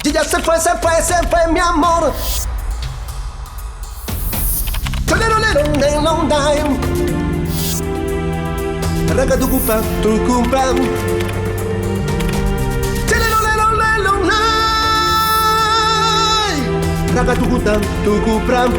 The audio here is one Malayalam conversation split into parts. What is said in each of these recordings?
Y ya se fue mi amor. Ragadugupa, tucupam. Ragadugutam, tucupram.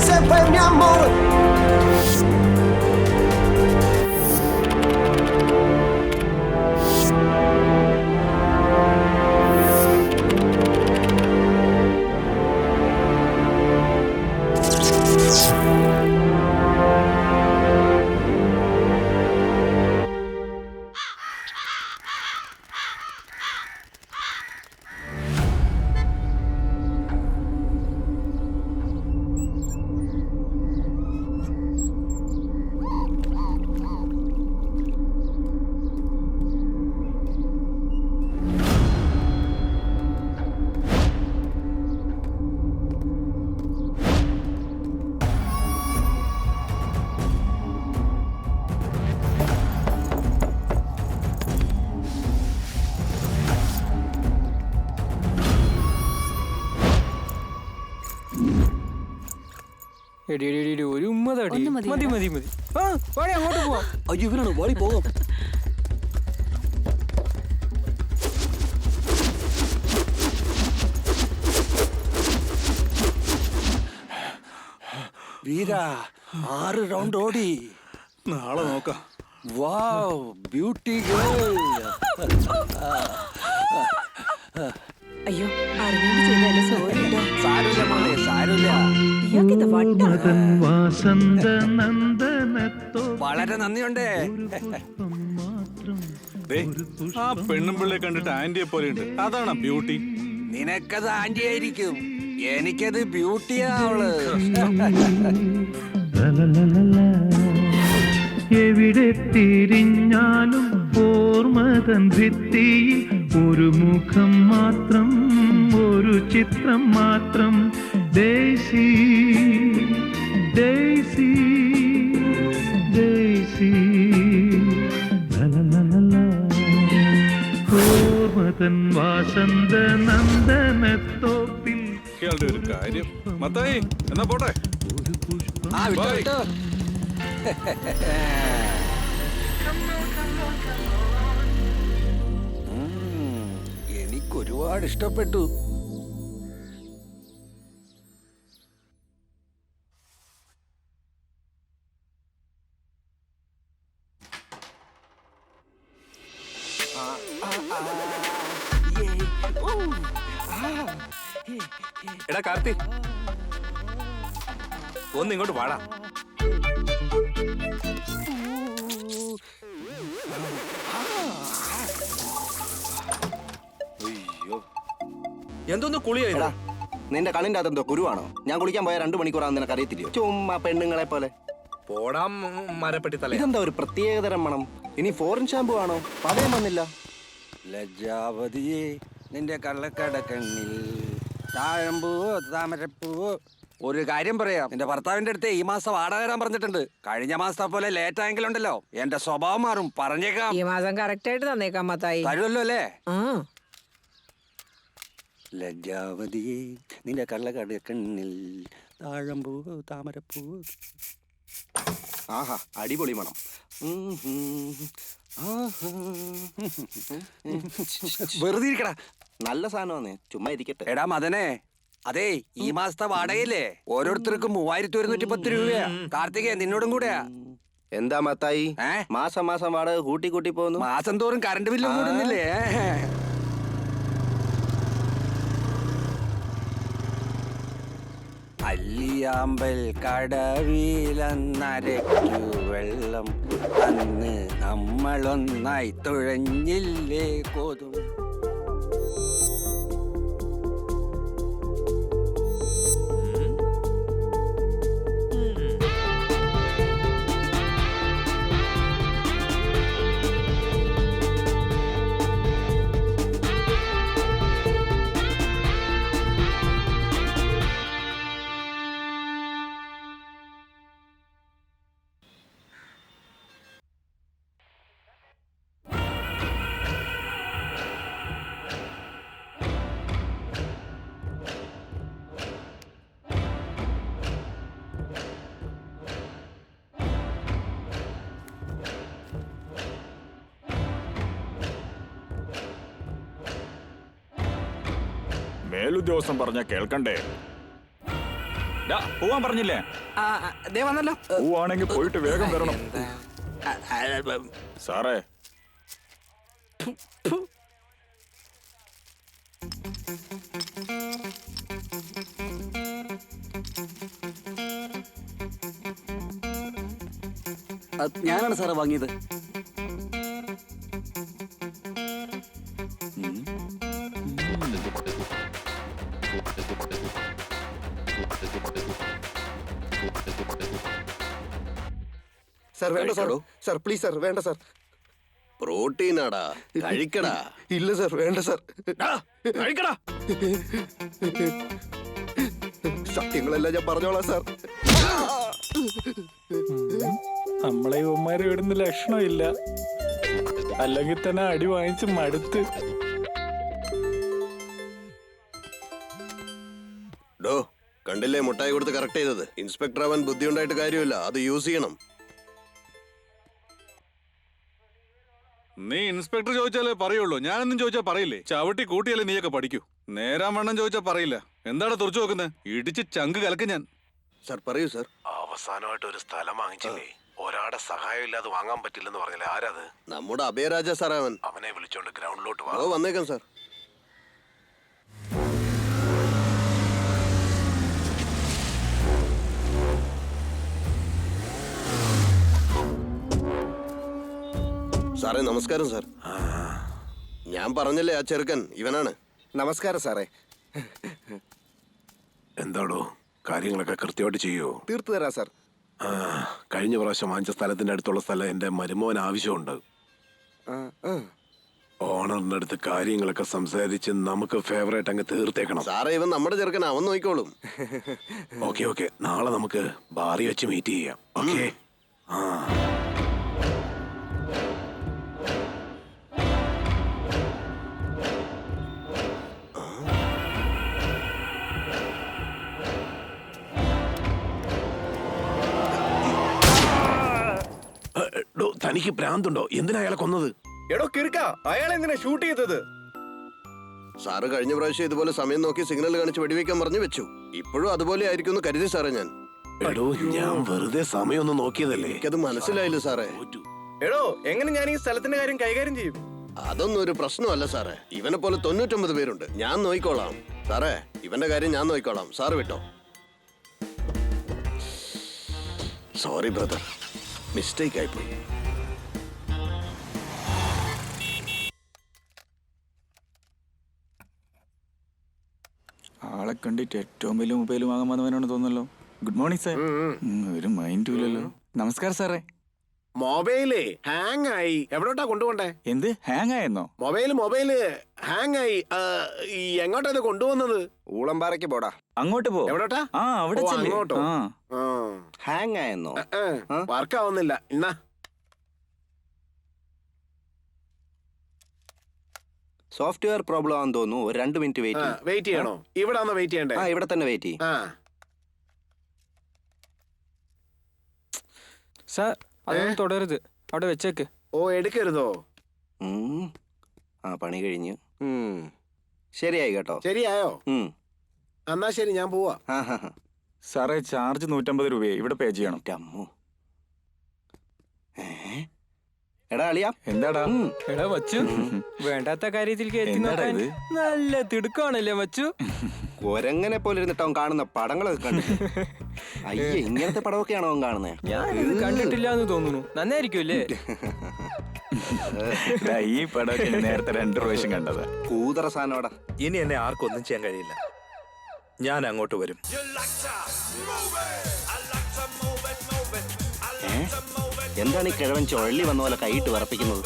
Se fue mi amor. ഒരു ഉമ്മതടി മതി മതി മതി. ആ വാടി അങ്ങോട്ട് പോവാം. അയ്യോ ഇവനാണ് വാടി പോകാം. വീര 6 റൗണ്ട് ഓടി. നാളെ നോക്കാം. വാവ് ബ്യൂട്ടി ഗേൾ. അയ്യോ അറിഞ്ഞോണ്ട് ചെയ്തല്ലേ, സോറി കേട്ടോ. സാരമില്ല മോളെ സാരമില്ല. ഇയാൾക്കിത് വട്ടാ. വളരെ നന്ദിയുണ്ട്. ആ പെണ്ണും പിള്ളയെ കണ്ടിട്ട് ആന്റിയെ പോലെ ഉണ്ട്. അതാണ് ബ്യൂട്ടി. നിനക്കത് ആന്റി ആയിരിക്കും, എനിക്കത് ബ്യൂട്ടിയാ അവള്. എവിടെ തിരിഞ്ഞാലും ഓർമ്മതൻ ഭിത്തിയിൽ ഒരു മുഖം മാത്രം, ഒരു ചിത്രം മാത്രം. ഡേസി ഡേസി ഡേസി ഓർമ്മതൻ വാസന്ത നന്ദനത്തോപ്പിൽ. ഇയാളുടെ ഒരു കാര്യം. മത്തായി എന്നാ പോട്ടെ. ആ വിട്ടോ വിട്ടോ. എനിക്കൊരുപാട് ഇഷ്ടപ്പെട്ടു. എടാ കാർത്തി, ഒന്ന് ഇങ്ങോട്ട് വാടാ. എന്തൊന്ന് കുളിയാ? നിന്റെ കണ്ണിന്റെ അകത്തെന്തോ കുരുവാണോ? ഞാൻ കുളിക്കാൻ പോയ 2 മണിക്കൂറാന്ന് നിനക്ക് അറിയത്തില്ലയോ? ചുമ്മാ പെണ്ണുങ്ങളെ പോലെ. പോടാം മരപ്പെട്ടി തല. ഇതെന്താ ഒരു പ്രത്യേകതരം മണം? ഇനി ഫോറിൻ ഷാമ്പു ആണോ? പതയം വന്നില്ല. ലജ്ജാവതിയെ നിന്റെ കള്ളക്കടക്കണ്ണിൽ താഴമ്പൂവോ താമരപ്പൂവോ. ഒരു കാര്യം പറയാം, നിന്റെ ഭർത്താവിന്റെ അടുത്ത് ഈ മാസം വാടക തരാൻ പറഞ്ഞിട്ടുണ്ട്. കഴിഞ്ഞ മാസത്തെ പോലെ ലേറ്റ് ആയെങ്കിലുണ്ടല്ലോ എന്റെ സ്വഭാവം മാറും, പറഞ്ഞേക്കാം. ഈ മാസം കറക്റ്റ് ആയിട്ട് തന്നേക്കാം മത്തായി. തരുമല്ലോ അല്ലേ? ലജ്ജാവതിയെ നിന്റെ കള്ളക്കടക്കണ്ണിൽ താഴമ്പൂവോ താമരപ്പൂവോ. ആഹാ അടിപൊളി മണം. വെറുതെ ഇരിക്കടാ. നല്ല സാധനമാന്നേ, ചുമ്മാ ഇരിക്കട്ടെ. എടാ മദനെ, അതെ ഈ മാസത്തെ വാടകയില്ലേ ഓരോരുത്തർക്കും 3110 രൂപയാ. കാർത്തികേ നിന്നോടും കൂടെയാ. എന്താ മത്തായി മാസം മാസം വാടക കൂട്ടി കൂട്ടി പോകുന്നു? മാസം തോറും കറണ്ട് ബില്ലും കൂടുന്നില്ലേ? അല്ലിയാമ്പൽ കടവിലന്നരയ്ക്കു വെള്ളം അന്ന് നമ്മളൊന്നായി തുഴഞ്ഞില്ലേ കോതും. മേലുദ്യോഗസ്ഥൻ പറഞ്ഞ കേൾക്കണ്ടേ? പോവാൻ പറഞ്ഞില്ലേ? ദേ വന്നല്ലോ. പോവാണെങ്കിൽ പോയിട്ട് വേഗം വരണം. സാറേ, ഞാനാണ് സാറേ വാങ്ങിയത്. സാർ വേണ്ട സാർ. സാർ പ്ലീസ് സാർ, വേണ്ട സാർ. പ്രോട്ടീനാടാ, കഴിക്കടാ. ഇല്ല സാർ, വേണ്ട സാർ. കഴിക്കടാ. സത്യങ്ങളെല്ലാം ഞാൻ പറഞ്ഞോളാം സാർ. നമ്മളെ ഇവന്മാരെ വിടുന്ന ലക്ഷണമില്ല, അല്ലെങ്കിൽ തന്നെ അടി വാങ്ങിച്ച് മടുത്ത്. ഡോ, കണ്ടില്ലേ മുട്ടായി കൊടുത്ത് കറക്റ്റ് ചെയ്തത്? ഇൻസ്പെക്ടർ അവൻ ബുദ്ധി ഉണ്ടായിട്ട് കാര്യമില്ല, അത് യൂസ് ചെയ്യണം. നീ ഇൻസ്പെക്ടർ ചോദിച്ചാലേ പറയുള്ളൂ, ഞാനൊന്നും ചോദിച്ചാൽ പറയില്ലേ? ചവിട്ടി കൂട്ടിയാലേ നീയൊക്കെ പഠിക്കൂ. നേരാൻ വണ്ണം ചോദിച്ചാൽ പറയില്ല. എന്താണ് തുറച്ചു നോക്കുന്നത്? ഇടിച്ച് ചങ്ക് കലക്കും ഞാൻ. സാർ പറയൂ സാർ. അവസാനമായിട്ട് ഒരു സ്ഥലം വാങ്ങിച്ചില്ലേ, ഒരാളുടെ സഹായം ഇല്ലാതെ വാങ്ങാൻ പറ്റില്ലെന്ന് പറഞ്ഞില്ലേ, ആരാത്? നമ്മുടെ അഭയരാജ സാർ. അവനെ വിളിച്ചോണ്ട് ഗ്രൗണ്ടിലോട്ട് വാ. ഓ, വന്നേക്കാം സാർ. സാറേ നമസ്കാരം സാർ. ഞാൻ പറഞ്ഞല്ലേ ആ ചെറുക്കൻ ഇവനാണ്. നമസ്കാരം സാറേ. എന്താടോ, കാര്യങ്ങളൊക്കെ കൃത്യമായിട്ട് ചെയ്യോ? തീർത്തു തരാം സാർ. കഴിഞ്ഞ പ്രാവശ്യം വാങ്ങിച്ച സ്ഥലത്തിന്റെ അടുത്തുള്ള സ്ഥലം എന്റെ മരുമോൻ ആവശ്യമുണ്ട്. ഓണറിന്റെ അടുത്ത് കാര്യങ്ങളൊക്കെ സംസാരിച്ച് നമുക്ക് ഫേവറേറ്റ് അങ്ങ് തീർത്തേക്കണം. സാറേ ഇവൻ നമ്മുടെ ചെറുക്കൻ, അവൻ നോക്കിക്കോളും. ഓക്കെ, നാളെ നമുക്ക് ബാറി വെച്ച് മീറ്റ് ചെയ്യാം. ഓക്കെ. തനിക്ക് ഭ്രാന്തുണ്ടോ? എന്തിനാ അയാളെ കൊന്നത്? എടോ കിറുക്ക, അയാൾ എന്തിനാ ഷൂട്ട് ചെയ്തത്? സാറ് കഴിഞ്ഞ പ്രാവശ്യം ഇതുപോലെ സമയം നോക്കി സിഗ്നൽ കാണിച്ച് വെടിവെക്കാൻ പറഞ്ഞു വെച്ചു. ഇപ്പോഴും അതുപോലെ ആയിരിക്കും എന്ന് കരുതി സാറേ ഞാൻ. എടോ, ഞാൻ വെറുതെ സമയം ഒന്ന് നോക്കിയതല്ലേ. എനിക്കത് മനസ്സിലായില്ല സാറേ. എടോ, എങ്ങനെ ഞാൻ ഈ സ്ഥലത്തിന്റെ കാര്യം കൈകാര്യം ചെയ്യും? അതൊന്നും ഒരു പ്രശ്നമല്ല സാറേ. ഇവനെ പോലെ 99 പേരുണ്ട്. ഞാൻ നോക്കിക്കോളാം സാറേ. ഇവന്റെ കാര്യം ഞാൻ നോക്കിക്കോളാം. സാറ് വിട്ടോ. സോറി ബ്രദർ, മിസ്റ്റേക്ക് ആയിപ്പോയി. ആളെ കണ്ടിട്ട് ഏറ്റവും വലിയ മൊബൈൽ വാങ്ങാൻ വന്നവനാണ് തോന്നല്ലോ. Good morning sir. ഒരു മൈൻഡും ഇല്ലല്ലോ. നമസ്കാരം സാറേ. മൊബൈലേ ഹാങ് ആയി. എവിടോട്ടാ കൊണ്ടുപോണ്ടേ? എന്ത് ഹാങ് ആയെന്നോ? മൊബൈല് ഹാങ് ആയി. എങ്ങോട്ടാ ഇത് കൊണ്ടുപോകുന്നത്? ഊളംപാറയ്ക്ക് പോടാ. അങ്ങോട്ട് പോ. എവിടോട്ടാ? അവിടെ ചെല്ല്. അങ്ങോട്ടോ? ഹാങ് ആയെന്നോ? വർക്ക് ആവുന്നില്ല. എന്നാ സോഫ്റ്റ്വെയർ പ്രോബ്ലം ആണെന്ന് തോന്നുന്നു. ഒരു 2 മിനിറ്റ് വെയിറ്റ് ചെയ്യണോ? ഇവിടെ വെയിറ്റ് ചെയ്യണ്ടേ? ഇവിടെ തന്നെ വെയിറ്റ് ചെയ്യും. സാർ അതൊന്നും തുടരുത്, അവിടെ വെച്ചേക്ക്. ഓ, എടുക്കരുതോ? പണി കഴിഞ്ഞു. ശരിയായി കേട്ടോ. ശരിയായോ? എന്നാ ശരി, ഞാൻ പോവാ. സാറേ, ചാർജ് 150 രൂപയെ ഇവിടെ പേ ചെയ്യണം. അമ്മോ. എടാ അളിയാ. എന്താടാ? എടാ വച്ചു, വേണ്ടാത്ത കാര്യത്തിൽ കയറ്റി എന്താടാ നോക്കാൻ ഇത്? നല്ല തിടുക്കാണല്ലേ വച്ചു. കൊരങ്ങനെ പോലെ ഇരുന്നിട്ട് അവൻ കാണുന്ന പടങ്ങളൊക്കെ കണ്ടു. അയ്യേ, ഇങ്ങനത്തെ പടമൊക്കെയാണോ അവൻ കാണുന്നത്? ഞാനിത് കണ്ടിട്ടില്ല എന്ന് തോന്നുന്നു. നന്നായിരിക്കുമല്ലേ? ഈ പടമൊക്കെ നേരത്തെ 2 പ്രാവശ്യം കണ്ടതാ. കൂതറ സാധനോടാ. ഇനി എന്നെ ആർക്കൊന്നും ചെയ്യാൻ കഴിയില്ല. ഞാൻ അങ്ങോട്ട് വരും. എന്താണ് ഈ കിഴവൻ ചുഴലി വന്ന പോലെ കൈയിട്ട് വിറപ്പിക്കുന്നത്?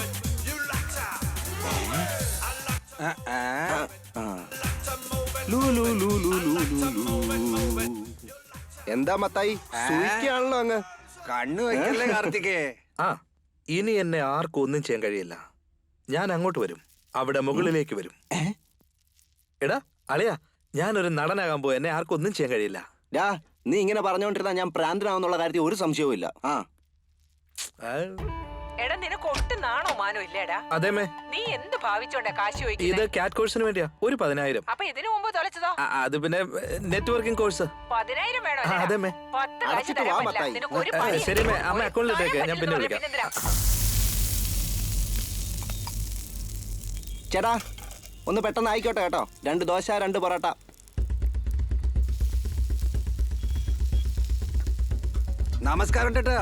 എന്താ മത്തായി, സൂയിക്കാണല്ലോ അങ്ങ്. കണ്ണു വയ്ക്കല്ലേ കാർത്തികേ. ഇനി എന്നെ ആർക്കും ഒന്നും ചെയ്യാൻ കഴിയില്ല. ഞാൻ അങ്ങോട്ട് വരും, അവിടെ മുകളിലേക്ക് വരും. എടാ അളിയാ, ഞാനൊരു നടനാകാൻ പോയി. എന്നെ ആർക്കും ഒന്നും ചെയ്യാൻ കഴിയില്ല. നീ ഇങ്ങനെ പറഞ്ഞുകൊണ്ടിരുന്നാ ഞാൻ പ്രാന്തനാവുന്നുള്ള കാര്യത്തിൽ ഒരു സംശയവും ഇല്ല. എടാ നിനക്ക് ഒട്ടും നാണോ മാനോ ഇല്ലേടാ? അതേമേ, നീ എന്ത് ഭാവിച്ചോണ്ടാ കാശ് ഇത് ചോദിക്കുന്നത്? കാറ്റ് കോഴ്സിന് വേണ്ടിയാ. ഒരു 10,000. അപ്പൊ ഇതിനു മുമ്പ് തൊലച്ചതോ? അത് പിന്നെ നെറ്റ്വർക്കിംഗ് കോഴ്സ്. 10,000 വേണോ? ആ, അതെ, മേ. 10 കാശ് അടച്ചിട്ട് തരാൻ വാ, പറ്റില്ല. മത്തായി. നിനക്ക് ഒരു പണി ശരി, മേ. ഇല്ല. അമ്മ അക്കൗണ്ടിലിട്ടേക്ക്. ഞാൻ പിന്നെ ഒരു വിളിക്കാം. പിന്നെന്തിനാ? ചേട്ടാ ഒന്ന് പെട്ടെന്ന് ആയിക്കോട്ടെ കേട്ടോ. 2 ദോശ 2 പൊറോട്ട. നമസ്കാരം ചേട്ടാ.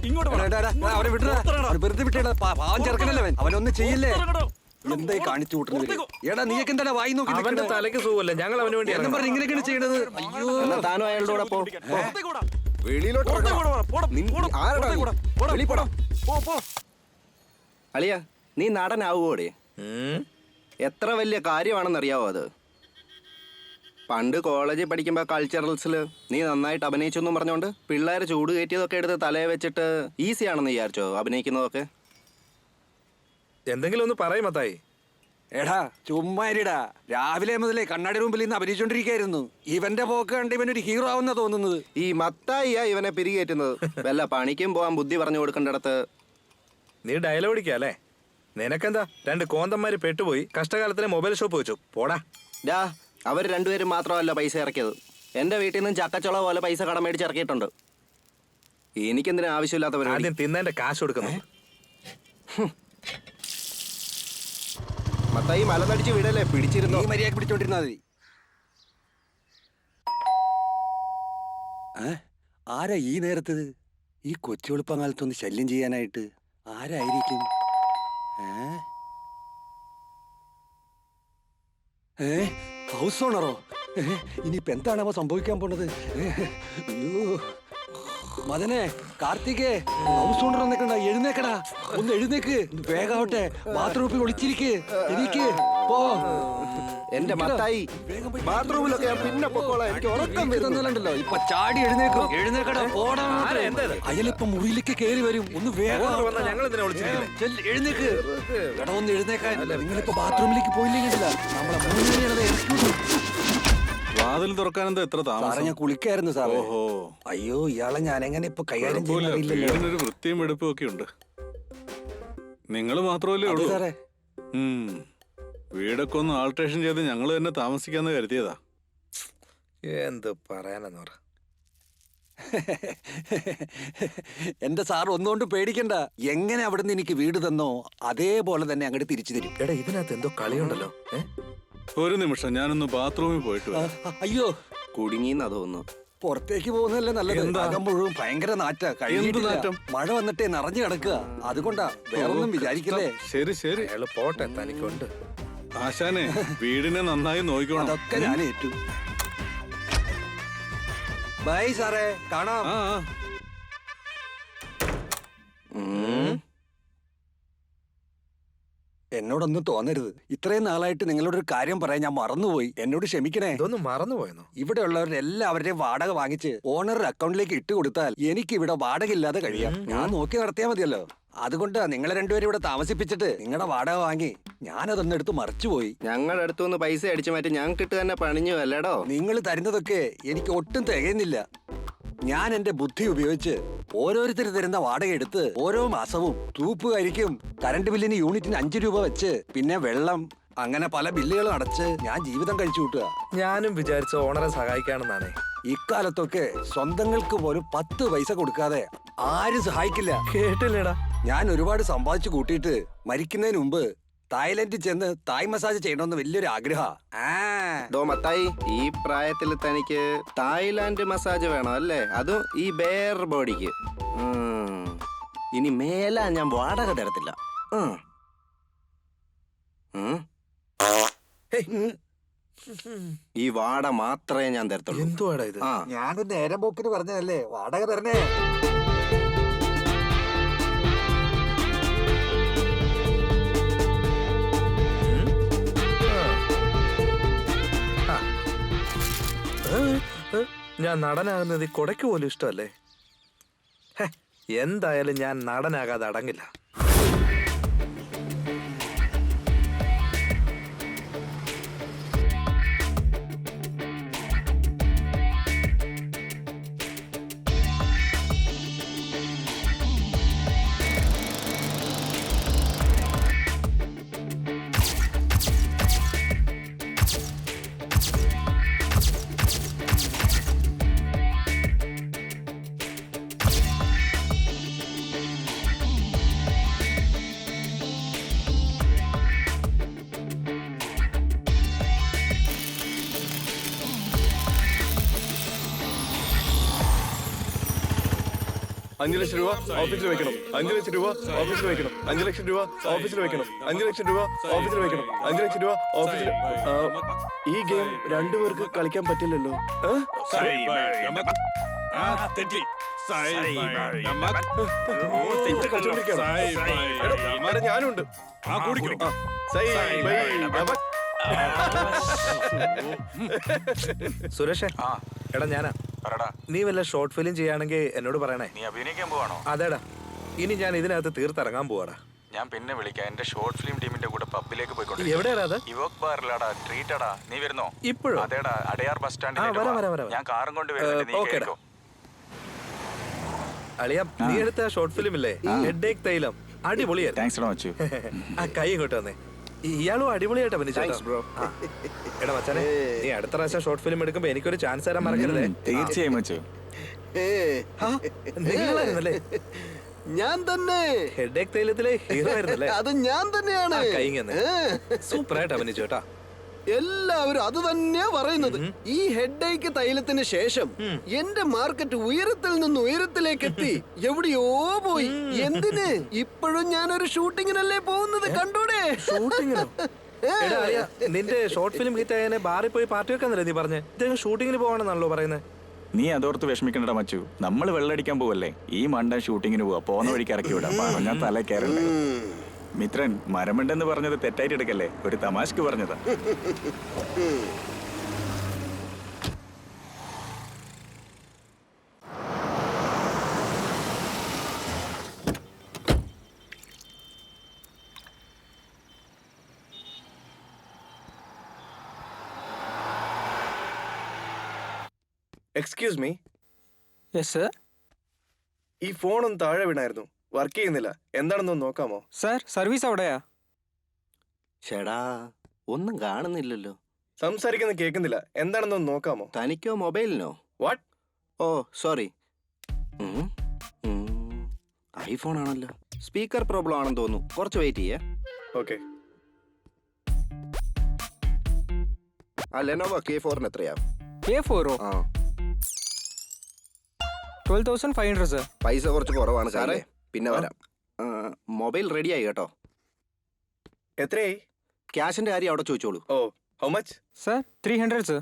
ഇങ്ങോട്ട് എടാ, എടാ, എടാ, അവനെ വിട്ടടാ. അവനെ വെറുതെ വിട്ടേടാ. പാവം ചെറുക്കനല്ലേ അവൻ. അവനൊന്നും ചെയ്യില്ലേ? എന്തായി കാണിച്ചു കൂട്ടുന്നത്? എടാ നീയൊക്കെ എന്താ വായി നോക്കി അവന്റെ നിൽക്കണെ? തലയ്ക്ക് സുഖമല്ല. ഞങ്ങൾ അവന് വേണ്ടി എന്നും പറഞ്ഞ് ഇങ്ങനെയൊക്കെയാണ് ചെയ്യണത്. അയ്യോ. എന്നാ താനും അയാളുടെ കൂടെ പോ. വെളിയിലോട്ട് ഇറങ്ങണം. ആരെടാ നീ? വെളിയിൽ പോടാ. അളിയ നീ നടനാവുകോടെ? എത്ര വലിയ കാര്യമാണെന്നറിയാവോ അത്? പണ്ട് കോളേജിൽ പഠിക്കുമ്പോൾ കൾച്ചറൽസിൽ നീ നന്നായിട്ട് അഭിനയിച്ചു എന്നും പറഞ്ഞോണ്ട് പിള്ളേർ ചൂട് കയറ്റിയതൊക്കെ എടുത്ത് തലയെ വെച്ചിട്ട് ഈസി ആണെന്ന് വിചാരിച്ചോ അഭിനയിക്കുന്നതൊക്കെ? എന്തെങ്കിലും ഒന്ന് പറയും മത്തായി. എടാ ചുമ്മാരിടാ. രാവിലെ മുതലേ കണ്ണാടി മുമ്പിൽ നിന്ന് അഭിനയിച്ചോണ്ടിരിക്കായിരുന്നു. ഇവന്റെ പോക്ക് കണ്ട് ഇവനൊരു ഹീറോ ആവുന്ന തോന്നുന്നത്. ഈ മത്തായിയാ ഇവനെ പിരികേറ്റുന്നത്. വല്ല പണിക്കും പോവാൻ ബുദ്ധി പറഞ്ഞു കൊടുക്കേണ്ടിടത്ത്. നീ ഡയലോഗ് അടിക്കാല്ലേ? നിനക്കെന്താ? 2 കോന്തന്മാര് പെട്ടുപോയി കഷ്ടകാലത്തിന് മൊബൈൽ ഷോപ്പ് വെച്ചു. പോടാ. ഡാ അവർ രണ്ടുപേരും മാത്രമല്ല പൈസ ഇറക്കിയത്. എൻ്റെ വീട്ടിൽ നിന്നും ചക്കച്ചുള പോലെ പൈസ കടം മേടിച്ച് ഇറക്കിയിട്ടുണ്ട്. എനിക്കെന്തിനാ ആവശ്യമില്ലാത്ത പരിപാടി? ആദ്യം തിന്നേന്റെ കാശ് കൊടുക്കുന്നു. മത്തായി മലനടിച്ച് വിടല്ലേ, പിടിച്ചിരുന്നോ? നീ മര്യാദ പിടിച്ചോണ്ടിരുന്നാ മതി. ആരാ ഈ നേരത്ത് ഈ കൊച്ചു എളുപ്പകാലത്തൊന്ന് ശല്യം ചെയ്യാനായിട്ട്? ആരായിരിക്കും? ഹൗസ് ഓണറോ? ഇനിയിപ്പോ എന്താണാവോ സംഭവിക്കാൻ പോണത്? അയ്യോ മദനെ, കാർത്തികേ, ഹൗസ് ഓണർ വന്നേക്കണ്ട. എഴുന്നേക്കടാ, ഒന്ന് എഴുന്നേക്ക്. വേഗാവട്ടെ. ബാത്റൂമിൽ ഒളിച്ചിരിക്ക്. എനിക്ക് പോ. എന്റെ മത്തായി ബാത്റൂമിലൊക്കെ ഞാൻ പിന്നെ പൊക്കോളാം. എനിക്ക് ഉറക്കം വരുന്നുണ്ടല്ലോ. ഇപ്പൊ ചാടി എഴുന്നേക്കും. എഴുന്നേക്കടാ, പോടാ. അയലിപ്പോ മുറിയിലേക്ക് കേറി വരും. ഒന്ന് വേഗം ഞങ്ങൾ എന്തിനാ വിളിച്ചിരിക്കുന്നത്? എഴുന്നേക്ക്. എടാ ഒന്ന് എഴുന്നേക്കാൻ. നിങ്ങളിപ്പോ ബാത്റൂമിലേക്ക് പോയില്ലെങ്കിലല്ല നമ്മളെ മുഴുവൻ വാതിൽ തുറക്കാൻ എന്താ എത്ര സാറേ, താമസം? ഞാൻ കുളിക്കായിരുന്നു സാറേ. ഓഹോ. അയ്യോ ഇയാളെ ഞാൻ എങ്ങനെ ഇപ്പൊ കൈകാര്യം കുഴപ്പമില്ല. ചെയ്യുന്നില്ലല്ലോ വീടിനൊരു വൃത്തിയും വെടുപ്പും ഒക്കെ ഉണ്ട്. നിങ്ങൾ മാത്രമല്ലേ ഉള്ളൂ. സാറേ. വീടൊക്കെ ഒന്ന് ആൾട്രേഷൻ ചെയ്ത് ഞങ്ങൾ തന്നെ താമസിക്കാന്ന് കരുതിയതാ. എന്ത് പറയാനെന്ന് പറ. എന്റെ സാർ ഒന്നുകൊണ്ട് പേടിക്കണ്ട. എങ്ങനെ അവിടുന്ന് എനിക്ക് വീട് തന്നോ അതേപോലെ തന്നെ അങ്ങോട്ട് തിരിച്ചു തരും. എടാ ഇതിനകത്ത് എന്തോ കളിയുണ്ടല്ലോ. ഒരു നിമിഷം, ഞാനൊന്ന് ബാത്റൂമിൽ പോയിട്ട് വരാം. അയ്യോ കുടുങ്ങിന്ന് തോന്നുന്നു. പുറത്തേക്ക് പോകുന്നതല്ലേ നല്ലത്. അകം മുഴുവൻ ഭയങ്കര നാറ്റ. എന്ത് നാറ്റം? മഴ വന്നിട്ടേ നിറഞ്ഞു കിടക്കുക. അതുകൊണ്ടാ, വേറൊന്നും വിചാരിക്കല്ലേ. ശരി ശരി. അയാള് പോട്ടെ, തനിക്കൊണ്ട്. ആശാനെ, വീടിനെ നന്നായി നോക്കിക്കോണം. അതൊക്കെ ഞാൻ ഏറ്റു. ബൈ സാറേ, കാണാം. ആ ആ. എന്നോടൊന്നും തോന്നരുത്. ഇത്രയും നാളായിട്ട് നിങ്ങളോടൊരു കാര്യം പറയാൻ ഞാൻ മറന്നുപോയി. എന്നോട് ക്ഷമിക്കണേ. ഇതൊന്നും മറന്നുപോയെന്നോ? ഇവിടെ ഉള്ളവരെല്ലാവരുടെയും വാടക വാങ്ങിച്ച് ഓണറുടെ അക്കൗണ്ടിലേക്ക് ഇട്ട് കൊടുത്താൽ എനിക്ക് ഇവിടെ വാടക ഇല്ലാതെ കഴിയാം. ഞാൻ നോക്കി നടത്തിയാൽ മതിയല്ലോ. അതുകൊണ്ടാ നിങ്ങളെ രണ്ടുപേരും ഇവിടെ താമസിപ്പിച്ചിട്ട് നിങ്ങളുടെ വാടക വാങ്ങി ഞാനതൊന്നും എടുത്ത് മറിച്ചുപോയി. ഞങ്ങളുടെ അടുത്തുനിന്ന് പൈസ അടിച്ചു മാറ്റി ഞങ്ങൾക്കിട്ട് തന്നെ പണിഞ്ഞു അല്ലേടോ. നിങ്ങൾ തരുന്നതൊക്കെ എനിക്ക് ഒട്ടും തികയുന്നില്ല. ഞാൻ എന്റെ ബുദ്ധി ഉപയോഗിച്ച് ഓരോരുത്തർ തരുന്ന വാടക എടുത്ത് ഓരോ മാസവും തൂപ്പുകാരിക്കും കറണ്ട് ബില്ലിന് യൂണിറ്റിന് 5 രൂപ വെച്ച് പിന്നെ വെള്ളം അങ്ങനെ പല ബില്ലുകളും അടച്ച് ഞാൻ ജീവിതം കഴിച്ചു കൂട്ടുക. ഞാനും വിചാരിച്ച ഓണറെ സഹായിക്കാണെന്നാണേ. ഇക്കാലത്തൊക്കെ സ്വന്തങ്ങൾക്ക് പോലും 10 പൈസ കൊടുക്കാതെ ആരും സഹായിക്കില്ല. കേട്ടില്ലേടാ? ഞാൻ ഒരുപാട് സമ്പാദിച്ചു കൂട്ടിയിട്ട് മരിക്കുന്നതിന് മുമ്പ് തായ്ലൻഡിൽ ചെന്ന് തായ് മസാജ് ചെയ്യണമെന്ന് വലിയൊരു ആഗ്രഹ. ഡോ മത്തായി, ഈ പ്രായത്തിൽ തനിക്ക് തായ്ലാന്റ് മസാജ് വേണം അല്ലേ? അതും ഈ ബെയർ ബോഡിക്ക്. ഇനി മേല ഞാൻ വാടക തരത്തില്ല. ഈ വാട മാത്രമേ ഞാൻ തരത്തുള്ളൂ. എന്തുവാടാ ഇത്? ഞാനൊരു നേരം പോക്കിന് പറഞ്ഞതല്ലേ, വാടക തരണേ. ഞാൻ നടനാകുന്നത് ഈ കൊടയ്ക്ക് പോലും ഇഷ്ടമല്ലേ? എന്തായാലും ഞാൻ നടനാകാതെ അടങ്ങില്ല. 5 ലക്ഷം രൂപ ഓഫീസിൽ വെക്കണം. 5 ലക്ഷം രൂപ ഓഫീസിൽ വെക്കണം. 5 ലക്ഷം രൂപ ഓഫീസിൽ വെക്കണം. 5 ലക്ഷം രൂപ ഓഫീസിൽ വെക്കണം. 5 ലക്ഷം രൂപ ഓഫീസിൽ. ഈ ഗെയിം രണ്ടുപേർക്ക് കളിക്കാൻ പറ്റില്ലല്ലോ. ഞാനുണ്ട്. സുരേഷേ, എടാ ഞാനാ. നീ വല്ല ഷോർട്ട് ഫിലിം ചെയ്യാണെങ്കിൽ എന്നോട് പറയണേ. നീ അഭിനയിക്കാൻ പോവാണോ? അതേടാ, ഇനി ഞാൻ ഇതിനകത്ത് തീർത്തിറങ്ങാൻ പോവാടാ. ഞാൻ പിന്നെ വിളിക്കാം. എന്റെ ഷോർട്ട് ഫിലിം ടീമിന്റെ കൂടെ പബ്ബിലേക്ക് പോയിക്കോട്ടെ. എവിടെയാടാ അത്? ഇവോക് ബാറിലാടാ, ട്രീറ്റടാ. നീ വരുന്നോ? ഇപ്പോഴും? അതേടാ, അടയാർ ബസ് വരാം. സ്റ്റാൻഡിൽ. ഞാൻ കാറും കൊണ്ട് വരുന്നുണ്ട്. നീ ഓക്കേടാ. കേറിക്കോ. അളിയ, നീ എടുത്ത ഷോർട്ട് ഫിലിം ഇല്ലേ, ഹെഡേക്ക് തൈലം, അടിപൊളിയായിരുന്നു. താങ്ക്സ് മച്ചു. ആ കൈ ഇങ്ങോട്ട് വന്നേ. ഇയാളും അടിപൊളിയായിട്ട് അഭിനയിച്ചു. എടാ മച്ചാനെ, നീ അടുത്ത പ്രാവശ്യം ഷോർട്ട് ഫിലിം എടുക്കുമ്പോ എനിക്കൊരു ചാൻസ് തരാൻ മറക്കരുതേ. തീർച്ചയായും മച്ചു. നിങ്ങളായിരുന്നല്ലേ ഞാൻ തന്നെ ഹെഡേക്ക് തൈലത്തിലെ ഹീറോ ആയിരുന്നല്ലേ? അത് ഞാൻ തന്നെയാണ്. സൂപ്പറായിട്ട് അഭിനയിച്ചു കേട്ടാ. എല്ലാവരും അത് തന്നെയാ പറയുന്നത്. ഈ ഹെഡേക്ക് തൈലത്തിന് ശേഷം എന്റെ മാർക്കറ്റ് ഉയരത്തിൽ നിന്ന് ഉയരത്തിലേക്ക് എത്തി എവിടെയോ പോയി. എന്തിന്? ഇപ്പോഴും ഞാനൊരു ഷൂട്ടിങ്ങിനല്ലേ പോകുന്നത്. കണ്ടൂടെ? ഷൂട്ടിങ്ങിനോ? നിന്റെ ഷോർട്ട് ഫിലിം ഹിറ്റ് ആയതിനെ ബാറിൽ പോയി പാർട്ടി വെക്കാന്നല്ലേ നീ പറഞ്ഞേ? ഇദ്ദേഹം ഷൂട്ടിങ്ങിന് പോകണമെന്നാണല്ലോ പറയുന്നത്. നീ അതോർത്ത് വിഷമിക്കണ്ടടാ മച്ചു. നമ്മൾ വെള്ളടിക്കാൻ പോവല്ലേ. ഈ മണ്ടൻ ഷൂട്ടിങ്ങിന് പോവാ. പോന്ന വഴിക്ക് ഇറക്കി വിടാം. പറഞ്ഞാൽ തല കയറണ്ടേ. മിത്രൻ, മരമുണ്ടെന്ന് പറഞ്ഞത് തെറ്റായിട്ട് എടുക്കല്ലേ. ഒരു തമാശക്ക് പറഞ്ഞതാ. Excuse me, yes sir. ഈ ഫോൺ ഒന്ന് താഴെ വീണായിരുന്നു, വർക്ക് ചെയ്യുന്നില്ല. എന്താണെന്ന് നോക്കാമോ? സാർ, സർവീസ് അവിടെയാ. ചേടാ, ഒന്നും കാണുന്നില്ലല്ലോ. സംസാരിക്കുന്നത് കേൾക്കുന്നില്ല. എന്താണെന്ന് നോക്കാമോ? തനിക്കോ മൊബൈലിനോ? വാട്ട്? Oh sorry. ഐഫോൺ ആണല്ലോ. സ്പീക്കർ പ്രോബ്ലം ആണെന്ന് തോന്നുന്നു. കുറച്ച് വെയിറ്റ് ചെയ്യേ. ഓക്കെ. ആ ലെനോവോ K4 എത്രയാ? K4 ആ, 12,500 സർ. പൈസ കുറച്ച് കുറവാണ് സാറേ. പിന്നെ വരാം. മൊബൈൽ റെഡിയായി കേട്ടോ. എത്രയായി? ക്യാഷിന്റെ കാര്യം അവിടെ ചോദിച്ചോളൂ. Oh, how much? Sir 300 sir.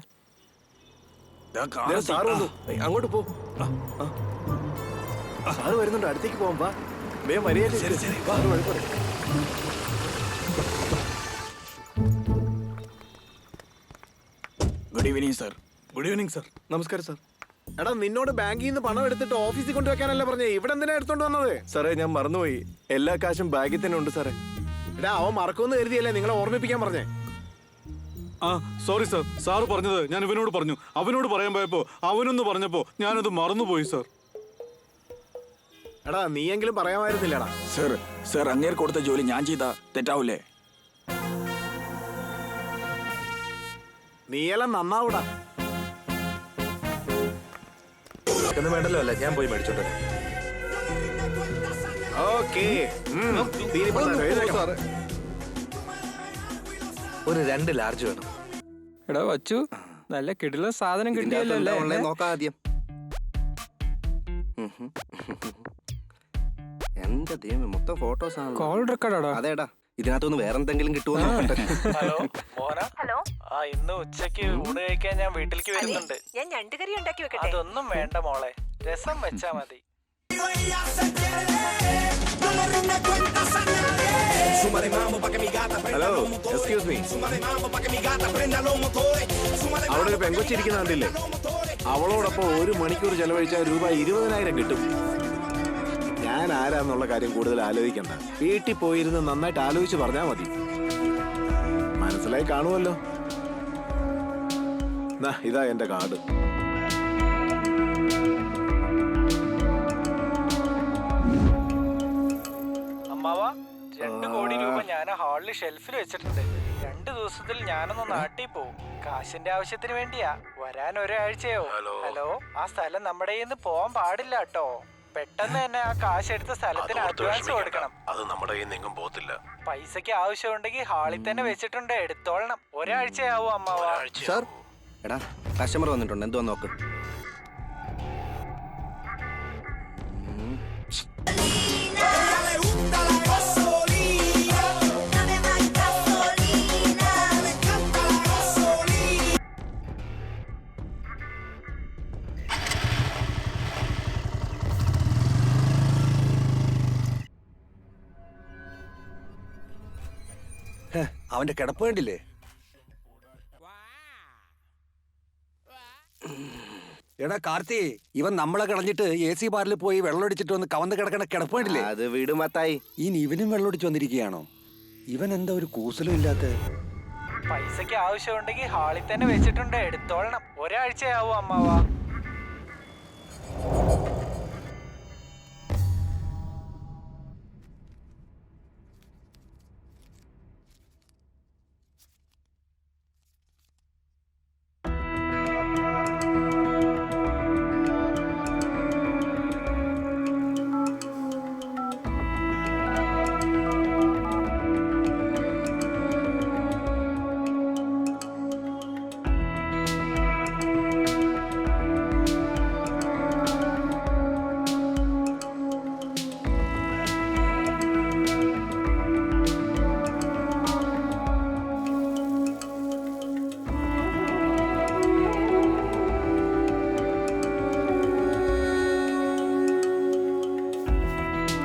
Sir വന്നു. അങ്ങോട്ട് പോ. സാറ് വരുന്നുണ്ട്. അടുത്തേക്ക് പോകാം. വാ, വേഗം വരികയല്ലേ. Good evening sir. Good evening sir. നമസ്കാരം സർ. എടാ, നിന്നോട് ബാങ്കിൽ നിന്ന് പണം എടുത്തിട്ട് ഓഫീസിൽ കൊണ്ടുവെക്കാനല്ലേ പറഞ്ഞേ? ഇവിടെ എന്തിനാ എടുത്തോണ്ട് വന്നത്? സാറേ, ഞാൻ മറന്നുപോയി. എല്ലാ കാശും ബാഗിൽ തന്നെ ഉണ്ട് സാറേ. എടാ, അവൻ മറക്കുമെന്ന് കരുതിയല്ലേ നിങ്ങളെ ഓർമ്മിപ്പിക്കാൻ പറഞ്ഞേ. ആ സോറി സാർ. സാറ് പറഞ്ഞത് ഞാൻ ഇവനോട് പറഞ്ഞു. അവനോട് പറയാൻ പോയപ്പോ അവനൊന്ന് പറഞ്ഞപ്പോ ഞാനത് മറന്നുപോയി സാർ. എടാ, നീയെങ്കിലും പറയാമായിരുന്നില്ലടാ. സർ, സർ അങ്ങേർ കൊടുത്ത ജോലി ഞാൻ ചെയ്താ തെറ്റാവൂലേ? നീയെല്ലാം നന്നാവൂടാ. ഒന്നും വേണ്ടല്ലോ അല്ലേ, ഞാൻ പോയി മേടിച്ചോട്ടെ. ഓക്കേ. ഒരു 2 ലാർജ് വേണം. എടാ വച്ചു, നല്ല കിടില സാധനം കിട്ടിയല്ലോ അല്ലേ? നോക്കാം ആദ്യം. എന്റെ ദൈവമേ, മൊത്തം ഫോട്ടോസ് ആണ്. കോൾ റെക്കോർഡാടാ. അതേടാ, ഇതിനകത്തൊന്ന് വേറെന്തെങ്കിലും കിട്ടുമോ നോക്കട്ടെ. ഹലോ. ആ, ഇന്ന് ഉച്ചക്ക് ഊണ് കഴിക്കാൻ ഞാൻ വീട്ടിലേക്ക് വരുന്നുണ്ട്. ഞാൻ ഞണ്ടുകറി ഉണ്ടാക്കി വെക്കട്ടെ? അതൊന്നും വേണ്ട മോളെ, രസം വെച്ചാ മതി. Hello, excuse me. അവിടെ ഒരു പെങ്കൊച്ചിരിക്കുന്ന കണ്ടില്ലേ? അവളോടൊപ്പം 1 മണിക്കൂർ ചെലവഴിച്ചാൽ രൂപ 20,000 കിട്ടും. ഞാൻ ആരാന്നുള്ള കാര്യം കൂടുതൽ ആലോചിക്കണ്ട. വീട്ടിൽ പോയിരുന്ന് നന്നായിട്ട് ആലോചിച്ച് പറഞ്ഞാൽ മതി. മനസ്സിലായി കാണുമല്ലോ. ഇതാ എന്റെ കാർഡ്. അമ്മാവാ, 2 കോടി രൂപ ഞാൻ ഹാളിൽ ഷെൽഫിൽ വെച്ചിട്ടുണ്ട്. 2 ദിവസത്തിൽ ഞാനൊന്ന് നാട്ടിൽ പോവും. കാശിന്റെ ആവശ്യത്തിന് വേണ്ടിയാ. വരാൻ ഒരാഴ്ചയോ? ഹലോ, ആ സ്ഥലം നമ്മുടെ കയ്യിൽ നിന്ന് പോവാൻ പാടില്ല കേട്ടോ. പെട്ടെന്ന് തന്നെ ആ കാശ് എടുത്ത സ്ഥലത്തിന് അഡ്വാൻസ് കൊടുക്കണം. അത് നമ്മുടെ കയ്യിൽ നിന്നും പോകത്തില്ല. പൈസക്ക് ആവശ്യമുണ്ടെങ്കിൽ ഹാളിൽ തന്നെ വെച്ചിട്ടുണ്ട്, എടുത്തോളണം. ഒരാഴ്ചയാവും അമ്മാവാ. സാർ, എടാ, കസ്റ്റമർ വന്നിട്ടുണ്ട്. എന്തുവാ നോക്ക്. അവന്റെ കിടപ്പ് കണ്ടില്ലേ? എടാ കാർത്തി, ഇവൻ നമ്മളെ കളഞ്ഞിട്ട് AC ബാറിൽ പോയി വെള്ളമടിച്ചിട്ട് വന്ന് കവന്ന് കിടക്കണ കിടപ്പ് കണ്ടില്ലേ? അത് വീട് മത്തായി. ഇനി ഇവനും വെള്ളമടിച്ച് വന്നിരിക്കുകയാണോ? ഇവൻ എന്താ ഒരു കൂസലും ഇല്ലാത്ത? പൈസക്ക് ആവശ്യമുണ്ടെങ്കിൽ ഹാളിൽ തന്നെ വെച്ചിട്ടുണ്ട്, എടുത്തോളണം. ഒരാഴ്ചയാവും അമ്മാവാ.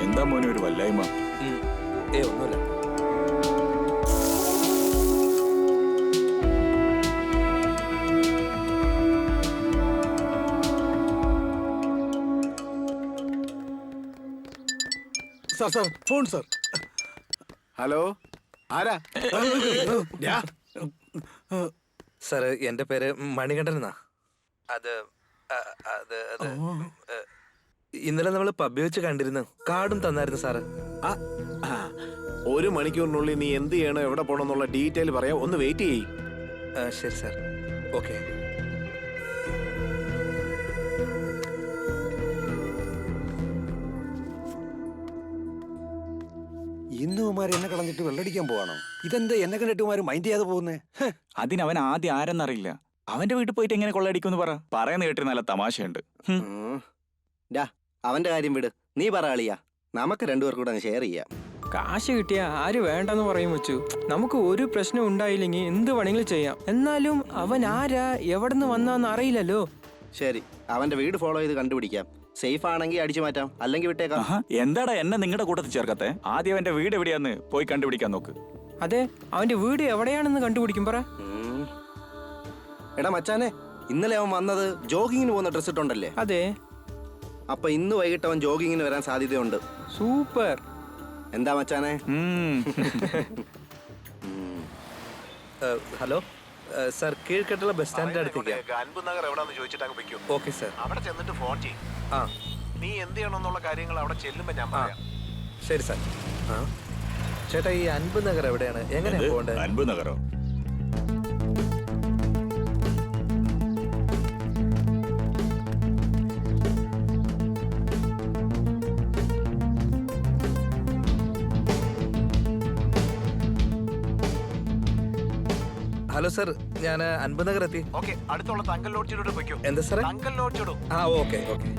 എന്താ മോനെ ഒരു വല്ലായ്മ? ഒന്നുമില്ല. Sir phone sir. ഹലോ, ആരാ? സാറ്, എന്റെ പേര് മണികണ്ഠൻ എന്നാ. അത് അത് അത് ഇന്നലെ നമ്മൾ പബ്ബി വെച്ച് കണ്ടിരുന്നു. കാർഡും തന്നായിരുന്നു സാറ്. 1 മണിക്കൂറിനുള്ളിൽ നീ എന്ത് ചെയ്യണം, എവിടെ പോകണം എന്നുള്ള ഡീറ്റെയിൽ പറയാം. ഒന്ന് വെയിറ്റ് ചെയ്യ്. ശരി സാർ. ഓക്കെ. ഇന്നുമാർ എന്നെ കളഞ്ഞിട്ട് വെള്ളടിക്കാൻ പോവാണോ? ഇതെന്താ എന്നെ കണ്ടിട്ടുമാര് മൈൻഡ് ചെയ്യാതെ പോകുന്നേ? അതിനവൻ ആദ്യം ആരെന്നറിയില്ല. അവന്റെ വീട്ടിൽ പോയിട്ട് എങ്ങനെ കൊള്ളയടിക്കുമെന്ന് പറയുന്ന കേട്ടിട്ട് നല്ല തമാശയുണ്ട്. അവന്റെ കാര്യം വിട്, നീ പറ അളിയാ. നമുക്ക് രണ്ടുപേർക്കും കൂടെ ഷെയർ ചെയ്യാം. കാശ് കിട്ടിയ ആര് വേണ്ടെന്ന് പറയും വെച്ചു. നമുക്ക് ഒരു പ്രശ്നം ഉണ്ടായില്ലെങ്കിൽ എന്ത് വേണമെങ്കിലും ചെയ്യാം. എന്നാലും അവൻ ആരാ, എവിടെ നിന്ന് വന്നാന്ന് അറിയില്ലല്ലോ. ശരി, അവന്റെ വീട് ഫോളോ ചെയ്ത് കണ്ടുപിടിക്കാം. സേഫ് ആണെങ്കിൽ അടിച്ചു മാറ്റാം, അല്ലെങ്കിൽ വിട്ടേക്കാം. എന്താടാ എന്നെ നിങ്ങളുടെ കൂട്ടത്തിൽ ചേർക്കത്തെ? ആദ്യം അവന്റെ വീട് എവിടെയാന്ന് പോയി കണ്ടുപിടിക്കാൻ നോക്ക്. അതെ, അവന്റെ വീട് എവിടെയാണെന്ന് കണ്ടുപിടിക്കും. പറ. എടാ മച്ചാനെ, ഇന്നലെ അവൻ വന്നത് ജോഗിങ്ങിന് പോകുന്ന ഡ്രസ് ഇട്ടുണ്ടല്ലേ? അതെ. അപ്പൊ ഇന്ന് വൈകിട്ട് അവൻ ജോഗിങ്ങിന് വരാൻ സാധ്യതയുണ്ട്. സൂപ്പർ. എന്താ മച്ചാനെ? ഹലോ സാർ, കീഴ്കെട്ടുള്ള ബസ് സ്റ്റാൻഡിന്റെ അടുത്തേക്ക്. അൻപ് നഗർ എവിടാന്ന് ചോദിച്ചിട്ട് അങ്ങ് വെക്കും. Okay sir. അവിടെ ചെന്നിട്ട് ഫോൺ ചെയ്യും. നീ എന്ത് ചെയ്യണമെന്നുള്ള കാര്യങ്ങൾ അവിടെ ചെല്ലുമ്പോ ഞാൻ പറയാം. ശരി സാർ. ചേട്ടാ, ഈ അൻപ് നഗർ എവിടെയാണ്, എങ്ങനെയാ പോകേണ്ടത്? അൻപ് നഗറോ? ഹലോ സാർ, ഞാൻ അൻപ് നഗർ എത്തി. ഓക്കെ, അടുത്തുള്ള തങ്കൽ ലോഡ്ജിലോട്ട് പോയിക്കോ. എന്താ സാറേ? തങ്കൽ ലോഡ്ജിടും. Okay okay.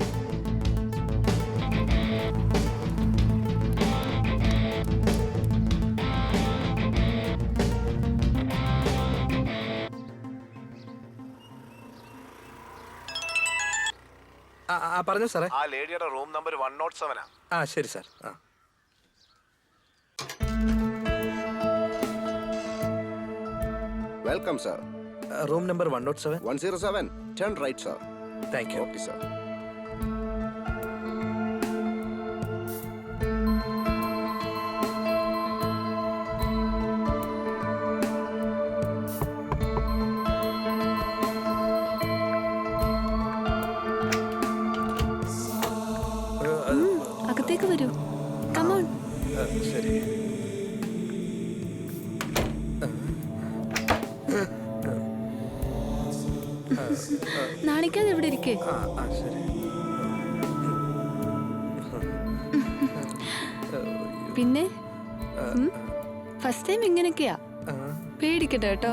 പറഞ്ഞു സാറേ. ആ ലേഡിയുടെ റൂം നമ്പർ 107 ആ. ശരി sir. Welcome sir. Room number 107. 107. Turn right sir. Thank you. Okay sir. അകത്തേക്ക് വരൂ. കമോൺ. ശരി. നാണിക്കാതെ ഇവിടെ ഇരിക്കേ. ശരി. പിന്നെ ഫസ്റ്റ് ടൈം ഇങ്ങനെയൊക്കെയാ. പേടിക്കട്ടെ കേട്ടോ.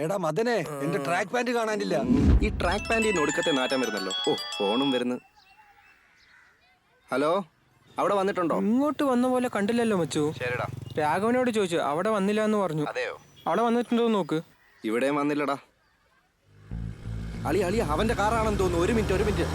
എടാ മദനെ, എന്റെ ട്രാക്ക് പാന്റ് കാണാനില്ല. ഈ ട്രാക്ക് പാൻറ്റിന് ഒടുക്കത്തെ നാറ്റം വരുന്നല്ലോ. ഓ, ഫോണും വരുന്നു. ഹലോ, അവിടെ വന്നിട്ടുണ്ടോ? ഇങ്ങോട്ട് വന്ന പോലെ കണ്ടില്ലല്ലോ മച്ചു. ശരിടാ. രാഘവനോട് ചോദിച്ചു, അവിടെ വന്നില്ല എന്ന് പറഞ്ഞു. അതെയോ? അവിടെ വന്നിട്ടുണ്ടോ നോക്ക്. ഇവിടെയും വന്നില്ലടാ. അളി അവന്റെ കാറാണെന്ന് തോന്നുന്നു. ഒരു മിനിറ്റ്.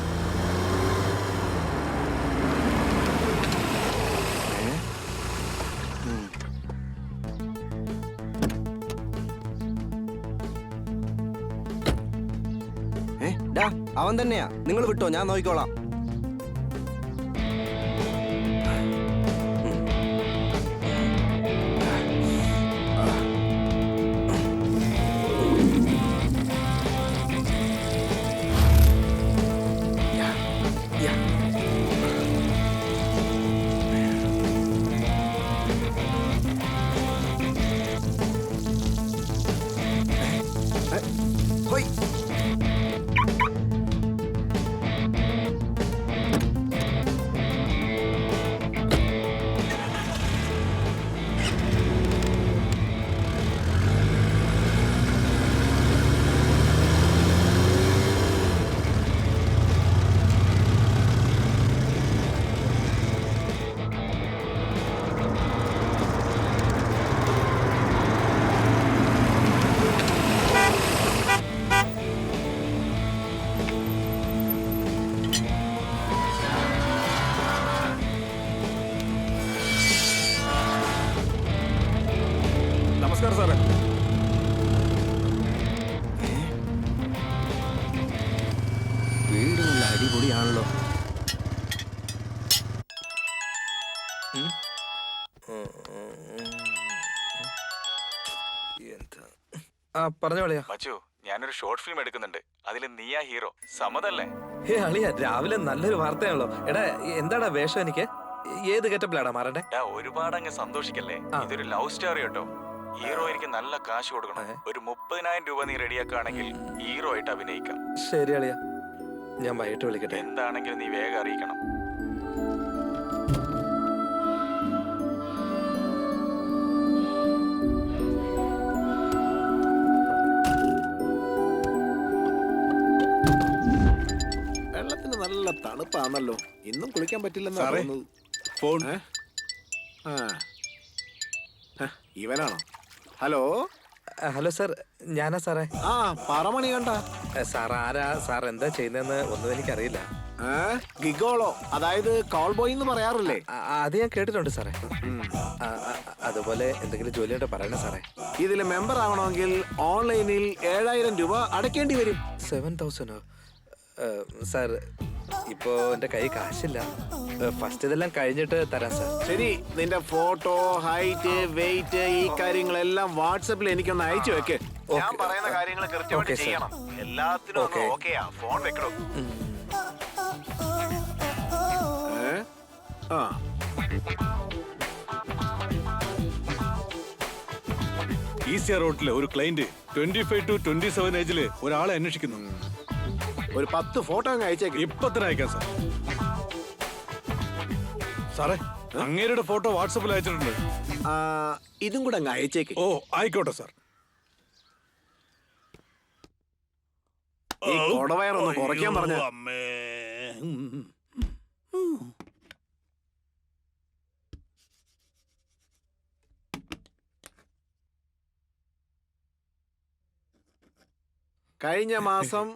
അവൻ തന്നെയാ. നിങ്ങൾ വിട്ടോ, ഞാൻ നോക്കിക്കോളാം. നമസ്കാരം സാറേ. വീട് നല്ല അടിപൊളിയാണല്ലോ. പറഞ്ഞോളിയാ. മച്ചു, ഞാനൊരു ഷോർട്ട് ഫിലിം എടുക്കുന്നുണ്ട്. അതിൽ നീയാ ഹീറോ. സമ്മതല്ലേ? ഹേ അളിയ, രാവിലെ നല്ലൊരു വാർത്തയാണല്ലോ. എടാ, എന്താടാ വേഷം? എനിക്ക് ഏത് ഗെറ്റപ്പിലാടാ മാറണ്ടേ? ഒരുപാട് അങ്ങ് സന്തോഷിക്കല്ലേ. ഇതൊരു ലവ് സ്റ്റോറി കേട്ടോ. ഹീറോ എനിക്ക് നല്ല കാശ് കൊടുക്കണം. ഒരു 30,000 രൂപ നീ റെഡിയാക്കുകയാണെങ്കിൽ ഹീറോ ആയിട്ട് അഭിനയിക്കാം. ശരി അളിയ, ഞാൻ വൈകിട്ട് വിളിക്കട്ടെ. എന്താണെങ്കിലും നീ വേഗം അറിയിക്കണം. വെള്ളത്തിന് നല്ല തണുപ്പാണല്ലോ. ഇന്നും കുളിക്കാൻ പറ്റില്ലെന്ന് സാറേ, തോന്നുന്നത്. ഫോൺ. ഇവനാണോ? ഹലോ. ഹലോ സാർ, ഞാനാ സാറേ. ആ, പറമണി കണ്ട. സാർ ആരാ? സാർ എന്താ ചെയ്യുന്നതെന്ന് ഒന്നും എനിക്കറിയില്ല. ഗിഗോളോ, അതായത് കോൾ ബോയ് എന്ന് പറയാറില്ലേ? അത് ഞാൻ കേട്ടിട്ടുണ്ട് സാറേ. അതുപോലെ എന്തെങ്കിലും ജോലിയുണ്ടോ പറയണേ സാറേ. ഇതിൽ മെമ്പർ ആവണമെങ്കിൽ ഓൺലൈനിൽ 7,000 രൂപ അടയ്ക്കേണ്ടി വരും. 7,000? സാർ, ഇപ്പോ എന്റെ കൈ കാശില്ല. ഫസ്റ്റ് ഇതെല്ലാം കഴിഞ്ഞിട്ട് തരാം സാർ. ശരി, നിന്റെ ഫോട്ടോ, ഹൈറ്റ്, വെയിറ്റ്, ഈ കാര്യങ്ങളെല്ലാം വാട്സാപ്പിൽ എനിക്കൊന്ന് അയച്ചു വെക്ക്. ഞാൻ പറയുന്ന കാര്യങ്ങൾ കൃത്യമായിട്ട് ചെയ്യണം. എല്ലാത്തിനും ഓക്കെയാ. ഫോൺ വെക്കണോ? ഈസിയ റോഡിലെ ഒരു ക്ലയന്റ് 25 to 27 ഏജില് ഒരാളെ അന്വേഷിക്കുന്നു. ഒരു 10 ഫോട്ടോ അങ്ങ് അയച്ചേക്ക്. ഇപ്പൊ തന്നെ അയക്കാം സാർ. സാറേ, അങ്ങേരുടെ ഫോട്ടോ വാട്സാപ്പിൽ അയച്ചിട്ടുണ്ട്. ഇതും കൂടെ അങ്ങ് അയച്ചേക്ക്. ഓ, ആയിക്കോട്ടെ സാർ. ഈ കൊടവയറൊന്ന് കുറയ്ക്കാൻ പറഞ്ഞ. കഴിഞ്ഞ മാസം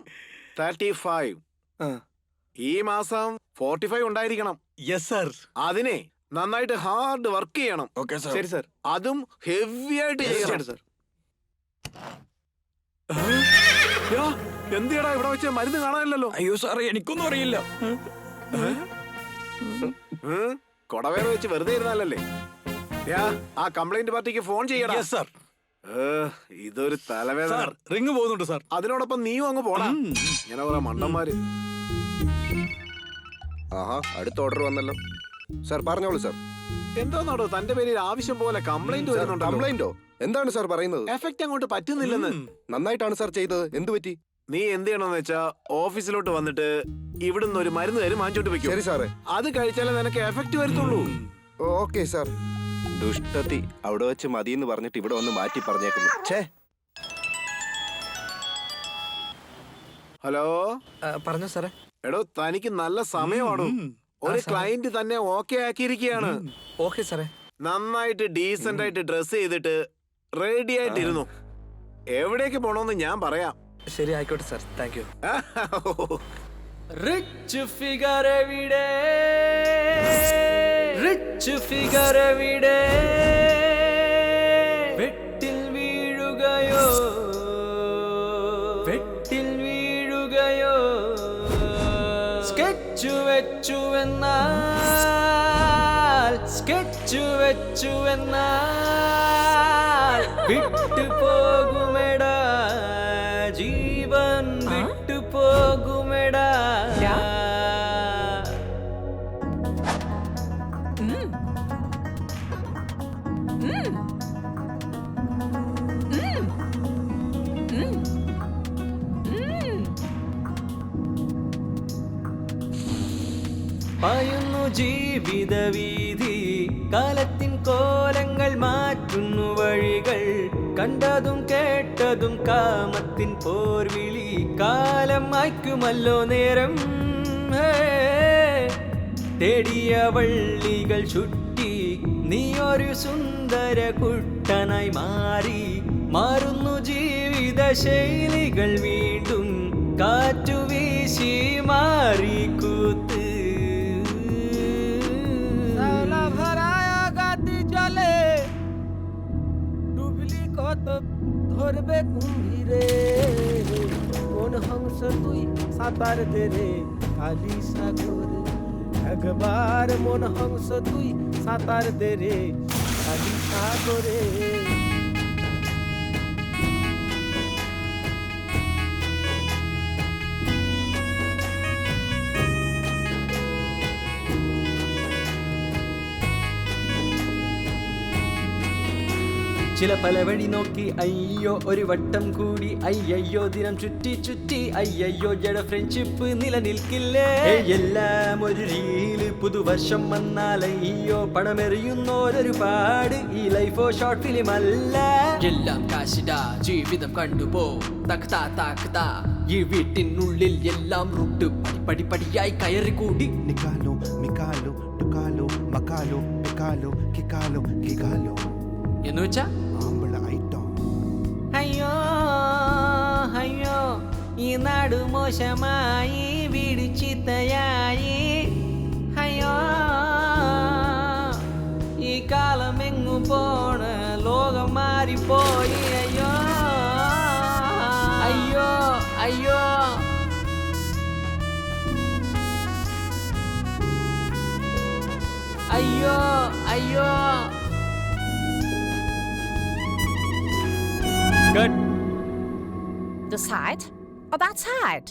35, ഈ മാസം 45 ഉണ്ടായിരിക്കണം. Yes sir. അതിനെ നന്നായിട്ട് ഹാർഡ് വർക്ക് ചെയ്യണം. ശരി സാർ. അതും ഹെവി ആയിട്ട് ചെയ്യണം സാർ. എന്തിയടാ ഇവിടെ വെച്ച് മരുന്ന് കാണാനില്ലല്ലോ? അയ്യോ സാറേ, എനിക്കൊന്നും അറിയില്ല. കൊടവേറ വെച്ച് വെറുതെ ഇരുന്നാലല്ലേ? ആ കംപ്ലൈന്റ് പാർട്ടിക്ക് ഫോൺ ചെയ്യണം. Yes sir. ഇതൊരു തലവേദന. റിങ് പോകുന്നുണ്ട് സാർ. അതിനോടൊപ്പം നീയും അങ്ങ് പോടാ. ഇങ്ങനെ കുറെ മണ്ടന്മാര്. ആഹാ, അടുത്ത ഓർഡർ വന്നല്ലോ. സാർ പറഞ്ഞോളൂ സാർ. എന്താണോ തന്റെ പേരിൽ ആവശ്യം പോലെ കംപ്ലൈന്റ് വരുന്നുണ്ടോ? കംപ്ലൈന്റോ? എന്താണ് സാർ പറയുന്നത്? എഫക്റ്റ് അങ്ങോട്ട് പറ്റുന്നില്ലെന്ന്. നന്നായിട്ടാണ് സാർ ചെയ്തത്. എന്ത് പറ്റി? നീ എന്ത് ചെയ്യണമെന്ന് വെച്ചാ ഓഫീസിലോട്ട് വന്നിട്ട് ഇവിടുന്ന് ഒരു മരുന്ന് തരും വാങ്ങിച്ചോട്ട് വെക്കും. ശരി സാറേ. അത് കഴിച്ചാലേ നിനക്ക് എഫക്റ്റ് വരുത്തുള്ളൂ. Okay sir. ദുഷ്ടത്തി അവിടെ വെച്ച് മതിയെന്ന് പറഞ്ഞിട്ട് ഇവിടെ വന്ന് മാറ്റി പറഞ്ഞേക്കുന്നു. ഛേ. ഹലോ, പറഞ്ഞു സാറേ. എടോ തനിക്ക് നല്ല സമയമാണോ? ഒരു ക്ലയന്റ് തന്നെ ഓക്കെ ആക്കിയിരിക്കുകയാണ്. ഓക്കെ സാറേ. നന്നായിട്ട് ഡീസന്റ് ആയിട്ട് ഡ്രസ് ചെയ്തിട്ട് റെഡി ആയിട്ടിരുന്നു. എവിടേക്ക് പോണോന്ന് ഞാൻ പറയാം. ശരി, ആയിക്കോട്ടെ sir. Thank you. Rich figure എവിടെ, റിച്ച് ഫിഗർ എവിടെ, വെട്ടിൽ വീഴുകയോ, വെട്ടിൽ വീഴുകയോ, സ്കെച്ച് വെച്ചുവെന്നാൽ, സ്കെച്ച് വെച്ചുവെന്നാൽ വിട്ടു പോകുമെടാ, ജീവൻ വിട്ടു പോകുമെടാ. പായുന്നു ജീവിത വീതി, കാലത്തിൻ കോലങ്ങൾ മാറ്റുന്നു വഴികൾ, കണ്ടതും കേട്ടതും കാമത്തിൻ പോർവിളി, കാലം മായ്ക്കുമല്ലോ നേരം. തേടിയ വള്ളികൾ ചുറ്റി നീ ഒരു സുന്ദര കുട്ടനായി മാറി, മാറുന്നു ജീവിത ശൈലികൾ വീണ്ടും, കാറ്റു വീശി മാറി കൂത്ത്. ধরবে কুম্ভীরে কোন হংস তুই সাঁতার দে রে কালী সাগরে, একবার মন হংস তুই সাঁতার দে রে কালী সাগরে. ചില പല വഴി നോക്കി അയ്യോ ഒരു വട്ടം കൂടി, അയ്യോ ദിനം ചുറ്റി ചുറ്റി, അയ്യോ ജഡ ഫ്രണ്ട്ഷിപ്പ് നിലനിൽക്കില്ലേ, എല്ലാം ഒരു റീല്, പുതുവർഷം വന്നാൽ അയ്യോ പണമെറിയുന്നോരൊരുപാട്, ഈ ലൈഫോ ഷോർട്ട് ഫിലിം അല്ല, എല്ലാം കാശിടാ ജീവിതം കണ്ടുപോ തക്താ താക്താ, ഈ വീട്ടിനുള്ളിൽ എല്ലാം റൂട്ട് പടിപടിയായി കയറി കൂടി. നിക്കാലോ മിക്കാലോ ടുക്കാലോ മക്കാലോ പിക്കാലോ കിക്കാലോ കികാലോ എന്ന് വെച്ചാ അയ്യോ അയ്യോ ഈ നാട് മോശമായി, വീട് ചീത്തയായി, അയ്യോ ഈ കാലം എങ്ങു പോണ, ലോകം മാറിപ്പോയി, അയ്യോ അയ്യോ അയ്യോ. അയ്യോ അയ്യോ. Good. The side or that side?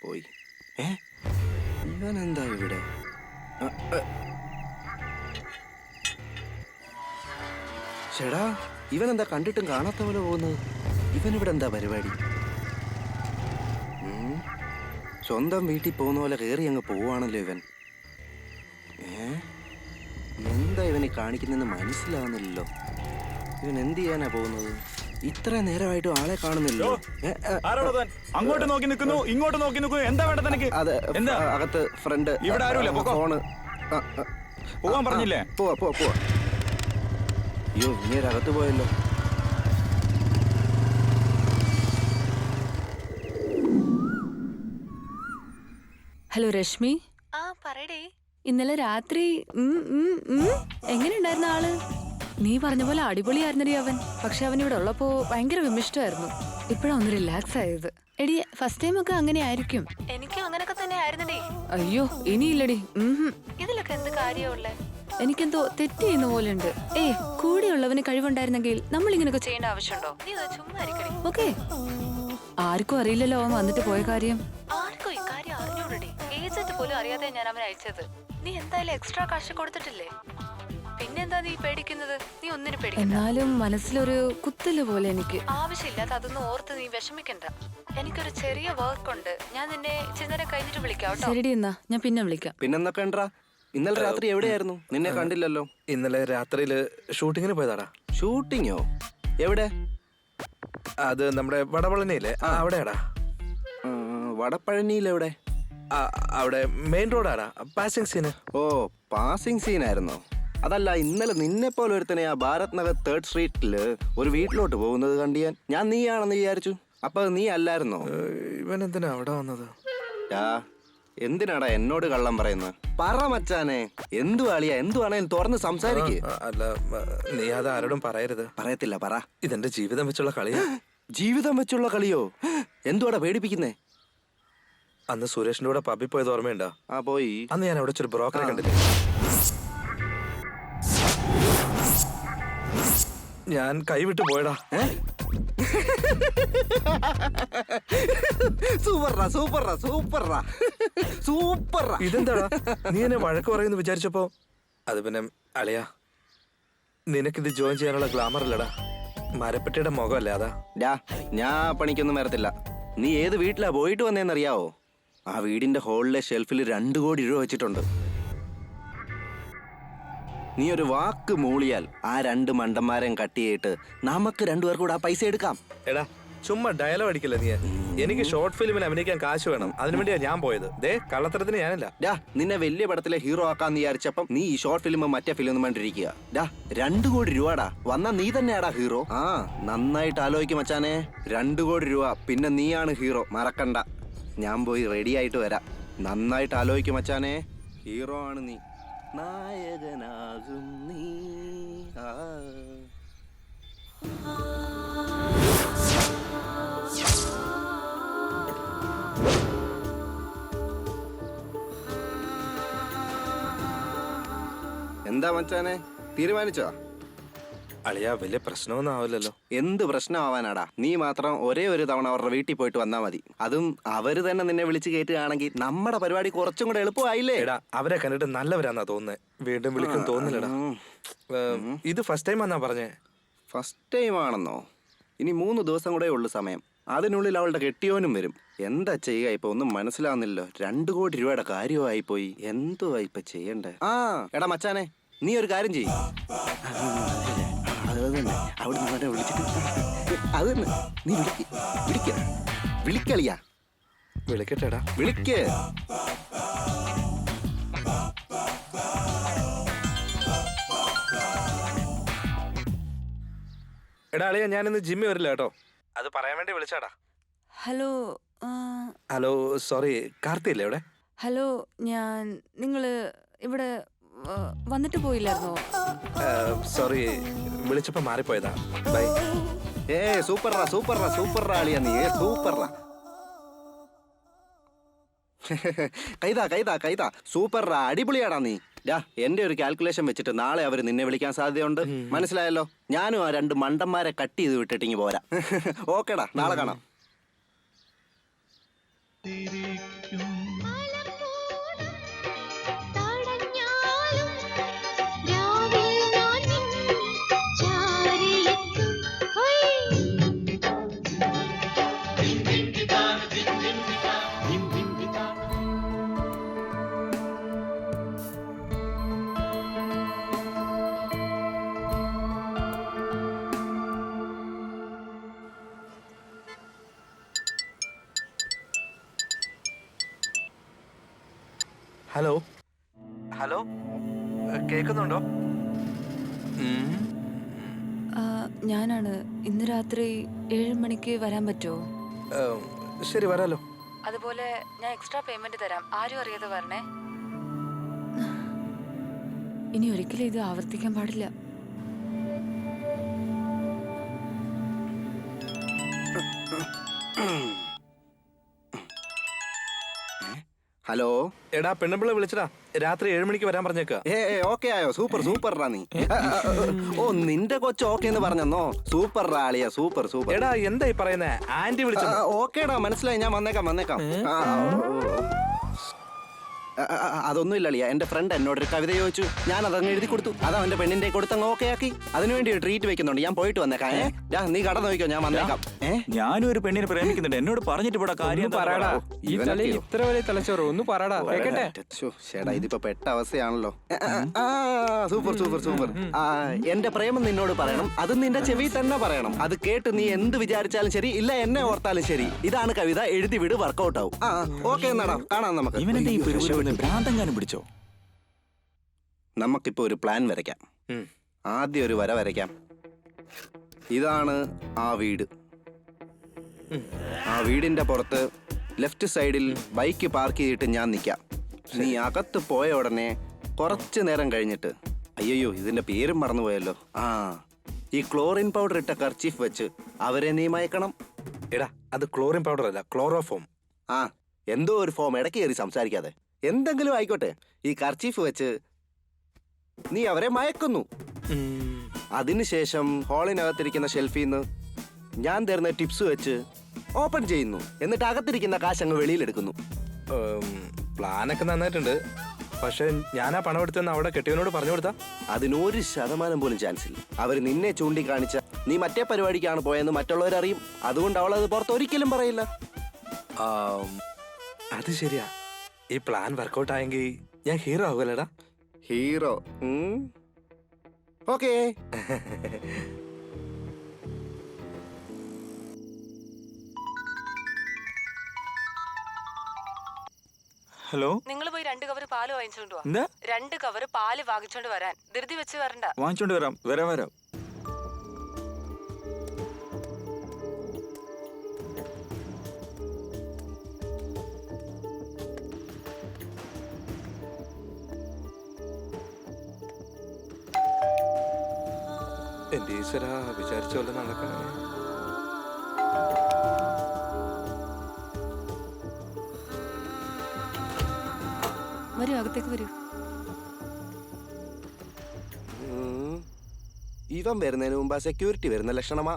പോയി. ഇവനെന്താ ഇവിടെ? ചേടാ, ഇവനെന്താ കണ്ടിട്ടും കാണാത്ത പോലെ പോകുന്നത്? ഇവനിവിടെ എന്താ പരിപാടി? സ്വന്തം വീട്ടിൽ പോകുന്ന പോലെ കയറി അങ്ങ് പോവാണല്ലോ ഇവൻ. എന്താ ഇവനെ കാണിക്കുന്നെന്ന് മനസ്സിലാവുന്നില്ലല്ലോ. ഇവൻ എന്ത് ചെയ്യാനാ പോകുന്നത്? ഇത്ര നേരമായിട്ടും ആളെ കാണുന്നില്ലോ. അങ്ങോട്ട് നോക്കി നിൽക്കുന്നു, ഇങ്ങോട്ട് നോക്കി നിൽക്കുന്നു. എന്താ വേണ്ട തനിക്ക്? അതെ, അകത്ത് ഫ്രണ്ട് ഇവിടെ ആരുമില്ല. ഫോണ് പോവാൻ പറഞ്ഞില്ലേ? പോവാ. അയ്യോ ഇനി ഒരകത്ത് പോയല്ലോ. ഹലോ രശ്മി. ആ പറയടേ. ഇന്നലെ രാത്രി എങ്ങനെയുണ്ടായിരുന്ന ആള്? നീ പറഞ്ഞ പോലെ അടിപൊളിയായിരുന്നടി അവൻ. പക്ഷെ അവൻ ഇവിടെ ഉള്ളപ്പോ ഭയങ്കര വിമിഷ്ടമായിരുന്നു. ഇപ്പഴാ ഒന്ന് റിലാക്സ് ആയത്. എടി ഫസ്റ്റ് ടൈം ഒക്കെ അങ്ങനെ ആയിരിക്കും. എനിക്കും അങ്ങനൊക്കെ തന്നെ ആയിരുന്നടി. അയ്യോ ഇനിയില്ലടി. ഇതിലൊക്കെ എന്ത് കാര്യമുള്ളേ? എനിക്കെന്തോ തെറ്റ് ചെയ്യുന്ന പോലെ ഉണ്ട്. കൂടെയുള്ളവന് കഴിവുണ്ടായിരുന്നെങ്കിൽ നമ്മൾ ഇങ്ങനെയൊക്കെ ചെയ്യേണ്ട ആവശ്യമുണ്ടോ? നീ ചുമ്മാ ഇരിക്കടി. ഓക്കെ. ആർക്കും അറിയില്ലല്ലോ അവൻ വന്നിട്ട് പോയ കാര്യം. ആർക്കും ഇക്കാര്യം അറിഞ്ഞൂടടി. ഏജന്റ് പോലും അറിയാതെ ഞാൻ അവനെ അയച്ചത്. നീ എന്തായാലും എക്സ്ട്രാ കാശ് കൊടുത്തിട്ടില്ലേ? പിന്നെന്താ നീ പേടിക്കുന്നത്? നീ ഒന്നിനു പേടിക്കണ്ട. എന്നാലും മനസ്സിലൊരു കുത്തല് പോലെ എനിക്ക്. ആവശ്യമില്ലാത്ത അതൊന്നും ഓർത്ത് നീ വിഷമിക്കണ്ട. എനിക്കൊരു ചെറിയ വർക്ക് ഉണ്ട്. ഞാൻ നിന്നെ ചിന്നരെ കഴിഞ്ഞിട്ട് വിളിക്കാം. ശരിടി, എന്നാ ഞാൻ പിന്നെ വിളിക്കാം. പിന്നെന്തൊക്കെ ഉണ്ടാ? ഇന്നലെ രാത്രി എവിടെയായിരുന്നു? നിന്നെ കണ്ടില്ലല്ലോ. ഇന്നലെ രാത്രിയില് ഷൂട്ടിങ്ങിന് പോയതാടാ. ഷൂട്ടിങ്ങോ? എവിടെ? അത് നമ്മുടെ വടപളനിയില്ലേ അവിടെയാടാ. വടപ്പഴനിയിൽ എവിടെ? അവിടെ മെയിൻ റോഡാടാ. Passing scene. ഓ പാസിംഗ് സീനായിരുന്നോ? അതല്ല, ഇന്നലെ നിന്നെ പോലെ ഒരുത്തനെ ആ ഭാരത് നഗർ 3rd സ്ട്രീറ്റില് ഒരു വീട്ടിലോട്ട് പോകുന്നത് കണ്ട് ഞാൻ നീയാണെന്ന് വിചാരിച്ചു. അപ്പൊ നീ അല്ലായിരുന്നോ? ഇവൻ എന്തിനാ അവിടെ വന്നത്? എന്തിനാടാ എന്നോട് കള്ളം പറയുന്നത്? പറ മച്ചാനെ, എന്തു ആളിയാ? എന്തുവാണേലും തുറന്ന് സംസാരിക്ക്. അല്ല നീ അത് ആരോടും പറയരുത്. പറയത്തില്ല, പറ. ഇതെന്റെ ജീവിതം വെച്ചുള്ള കളിയാ. ജീവിതം വെച്ചുള്ള കളിയോ? എന്തുവാടാ പേടിപ്പിക്കുന്നേ? അന്ന് സുരേഷിന്റെ കൂടെ പബ്ബിൽ പോയത് ഓർമ്മയുണ്ടോ? ആ പോയി. അന്ന് ഞാൻ അവിടെ ഒരു ബ്രോക്കറെ കണ്ടില്ലേ? ഞാൻ കൈവിട്ട് പോയടാ. സൂപ്പറാ സൂപ്പറാ സൂപ്പറാ സൂപ്പറാ. ഇതെന്താടാ നീ എന്നെ വഴക്ക് പറയുന്നു വിചാരിച്ചപ്പോ? അത് പിന്നെ അളിയാ, നിനക്കിത് ജോയിൻ ചെയ്യാനുള്ള ഗ്ലാമർ അല്ലടാ, മരപ്പെട്ടിയുടെ മുഖമല്ലേ അതാ. ഞാൻ പണിക്കൊന്നും വരത്തില്ല. നീ ഏത് വീട്ടിലാ പോയിട്ട് വന്നേന്നറിയാവോ? ആ വീടിന്റെ ഹോളിലെ ഷെൽഫിൽ 2 കോടി രൂപ വെച്ചിട്ടുണ്ട്. നീ ഒരു വാക്ക് മൂളിയാൽ ആ 2 മണ്ടന്മാരെയും കട്ട് ചെയ്തിട്ട് നമുക്ക് 2 പേർക്കും കൂടെ ആ പൈസ എടുക്കാം. എടാ ചുമ്മാ ഡയലോഗ് അടിക്കില്ല നീ. എനിക്ക് ഷോർട്ട് ഫിലിമിൽ അഭിനയിക്കാൻ കാശ് വേണം, അതിനുവേണ്ടിയാ ഞാൻ പോയത്. ദേ കള്ളത്തരത്തിന് ഞാനില്ല. നിന്നെ വലിയ പടത്തിലെ ഹീറോ ആക്കാന്ന് വിചാരിച്ചപ്പം നീ ഈ ഷോർട്ട് ഫിലിം മറ്റേ ഫിലിം ഒന്നും വേണ്ടിരിക്കുക. 2 കോടി രൂപടാ. വന്നാ നീ തന്നെയാടാ ഹീറോ. നന്നായിട്ട് ആലോചിക്കും മച്ചാനെ. 2 കോടി രൂപ, പിന്നെ നീയാണ് ഹീറോ, മറക്കണ്ട. ഞാൻ പോയി റെഡി ആയിട്ട് വരാം. നന്നായിട്ട് ആലോചിക്കും മച്ചാനെ. ഹീറോ ആണ് നീ, നായകനാകും നീ. എന്താ മച്ചാനെ, തീരുമാനിച്ചോ? അളിയാ വലിയ പ്രശ്നമൊന്നും ആവില്ലല്ലോ. എന്ത് പ്രശ്നമാവാനാടാ? നീ മാത്രം ഒരേ ഒരു തവണ അവരുടെ വീട്ടിൽ പോയിട്ട് വന്നാ മതി. അതും അവര് തന്നെ നിന്നെ വിളിച്ച് കയറ്റുകയാണെങ്കിൽ നമ്മുടെ പരിപാടി കുറച്ചും കൂടെ എളുപ്പമായില്ലേ? എടാ അവരെ കണ്ടിട്ട് നല്ലവരാന്നാ തോന്നുന്നേ. വീണ്ടും വിളിക്കും തോന്നില്ലടാ. ഇത് ഫസ്റ്റ് ടൈം ആന്നാ പറഞ്ഞേ. ഫസ്റ്റ് ടൈം ആണെന്നോ? ഇനി 3 ദിവസം കൂടെ ഉള്ളു സമയം. അതിനുള്ളിൽ അവളുടെ കെട്ടിയോനും വരും. എന്താ ചെയ്യുക ഇപ്പൊ? ഒന്നും മനസ്സിലാവുന്നില്ലല്ലോ. 2 കോടി രൂപയുടെ കാര്യമായി പോയി. എന്തുവാ ഇപ്പൊ ചെയ്യണ്ടേ? എടാ മച്ചാനെ, നീ ഒരു കാര്യം ചെയ്യ്. അവിടെ വിളിച്ചിട്ട് അത് തന്നെ നീ വിളിക്കളിയാ. വിളിക്കട്ടെടാ. വിളിക്ക്. എടാ അളിയാ, ഞാനിന്ന് ജിമ്മി വരില്ല കേട്ടോ. അത് പറയാൻ വേണ്ടി വിളിച്ചാടാ. ഹലോ. ഹലോ സോറി, കാർത്തിയല്ലേ ഇവിടെ? ഹലോ, നിങ്ങള് ഇവിടെ വന്നിട്ട് പോയില്ലായിരുന്നോ? സോറി, വിളിച്ചപ്പോ മാറിപ്പോയതാ. ബൈ. സൂപ്പറാ സൂപ്പറാ സൂപ്പറാ അളിയാ നീ. സൂപ്പറാ. കൈതാ കൈതാ കൈതാ. സൂപ്പറാ, അടിപൊളിയാടാ നീ. എന്റെ ഒരു കാൽക്കുലേഷൻ വെച്ചിട്ട് നാളെ അവര് നിന്നെ വിളിക്കാൻ സാധ്യതയുണ്ട്. മനസ്സിലായല്ലോ? ഞാനും ആ 2 മണ്ടന്മാരെ കട്ട് ചെയ്ത് വിട്ടിട്ടിങ്ങി പോരാ. ഓക്കേടാ, നാളെ കാണാം. ഹലോ ഹലോ, കേൾക്കുന്നുണ്ടോ? ഞാനാണ്. ഇന്ന് രാത്രി 7 മണിക്ക് വരാൻ പറ്റുമോ? ശരി, വരാലോ. അതുപോലെ ഞാൻ എക്സ്ട്രാ പേയ്മെന്റ് തരാം. ആരും അറിയാതെ വരണേ. ഇനി ഒരിക്കലും ഇത് ആവർത്തിക്കാൻ പാടില്ല. ഹലോ. എടാ, പെണ്ണുമ്പിള്ള വിളിച്ചടാ. രാത്രി 7 മണിക്ക് വരാൻ പറഞ്ഞേക്ക. ഓക്കെ ആയോ? സൂപ്പർ റാ നീ. ഓ, നിന്റെ കൊച്ചു ഓക്കെ എന്ന് പറഞ്ഞോ? സൂപ്പർ റാളിയാ, സൂപ്പർ. എടാ, എന്തായി പറയുന്നേ? ആന്റി വിളിച്ചത്. ഓക്കേടാ, മനസ്സിലായി. ഞാൻ വന്നേക്കാം. അതൊന്നും ഇല്ലളിയ. എന്റെ ഫ്രണ്ട് എന്നോടൊരു കവിത ചോദിച്ചു, ഞാൻ അതങ്ങ് എഴുതി കൊടുത്തു. അത് അവന്റെ പെണ്ണിന്റെ കൊടുത്തങ്ങ് ഓക്കെ ആക്കി. അതിനുവേണ്ടി ഒരു ട്രീറ്റ് വെക്കുന്നുണ്ട്. ഞാൻ പോയിട്ട് വന്നേക്കാം. നീ കട നോക്കിയോ, ഞാൻ വന്നേക്കാം. ഞാനും ഒരു പെണ്ണിനെ പ്രേമിക്കുന്നുണ്ട്. എന്നോട് പറഞ്ഞിട്ട് ഇവിടെ കാര്യം പറയടാ. ഈ തലയിൽ ഇത്ര വലിയ തലച്ചോറ് ഒന്ന് പറയടാ, കേക്കട്ടെ. ചേട്ടാ, ഇതിപ്പോ പെട്ട അവസ്ഥയാണല്ലോ. സൂപ്പർ. എന്റെ പ്രേമം നിന്നോട് പറയണം. അത് നിന്റെ ചെവി തന്നെ പറയണം. അത് കേട്ട് നീ എന്ത് വിചാരിച്ചാലും ശരി, ഇല്ല എന്നെ ഓർത്താലും ശരി. ഇതാണ് കവിത. എഴുതി വിട്, വർക്കൗട്ട് ആവും. ഓക്കെ എന്നാടാ, കാണാം നമുക്ക്. ഭ്രാന്തങ്ങാനും പിടിച്ചോ? നമുക്കിപ്പോ ഒരു പ്ലാൻ വരയ്ക്കാം. ആദ്യം ഒരു വര വരയ്ക്കാം. ഇതാണ് ആ വീട്. ആ വീടിന്റെ പുറത്ത് ലെഫ്റ്റ് സൈഡിൽ ബൈക്ക് പാർക്ക് ചെയ്തിട്ട് ഞാൻ നിൽക്കാം. നീ അകത്ത് പോയ ഉടനെ കുറച്ചു നേരം കഴിഞ്ഞിട്ട്, അയ്യോ ഇതിന്റെ പേരും മറന്നുപോയല്ലോ, ഈ ക്ലോറിൻ പൗഡർ ഇട്ട കർച്ചീഫ് വെച്ച് അവരെ നീ മയക്കണം. എടാ, അത് ക്ലോറിൻ പൗഡർ അല്ല, ക്ലോറോഫോം. എന്തോ ഒരു ഫോം. ഇടയ്ക്ക് കയറി സംസാരിക്കാതെ. എന്തെങ്കിലും ആയിക്കോട്ടെ. ഈ കർച്ചീഫ് വെച്ച് നീ അവരെ മയക്കുന്നു. അതിനുശേഷം ഹാളിനകത്തിരിക്കുന്ന ഷെൽഫിൽ നിന്ന് ഞാൻ തരുന്ന ടിപ്സ് വെച്ച് ഓപ്പൺ ചെയ്യുന്നു. എന്നിട്ട് അകത്തിരിക്കുന്ന കാശ് അങ്ങ് വെളിയിലെടുക്കുന്നു. പ്ലാനൊക്കെ നന്നായിട്ടുണ്ട്. പക്ഷെ ഞാനാ പണം എടുത്തെന്ന് അവിടെ കെട്ടിയവനോട് പറഞ്ഞു കൊടുത്താ? അതിന് 1% പോലും ചാൻസ് ഇല്ല. അവർ നിന്നെ ചൂണ്ടിക്കാണിച്ച നീ മറ്റേ പരിപാടിക്കാണ് പോയെന്ന് മറ്റുള്ളവരറിയും. അതുകൊണ്ട് അവൾ അത് പുറത്ത് ഒരിക്കലും പറയില്ല. അത് ശരിയാ. ഈ പ്ലാൻ വർക്കൗട്ട് ആയെങ്കിൽ ഞാൻ ഹീറോ ആകുമല്ലേടാ? ഹീറോ? ഓക്കേ. ഹലോ. നിങ്ങൾ പോയി 2 കവർ പാല് വാങ്ങിച്ചോണ്ട് വാ. എന്താ? 2 കവർ പാല് വാങ്ങിച്ചോണ്ട് വരാൻ. ധൃതി വെച്ച് വരണ്ട. വാങ്ങിച്ചോണ്ട് വരാം. എന്റെ ഈശ്വര, വിചാരിച്ച പോലെ നടക്കണേ. വരൂ, അകത്തേക്ക് വരൂ. ഇവൻ വരുന്നതിന് മുമ്പ് സെക്യൂരിറ്റി വരുന്ന ലക്ഷണമാ.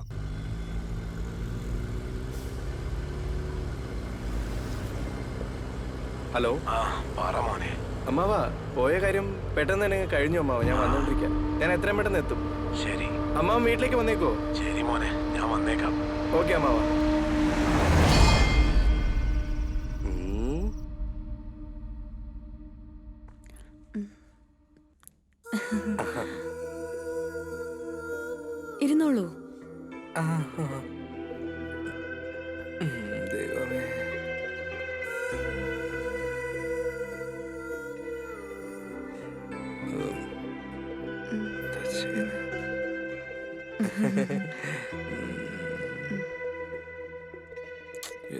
ഹലോ. അമ്മാവാ, പോയ കാര്യം പെട്ടെന്ന് തന്നെ കഴിഞ്ഞു അമ്മാവ. ഞാൻ വന്നോണ്ടിരിക്കാം. ഞാൻ എത്രയും പെട്ടെന്ന് എത്തും. ശരി. അമ്മാവൻ വീട്ടിലേക്ക് വന്നേക്കോ? ശരി മോനെ, ഞാൻ വന്നേക്കാം. ഓക്കെ അമ്മാവ. ഇരുന്നോളൂ. ദൈവമേ.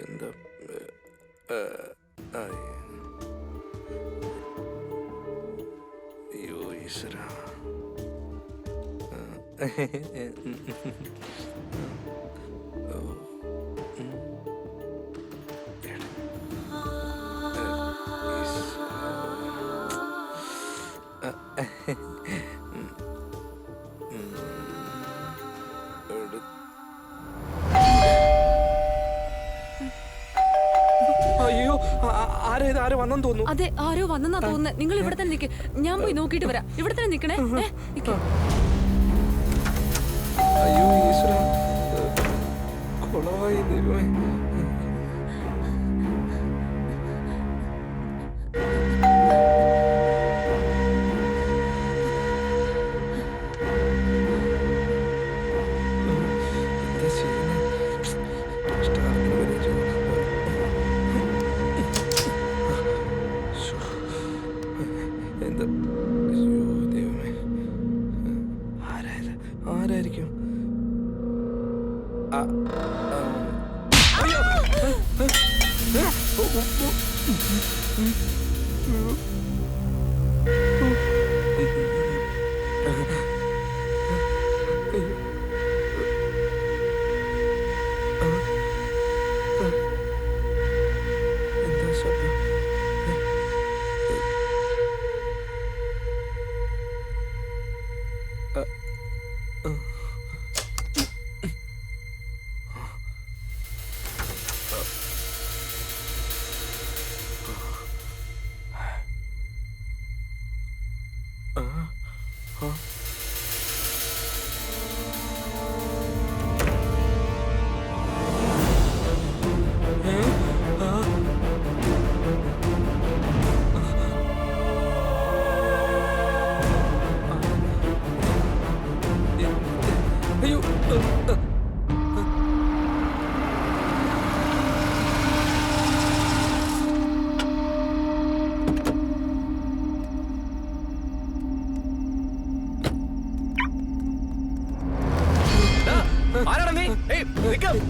എന്താ? അയ്യോ ഈശ്വര. അയ്യോ, ആരോ വന്നെന്ന് തോന്നുന്നു. അതെ, ആരോ വന്നെന്നാ തോന്നുന്നത്. നിങ്ങൾ ഇവിടെ തന്നെ നിൽക്ക്. ഞാൻ പോയി നോക്കിയിട്ട് വരാം. ഇവിടെ തന്നെ നിൽക്കണേ. അയ്യോ ഈശ്വര, കൊളവായി ദൈവമേ. എന്താ? 啊！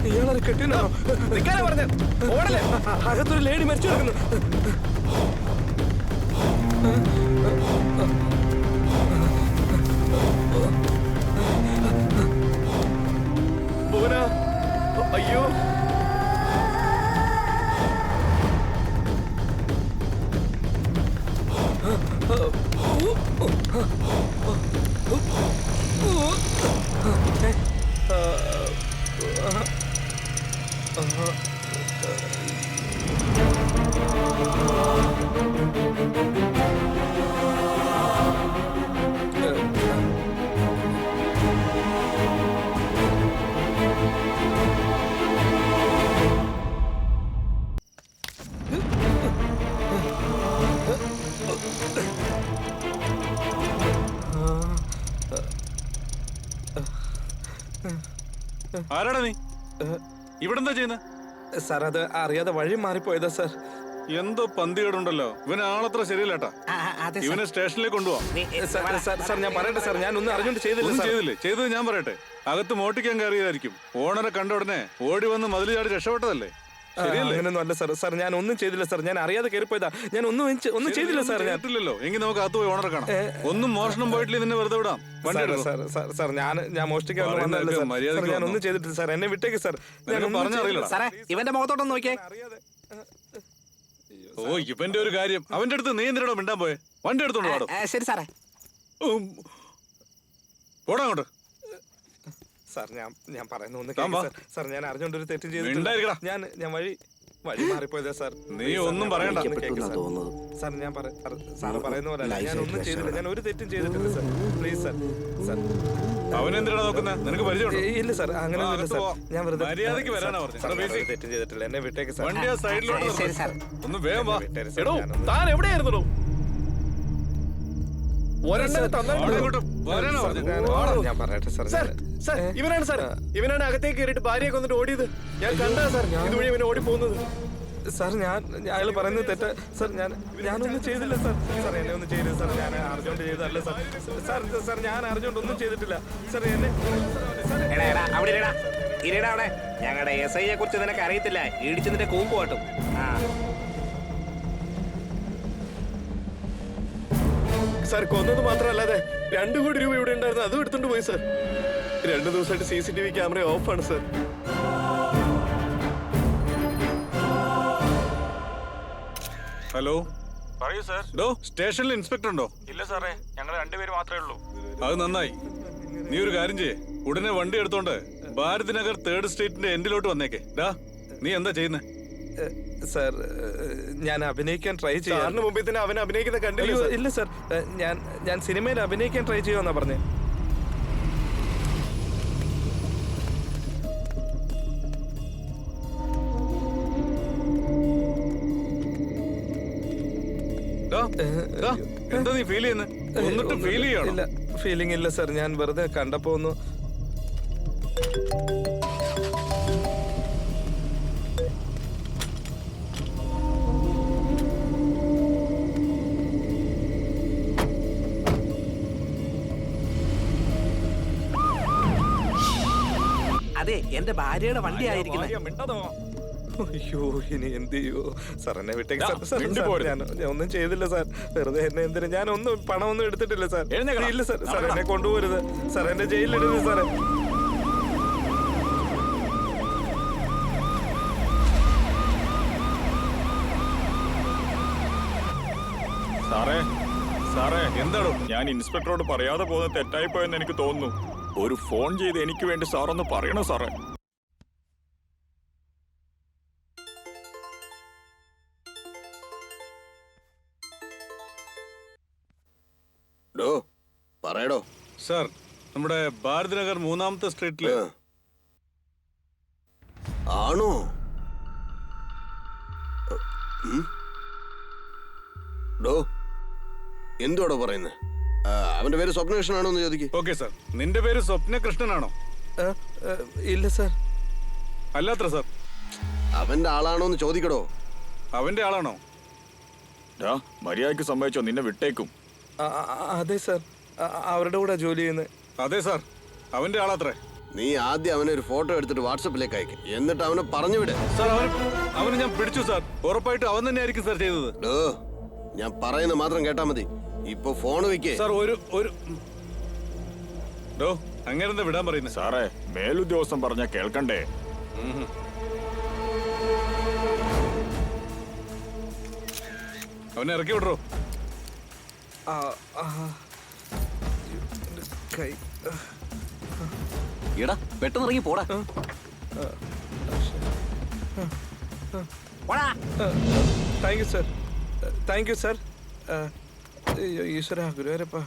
ഇയാളൊരു കെട്ടിനോ നിൽക്കാനാ പറഞ്ഞ ഓടല്ലേ അകത്തൊരു ലേഡി മരിച്ചു കിടക്കുന്നു. ഭുവന അയ്യോ ആരാടാ നീ? ഇവിടെ എന്താ ചെയ്യുന്നത്? സാർ അത് അറിയാതെ വഴി മാറിപ്പോയതാ സാർ. എന്തോ പന്തികേടുണ്ടല്ലോ. ഇവന് ആളത്ര ശരിയല്ലേട്ടാ. ഇവനെ സ്റ്റേഷനിലേക്ക് കൊണ്ടുപോവാ. സാർ ഞാൻ പറയട്ടെ സാർ, ഞാൻ ഒന്നും അറിഞ്ഞോണ്ട് ചെയ്തില്ലേ. ചെയ്തത് ഞാൻ പറയട്ടെ. അകത്ത് മോട്ടിക്കാൻ കയറിയതായിരിക്കും. ഓണറെ കണ്ട ഉടനെ ഓടി വന്ന് മതിൽ ചാടി രക്ഷപ്പെട്ടതല്ലേ? അങ്ങനെയൊന്നും അല്ല സാർ. സാർ ഞാൻ ഒന്നും ചെയ്തില്ല സാർ, ഞാൻ അറിയാതെ കയറിപ്പോയതാ. ഞാൻ ഒന്നും ചെയ്തില്ല സാർ. ഞാനില്ലല്ലോ. എങ്കിൽ നമുക്ക് അകത്ത് പോയി ഓണറെ കാണാം. ഒന്നും മോഷണം പോയിട്ടില്ല, നിന്നെ വെറുതെ വിടാം. സാർ ഞാൻ മോഷ്ടിക്കാൻ ഞാൻ ഒന്നും ചെയ്തിട്ടില്ല സാർ, എന്നെ വിട്ടേക്ക് സാർ. ഞാൻ പറഞ്ഞറിയില്ല സാറേ, ഇവന്റെ മുഖത്തോട്ടൊന്ന് നോക്കിയേ. ഓ ഇവന്റെ ഒരു കാര്യം. അവന്റെ അടുത്ത് നീ എന്തിനാണോ മിണ്ടാൻ പോയെ? വണ്ടി എടുത്തോണ്ട് പാടും. ശരി സാറേ. പോടാ അങ്ങോട്ട്. സാർ ഞാൻ പറയുന്ന ഒന്ന് സാർ, ഞാൻ അറിഞ്ഞോണ്ടൊരു തെറ്റും ചെയ്തിട്ടില്ല. ഞാൻ വഴി മാറിപ്പോയതാ സാർ. നീ ഒന്നും പറയണ്ട. സാർ ഞാൻ സാറ് പറയുന്ന പോലെ ഞാൻ ഒന്നും ചെയ്തില്ല, ഞാൻ ഒരു തെറ്റും ചെയ്തിട്ടില്ല സാർ. Please sir. സാർ അവനെന്തിനാ നോക്കുന്നത്? നിനക്ക് പരിചയമുണ്ടോ? ഇല്ല സാർ, അങ്ങനെ ഞാൻ വെറുതെ മര്യാദയ്ക്ക് വരാനാ പറഞ്ഞത്. തെറ്റും ചെയ്തിട്ടില്ല, എന്നെ വിട്ടേക്ക് സാർ. വണ്ടി ആ സൈഡിലോട്ട് ഒന്ന് വേഗം വാ. എടോ താൻ എവിടെയായിരുന്നു? ഞാൻ പറയട്ടെ സാർ. ഇവനാണ് സാർ, ഇവനാണ് അകത്തേക്ക് കയറിയിട്ട് ഭാര്യയെ കൊന്നിട്ട് ഓടിയത്. ഞാൻ കണ്ടാ സാർ ഇതുവഴി ഇവനെ ഓടി പോകുന്നത്. സാർ അയാൾ പറയുന്നത് തെറ്റ സാർ. ഞാനൊന്നും ചെയ്തില്ല സാർ. സാർ എന്നെ ഒന്നും ചെയ്തില്ല സാർ, ഞാൻ അറിഞ്ഞോണ്ട് ചെയ്തതല്ല സാർ. സാർ ഞാൻ അറിഞ്ഞോണ്ട് ഒന്നും ചെയ്തിട്ടില്ല സാർ. എന്നെ അവിടെ ഞങ്ങളുടെ SI യെ കുറിച്ച് നിനക്ക് അറിയത്തില്ല. ഇടിച്ചതിന്റെ കൂമ്പ് കാട്ടും. സാർ കൊന്നത് മാത്രമല്ലാതെ 2 കോടി രൂപ ഇവിടെ ഉണ്ടായിരുന്നു, അതും എടുത്തോണ്ട് പോയി സാർ. 2 ദിവസമായിട്ട് CCTV ക്യാമറ ഓഫാണ് സാർ. ഹലോ പറയൂ സാർ. സ്റ്റേഷനിൽ ഇൻസ്പെക്ടർ ഉണ്ടോ? ഇല്ല സാറേ, ഞങ്ങൾ 2 പേര് മാത്രമേ ഉള്ളൂ. അത് നന്നായി. നീ ഒരു കാര്യം ചെയ്യേ, ഉടനെ വണ്ടി എടുത്തോണ്ട് ഭാരത് നഗർ 3rd സ്ട്രീറ്റിന്റെ എൻഡിലോട്ട് വന്നേക്കെ. നീ എന്താ ചെയ്യുന്നേ? സാർ ഞാൻ അഭിനയിക്കാൻ ട്രൈ ചെയ്യാം. മുമ്പിൽ തന്നെ അവൻ അഭിനയിക്കുന്ന കണ്ടില്ല. ഇല്ല സാർ, ഞാൻ സിനിമയിൽ അഭിനയിക്കാൻ ട്രൈ ചെയ്യുമെന്നാ പറഞ്ഞേ. എന്താ നീ ഫീൽ ചെയ്യുന്നത്? എന്നിട്ട് ഫീൽ ചെയ്യണം. ഇല്ല, ഫീലിംഗ് ഇല്ല സാർ. ഞാൻ വെറുതെ കണ്ടപ്പോ ഒന്ന് അതെ എന്റെ ഭാര്യയുടെ വണ്ടി ആയിരിക്കുന്നത്. അയ്യോ ഇനി എന്ത് ചെയ്യോ? സാർ എന്നെ വിട്ടേക്ക് സാർ. സാർ, ഞാൻ ഒന്നും ചെയ്തില്ല സാർ. വെറുതെ എന്നെ എന്തിനാ? ഞാൻ ഒന്നും പണമൊന്നും എടുത്തിട്ടില്ല സാർ. ഇല്ല സാർ. സാർ എന്നെ കൊണ്ടുപോരുത് സാർ. എന്നെ ജയിലിലിടുന്നു സാറേ. സാറേ സാറേ എന്താണോ? ഞാൻ ഇൻസ്പെക്ടറോട് പറയാതെ പോകുന്ന തെറ്റായി പോയെന്ന് എനിക്ക് തോന്നുന്നു. ഒരു ഫോൺ ചെയ്ത് എനിക്ക് വേണ്ടി സാറൊന്ന് പറയണോ സാറേ? പറയടോ. സാർ, നമ്മുടെ ഭാരത് നഗർ 3-ാമത്തെ സ്ട്രീറ്റില്. ആണോ? എന്തോടോ പറയുന്നത്? അവന്റെ പേര് സ്വപ്നകൃഷ്ണനാണോ എന്ന് ചോദിക്കും. Okay sir. നിന്റെ പേര് സ്വപ്നകൃഷ്ണനാണോ? ഇല്ല സാർ. അല്ലാത്ര സാർ. അവന്റെ ആളാണോ എന്ന് ചോദിക്കടോ. അവന്റെ ആളാണോ? മര്യാദയ്ക്ക് സമ്മതിച്ചോ? നിന്നെ വിട്ടേക്കും. അതെ സാർ. അവരുടെ കൂടെ ജോലി ചെയ്യുന്നത്. അതെ സാർ, അവന്റെ ആളാത്രേ. നീ ആദ്യം അവനെ ഒരു ഫോട്ടോ എടുത്തിട്ട് വാട്സപ്പിലേക്ക് അയക്കും. എന്നിട്ട് അവനെ പറഞ്ഞു വിട്. സാർ, അവന് ഞാൻ പിടിച്ചു സാർ. ഉറപ്പായിട്ട് അവൻ തന്നെ ആയിരിക്കും സാർ ചെയ്തത്. ഞാൻ പറയുന്നത് മാത്രം കേട്ടാ മതി. ഇപ്പൊ ഫോൺ വെക്കേ സാർ. അങ്ങനെ വിടാൻ പറയുന്നത്. സാറേ, മേലുദ്യോഗസ്ഥൻ പറഞ്ഞ കേൾക്കണ്ടേ? അവനെ ഇറക്കി വിടറോ. എടാ പെട്ടെന്ന് ഇറങ്ങി പോടാ. Thank you sir. Thank you sir. അയ്യോ ഈശ്വര, ഗുരുവായൂരപ്പ.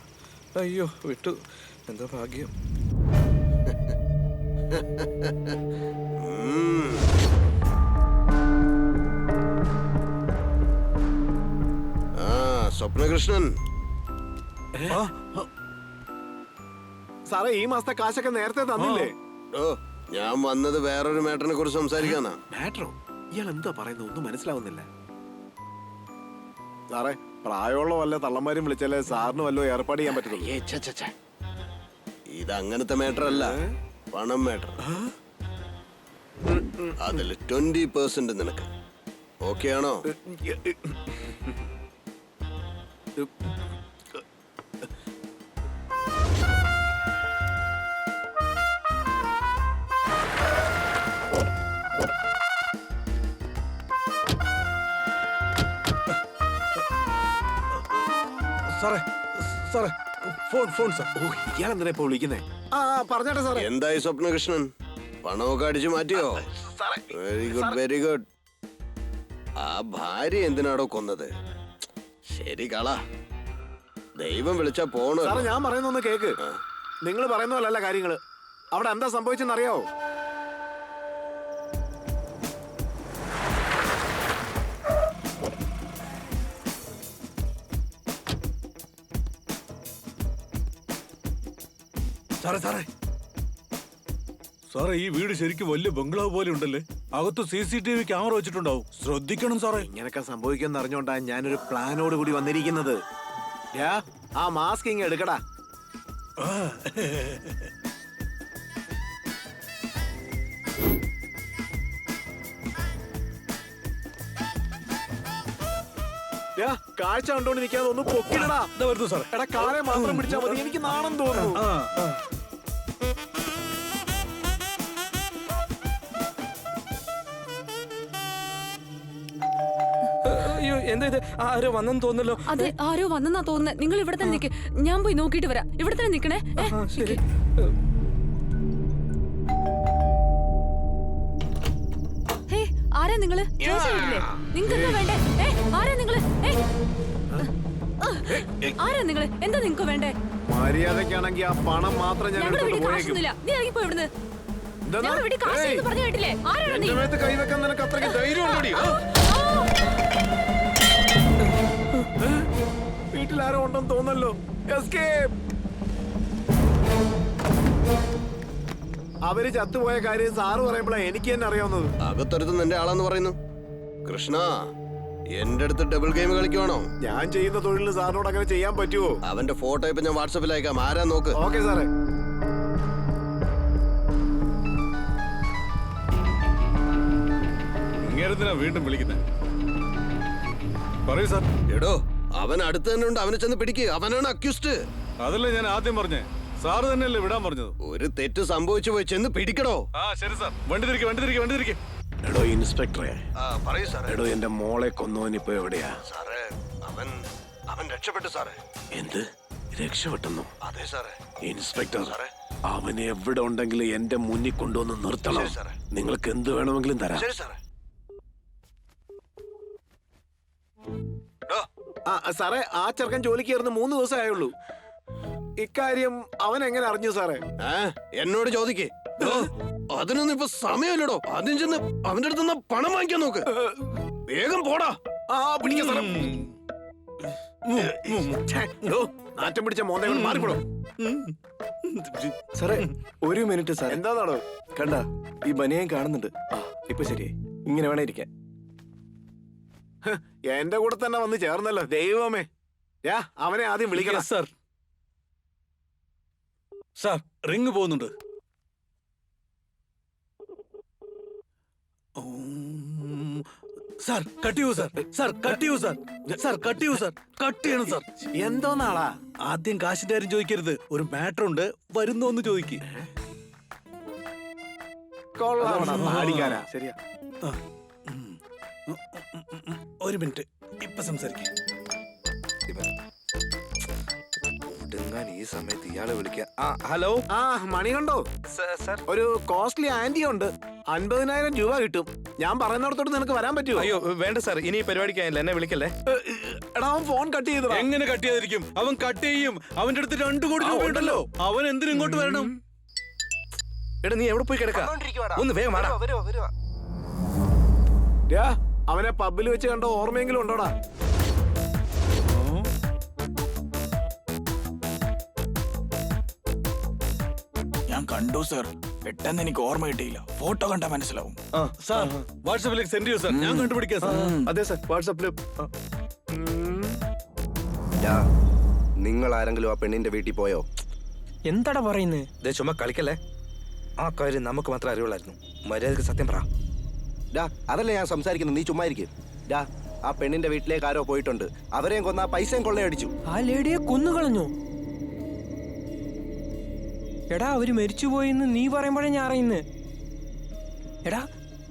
അയ്യോ വിട്ടു. എന്താ ഭാഗ്യം. സ്വപ്നകൃഷ്ണൻ സാറേ, ഈ മാസത്തെ കാശൊക്കെ നേരത്തെ തന്നില്ലേ? ഞാൻ വന്നത് വേറൊരു മാറ്ററിനെ കുറിച്ച് സംസാരിക്കാനാ. മാറ്ററോ? ഇയാൾ എന്താ പറയുന്നത്? ഒന്നും മനസ്സിലാവുന്നില്ല സാറേ. പ്രായമുള്ള വല്ല തള്ളന്മാരും വിളിച്ചാലേ സാറിന് വല്ലോ ഏർപ്പാട് ചെയ്യാൻ പറ്റുള്ളൂ. ഇത് അങ്ങനത്തെ മാറ്റർ അല്ല, പണം മാറ്റർ. അതിൽ 20% നിനക്ക്. ഓക്കെ ആണോ? സാറേ സാറേ, ഫോൺ സാർ. ഇയാൾ എന്തിനാ ഇപ്പൊ വിളിക്കുന്നേ? പറഞ്ഞോട്ടെ സാറേ. എന്തായി സ്വപ്നകൃഷ്ണൻ? പണമൊക്കെ അടിച്ചു മാറ്റിയോ? Very good, very good. ആ ഭാര്യ എന്തിനാടോ കൊന്നത്? ശരി കള, ദൈവം വിളിച്ചാ പോണോ? സാറേ, ഞാൻ പറയുന്നൊന്ന് കേക്ക്. നിങ്ങൾ പറയുന്ന പോലല്ല കാര്യങ്ങള്. അവിടെ എന്താ സംഭവിച്ചെന്ന് അറിയാവോ? സാറേ സാറേ സാറേ, ഈ വീട് ശരിക്കും വലിയ ബംഗ്ലാവ് പോലെ ഉണ്ടല്ലേ. അകത്ത് CCTV ക്യാമറ വെച്ചിട്ടുണ്ടാവും. ശ്രദ്ധിക്കണം സാറേ. ഇങ്ങനൊക്കെ സംഭവിക്കുമെന്ന് അറിഞ്ഞോണ്ടാ ഞാനൊരു പ്ലാനോട് കൂടി വന്നിരിക്കുന്നത്. ആ മാസ്ക് ഇങ്ങ് എടുക്കടാ. കാഴ്ച കണ്ടോണ്ട് നിൽക്കാതെ ഒന്ന് പൊക്കിടടാ. വരുന്നു സാറേ. എടാ, കാലെ മാത്രം പിടിച്ചാൽ മതി. എനിക്ക് നാണം തോന്നുന്നു. അയ്യോ എന്താ ഇത്? ആരോ വന്നെന്ന് തോന്നല്ലോ. അതെ, ആരോ വന്നെന്നാ തോന്നുന്നത്. നിങ്ങൾ ഇവിടെ തന്നെ നിൽക്ക്. ഞാൻ പോയി നോക്കിയിട്ട് വരാം. ഇവിടെ തന്നെ നിൽക്കണേ. ശരി. ആരാ നിങ്ങള്? നിങ്ങൾക്ക് വേണ്ടേ? ആരാ നിങ്ങള്? ആരാ നിങ്ങള്? എന്താ നിങ്ങക്ക് വേണ്ടേ? മര്യാദക്കാണെങ്കിൽ ആ പണം മാത്രം ഞാൻ കാശൊന്നുമില്ല. നീ ഇറങ്ങിപ്പോ ഇവിടുന്ന്. ഞങ്ങളുടെ വീട്ടിൽ കാശ് പറഞ്ഞു കേട്ടില്ലേ? ആരാണ് നീ? കൈവെക്കാൻ നിനക്ക് അത്രയ്ക്ക് ധൈര്യമുണ്ടോടി? വീട്ടിലാരോ ഉണ്ടെന്ന് തോന്നല്ലോ. എസ്കേപ്പ്. അവര് ചത്തുപോയ കാര്യം സാറ് പറയുമ്പോഴാ എനിക്ക് തന്നെ അറിയാവുന്നത്. അകത്തൊരുത്ത് നിന്റെ ആളാന്ന് പറയുന്നു. കൃഷ്ണ, എന്റെ അടുത്ത് ഡബിൾ ഗെയിം കളിക്കുവാണോ? ഞാൻ ചെയ്യുന്ന തൊഴിലിന് സാറിനോട് അങ്ങനെ ചെയ്യാൻ പറ്റുമോ? അവന്റെ ഫോട്ടോ ഇപ്പൊ ഞാൻ വാട്സാപ്പിൽ അയക്കാം. ആരാ നോക്ക്. ഓക്കെ സാറേ. ഇങ്ങനെ വീണ്ടും വിളിക്കുന്നത്? പറയൂ സാർ. എടോ, അവൻ അടുത്ത് തന്നെ ഉണ്ട്, അവനെ ചെന്ന് പിടിക്കുക. അവനാണ് അക്യൂസ്ഡ്. അതല്ലേ ഞാൻ ആദ്യം പറഞ്ഞേ. സാറ് തന്നെയല്ലേ വിടാൻ പറഞ്ഞത്? ഒരു തെറ്റ് സംഭവിച്ചു പോയി, ചെന്ന് പിടിക്കടോ. ആ ശരി സാർ. വണ്ടി തിരികെ. എടോ ഇൻസ്പെക്ടറെ, പറയൂ സാറേ. എടോ എന്റെ മോളെ കൊന്നവനിപ്പോ എവിടെയാ? സാറേ, അവൻ രക്ഷപ്പെട്ടു സാറേ. എന്ത് രക്ഷപ്പെട്ടെന്നോ? അതെ സാറേ. ഇൻസ്പെക്ടർ, അവൻ എവിടെ ഉണ്ടെങ്കിലും എന്റെ മുന്നിൽ കൊണ്ടുവന്ന് നിർത്തണം. നിങ്ങൾക്ക് എന്ത് വേണമെങ്കിലും തരാം. ശരി സാറേ. സാറേ, ആ ചെറുക്കൻ ജോലിക്ക് കയറുന്ന 3 ദിവസം ആയുള്ളൂ. ഇക്കാര്യം അവൻ എങ്ങനെ അറിഞ്ഞു സാറേ? എന്നോട് ചോദിക്കേ. അതിനൊന്നും ഇപ്പൊ സമയമില്ലടോ. ആദ്യം ചെന്ന് അവന്റെ അടുത്ത് പണം വാങ്ങിക്കാൻ നോക്ക്. വേഗം പോടാ. നാറ്റം പിടിച്ച മോന്തകൾ മാറിപ്പോടോ. സാറേ, 1 മിനിറ്റ് സാർ. എന്താണോ കണ്ട, ഈ ബനിയൻ കാണുന്നുണ്ട്. ഇപ്പൊ ശരിയായി. ഇങ്ങനെ വേണേ ഇരിക്കാൻ. എന്റെ കൂടെ തന്നെ വന്ന് ചേർന്നല്ലോ. ദൈവമേ, അവനെ ആദ്യം വിളിക്കണം. സാർ. സാർ, റിങ് പോകുന്നുണ്ട്. സാർ കട്ട് ചെയ്യൂ സാർ. സാർ കട്ട് ചെയ്യൂ സാർ. സാർ കട്ട് ചെയ്യൂ സാർ. കട്ട് ചെയ്യണം സാർ. എന്തോന്നാളാ? ആദ്യം കാശിന്റെ കാര്യം ചോദിക്കരുത്. ഒരു മാറ്റർ ഉണ്ട്, വരുന്നോന്ന് ചോദിക്ക്. കൊള്ളാം. ശരിയാ. ഒരു മിനിറ്റ്, ഇപ്പൊ സംസാരിക്കും. ഈ സമയത്ത് ഇയാളെ വിളിക്കാം. ഹലോ. മണി കണ്ടോ? ഒരു കോസ്റ്റ്ലി ആന്റി ഉണ്ട്. 50,000 രൂപ കിട്ടും. ഞാൻ പറയുന്നിടത്തോട്ട് നിനക്ക് വരാൻ പറ്റുമോ? അയ്യോ വേണ്ട സാർ, ഇനി പരിപാടിക്കാനില്ല, എന്നെ വിളിക്കല്ലേ. എടാ, അവൻ ഫോൺ കട്ട് ചെയ്തു. എങ്ങനെ കട്ട് ചെയ്യാതിരിക്കും? അവൻ കട്ട് ചെയ്യും. അവന്റെ അടുത്ത് 2 കോടി രൂപ ഉണ്ടല്ലോ. അവൻ എന്തിനും ഇങ്ങോട്ട് വരണം? എടാ, നീ എവിടെ പോയി കിടക്കാ? ഒന്ന് വേഗം വാടാ. അവനെ പബ്ബിൽ വെച്ച് കണ്ട ഓർമ്മയെങ്കിലും ഉണ്ടോടാ? ഞാൻ കണ്ടു സർ. പെട്ടെന്ന് എനിക്ക് ഓർമ്മ കിട്ടിയില്ല. ഫോട്ടോ കണ്ടാ മനസ്സിലാവും. സാർ, വാട്സാപ്പിലേക്ക് സെൻഡ് ചെയ്യൂ സാർ. ഞാൻ കണ്ടുപിടിക്കാം സാർ. അതെ സാർ, വാട്സാപ്പില്. നിങ്ങൾ ആരെങ്കിലും ആ പെണ്ണിന്റെ വീട്ടിൽ പോയോ? എന്താടാ പറയുന്നത്? ചുമ്മാ കളിക്കല്ലേ. ആ കാര്യം നമുക്ക് മാത്രമേ അറിയുള്ളായിരുന്നു. മര്യാദക്ക് സത്യം പറ. അതല്ലേ ഞാൻ സംസാരിക്കുന്നത്. നീ ചുമ്മാ ഇരിക്കും. ആ പെണ്ണിന്റെ വീട്ടിലേക്ക് ആരോ പോയിട്ടുണ്ട്. അവരെയും കൊന്ന പൈസയും കൊള്ളയടിച്ചു. ആ ലേഡിയെ കൊന്നുകളഞ്ഞു. എടാ, അവര് മരിച്ചുപോയിന്ന് നീ പറയുമ്പോഴേ ഞാൻ അറിയുന്നത്. എടാ,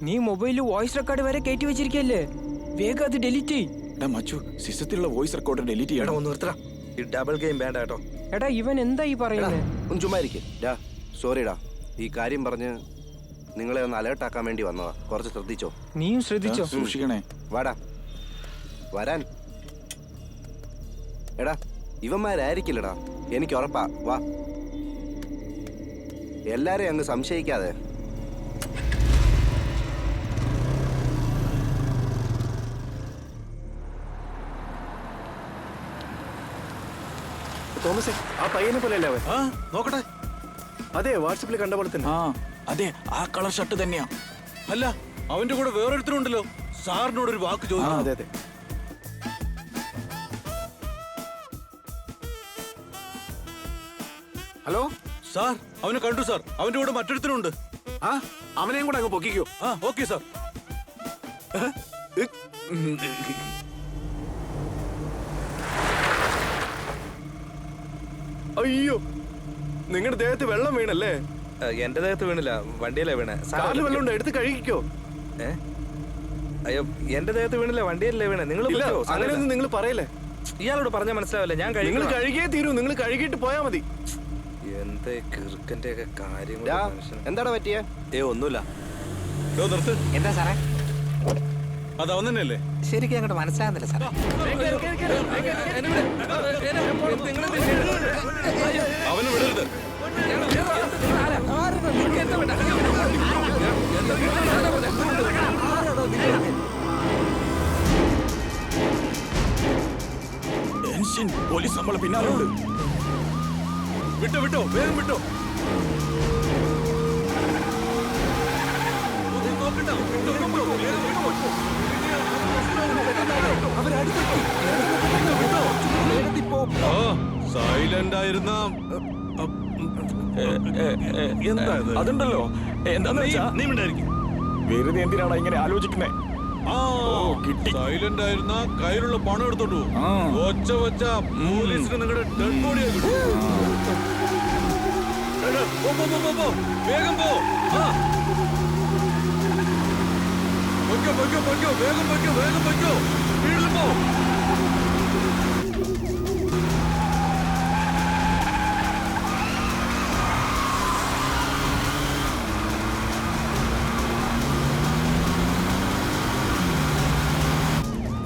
നീ മൊബൈലിൽ വോയിസ് റെക്കോർഡ് വരെ കയറ്റി വെച്ചിരിക്കല്ലേ? വേഗം അത് ഡിലീറ്റ് ചെയ്യ്. മച്ചു, സിസ്റ്റത്തിലുള്ള വോയിസ് റെക്കോർഡ് ഡിലീറ്റ് ചെയ്യണം. ഒന്ന് നിർത്തടാ. ഈ ഡബിൾ ഗെയിം വേണ്ട കേട്ടോ. എടാ, ഇവൻ എന്താ ഈ പറയുന്നത്? ഒന്ന് ചുമ്മാ ഇരിക്കും. സോറിടാ, ഈ കാര്യം പറഞ്ഞ് നിങ്ങളെ ഒന്ന് അലേർട്ടാക്കാൻ വേണ്ടി വന്നതാ. കുറച്ച് ശ്രദ്ധിച്ചോ. നീയും ശ്രദ്ധിച്ചോ. സൂക്ഷിക്കണേ. വാടാ, വരാൻ. എടാ, ഇവന്മാരായിരിക്കില്ലടാ, എനിക്ക് ഉറപ്പാ. വാ, എല്ലാരെയും അങ്ങ് സംശയിക്കാതെ. തോമസേ, ആ പയ്യനെ പോലെയല്ലേ അവൻ? നോക്കട്ടെ. അതെ, വാട്സാപ്പിൽ കണ്ട പോലെ തന്നെ. അതെ, ആ കളർ ഷർട്ട് തന്നെയാ. അല്ല, അവന്റെ കൂടെ വേറൊരുത്തരുണ്ടല്ലോ. സാറിനോട് ഒരു വാക്ക് ചോദിച്ചു. അതെ. ഹലോ സാർ, അവനെ കണ്ടു സാർ. അവന്റെ കൂടെ മറ്റൊരുത്തരുണ്ട്. അവനെയും കൂടെ അങ്ങ് പൊക്കിക്കോ. Okay sir. അയ്യോ, നിങ്ങളുടെ ദേഹത്ത് വെള്ളം വീണല്ലേ? എന്റെ ദേഹത്ത് വീണില്ല, വണ്ടിയല്ലേ വീണേ. കാറിൽ വെള്ളം ഉണ്ട്, എടുത്ത് കഴുകിക്കോ. അയ്യോ, എന്റെ ദേഹത്ത് വീണില്ല, വണ്ടിയല്ലേ വീണേ. നിങ്ങൾ അങ്ങനെയൊന്നും നിങ്ങൾ പറയല്ലേ. ഇയാളോട് പറഞ്ഞാൽ മനസ്സിലാവില്ല. ഞാൻ നിങ്ങൾ കഴുകിയേ തീരൂ. നിങ്ങൾ കഴുകിയിട്ട് പോയാ മതി. എന്താ കിറുക്കന്റെ ഒക്കെ കാര്യം. എന്താണ് പറ്റിയേ? ഒന്നുമില്ല. നിർത്ത്. എന്താ സാറേ? അത് അവൻ തന്നെയല്ലേ? ശരിക്കും അങ്ങോട്ട് മനസ്സിലാകുന്നില്ല സാറേ. അവനെ വിടരുത്. പോലീസ് നമ്മളെ പിന്നാലുണ്ട്. വിട്ടോ, വേഗം വിട്ടോ. സൈലന്റ് ആയിരുന്ന അതുണ്ടല്ലോ. എന്താന്ന് വെച്ചാ നീ ഉണ്ടായിരിക്കും. വെറുതെ എന്തിനാണ് ഇങ്ങനെ ആലോചിക്കുന്നേ? സൈലന്റ് ആയിരുന്ന കയ്യിലുള്ള പണം എടുത്തോണ്ടു ഒച്ച വെച്ച പോലീസിന് നിങ്ങളുടെ ഡെഡ് ബോഡിയെ വേഗം പോ. പൊയ്ക്കോ പൊയ്ക്കോ പൊയ്ക്കോ, വേഗം പൊയ്ക്കോ, വേഗം പൊയ്ക്കോ, വീട്ടിൽ പോ.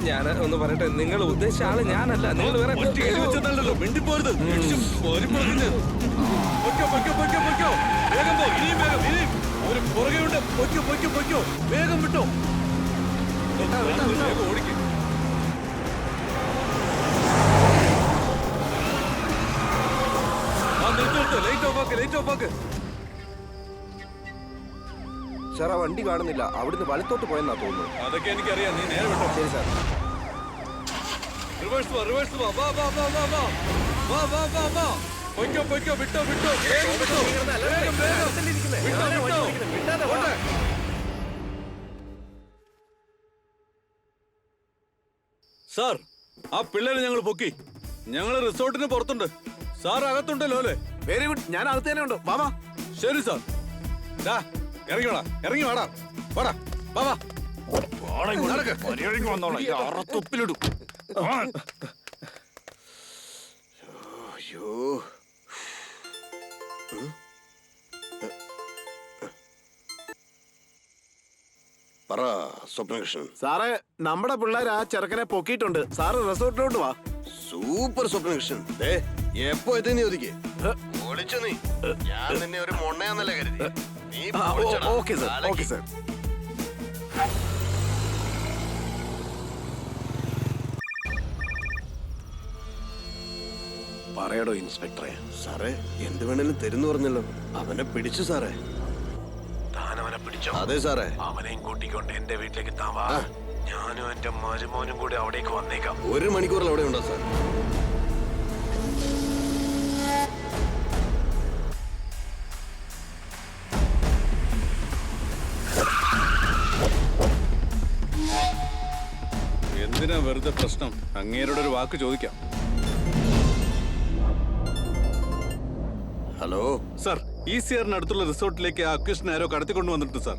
ഞാൻ ഒന്ന് പറയട്ടെ, നിങ്ങൾ ഉദ്ദേശിച്ച ആള് ഞാനല്ല. നിങ്ങൾ വേറെ വെച്ചതല്ലോ, മിണ്ടിപ്പോരുത്. പൊയ്ക്കോ പൊയ്ക്കോ പൊയ്ക്കോ പൊയ്ക്കോ, വേഗം പോ, ഇനിയും വേഗം, ഇനിയും ഒരു പുറകെ ഉണ്ട്. പൊയ്ക്കോ പൊയ്ക്കോ പൊയ്ക്കോ, വേഗം വിട്ടോ. വേഗം ഓടിക്കും. ലൈറ്റ് ഓഫ് ആക്ക്, ലൈറ്റ് ഓഫ് ആക്ക്. സാർ ആ വണ്ടി കാണുന്നില്ല, അവിടുന്ന് വലത്തോട്ട് പോയെന്നാ തോന്നുന്നു. അതൊക്കെ എനിക്കറിയാം, നീ നേരെ വിട്ടോ. ശരി സാർ. റിവേഴ്സ് വാ, റിവേഴ്സ് വാ, വാ വാ വാ വാ വാ വാ വാ വാ വാ. പൊയ്ക്കോ പൊയ്ക്കോ, വിട്ടോ വിട്ടോ, വേഗം വിട്ടോ, വേഗം വേഗം വിട്ടോ വിട്ടോ. ഓട്ടെ. സാർ, ആ പിള്ളേരെ ഞങ്ങൾ പൊക്കി. ഞങ്ങൾ റിസോർട്ടിന് പുറത്തുണ്ട്. സാർ അകത്തുണ്ടല്ലോ അല്ലേ? വെരി ഗുഡ്, ഞാൻ അകത്ത് തന്നെ ഉണ്ട്. വാ. ശരി സാർ. ഇറങ്ങി വാടാ, ഇറങ്ങി വാടാ, വാടാ, വാ വാ. തുപ്പിലിടും. അയ്യോ, പറ സ്വപ്നകൃഷ്ണൻ. സാറേ, നമ്മുടെ പിള്ളേർ ആ ചെറുക്കനെ പൊക്കിയിട്ടുണ്ട്. സാറ് റിസോർട്ടിലോട്ട് വാ. സൂപ്പർ സ്വപ്നകൃഷ്ണൻ. എപ്പോ എത്തി നീ ഒതുക്കി ഓടിച്ചു നീ. ഞാൻ നിന്നെ ഒരു മൊണ്ണയാന്നല്ലേ കരുതി. നീ ഓക്കെ സാർ, ഓക്കെ സാർ. പറയടോ ഇൻസ്പെക്ടറെ. സാറേ, എന്ത് വേണേലും തരുന്നു പറഞ്ഞല്ലോ. അവനെ പിടിച്ചു സാറേ. താനവനെ പിടിച്ചോ? അതെ സാറേ. അവനെയും കൂട്ടിക്കൊണ്ട് എന്റെ വീട്ടിലേക്ക് താവാ. ഞാനും എന്റെ മരുമോനും കൂടി അവിടേക്ക് വന്നേക്കാം. 1 മണിക്കൂറിൽ അവിടെ ഉണ്ടോ സാർ? എന്തിനാ വെറുതെ പ്രശ്നം? അങ്ങേരോട് ഒരു വാക്ക് ചോദിക്കാം. ഹലോ സാർ, ECR അടുത്തുള്ള റിസോർട്ടിലേക്ക് ആ അക്യൂസ്റ്റിനെ ആരോ കടത്തിക്കൊണ്ടു വന്നിട്ടുണ്ട് സാർ.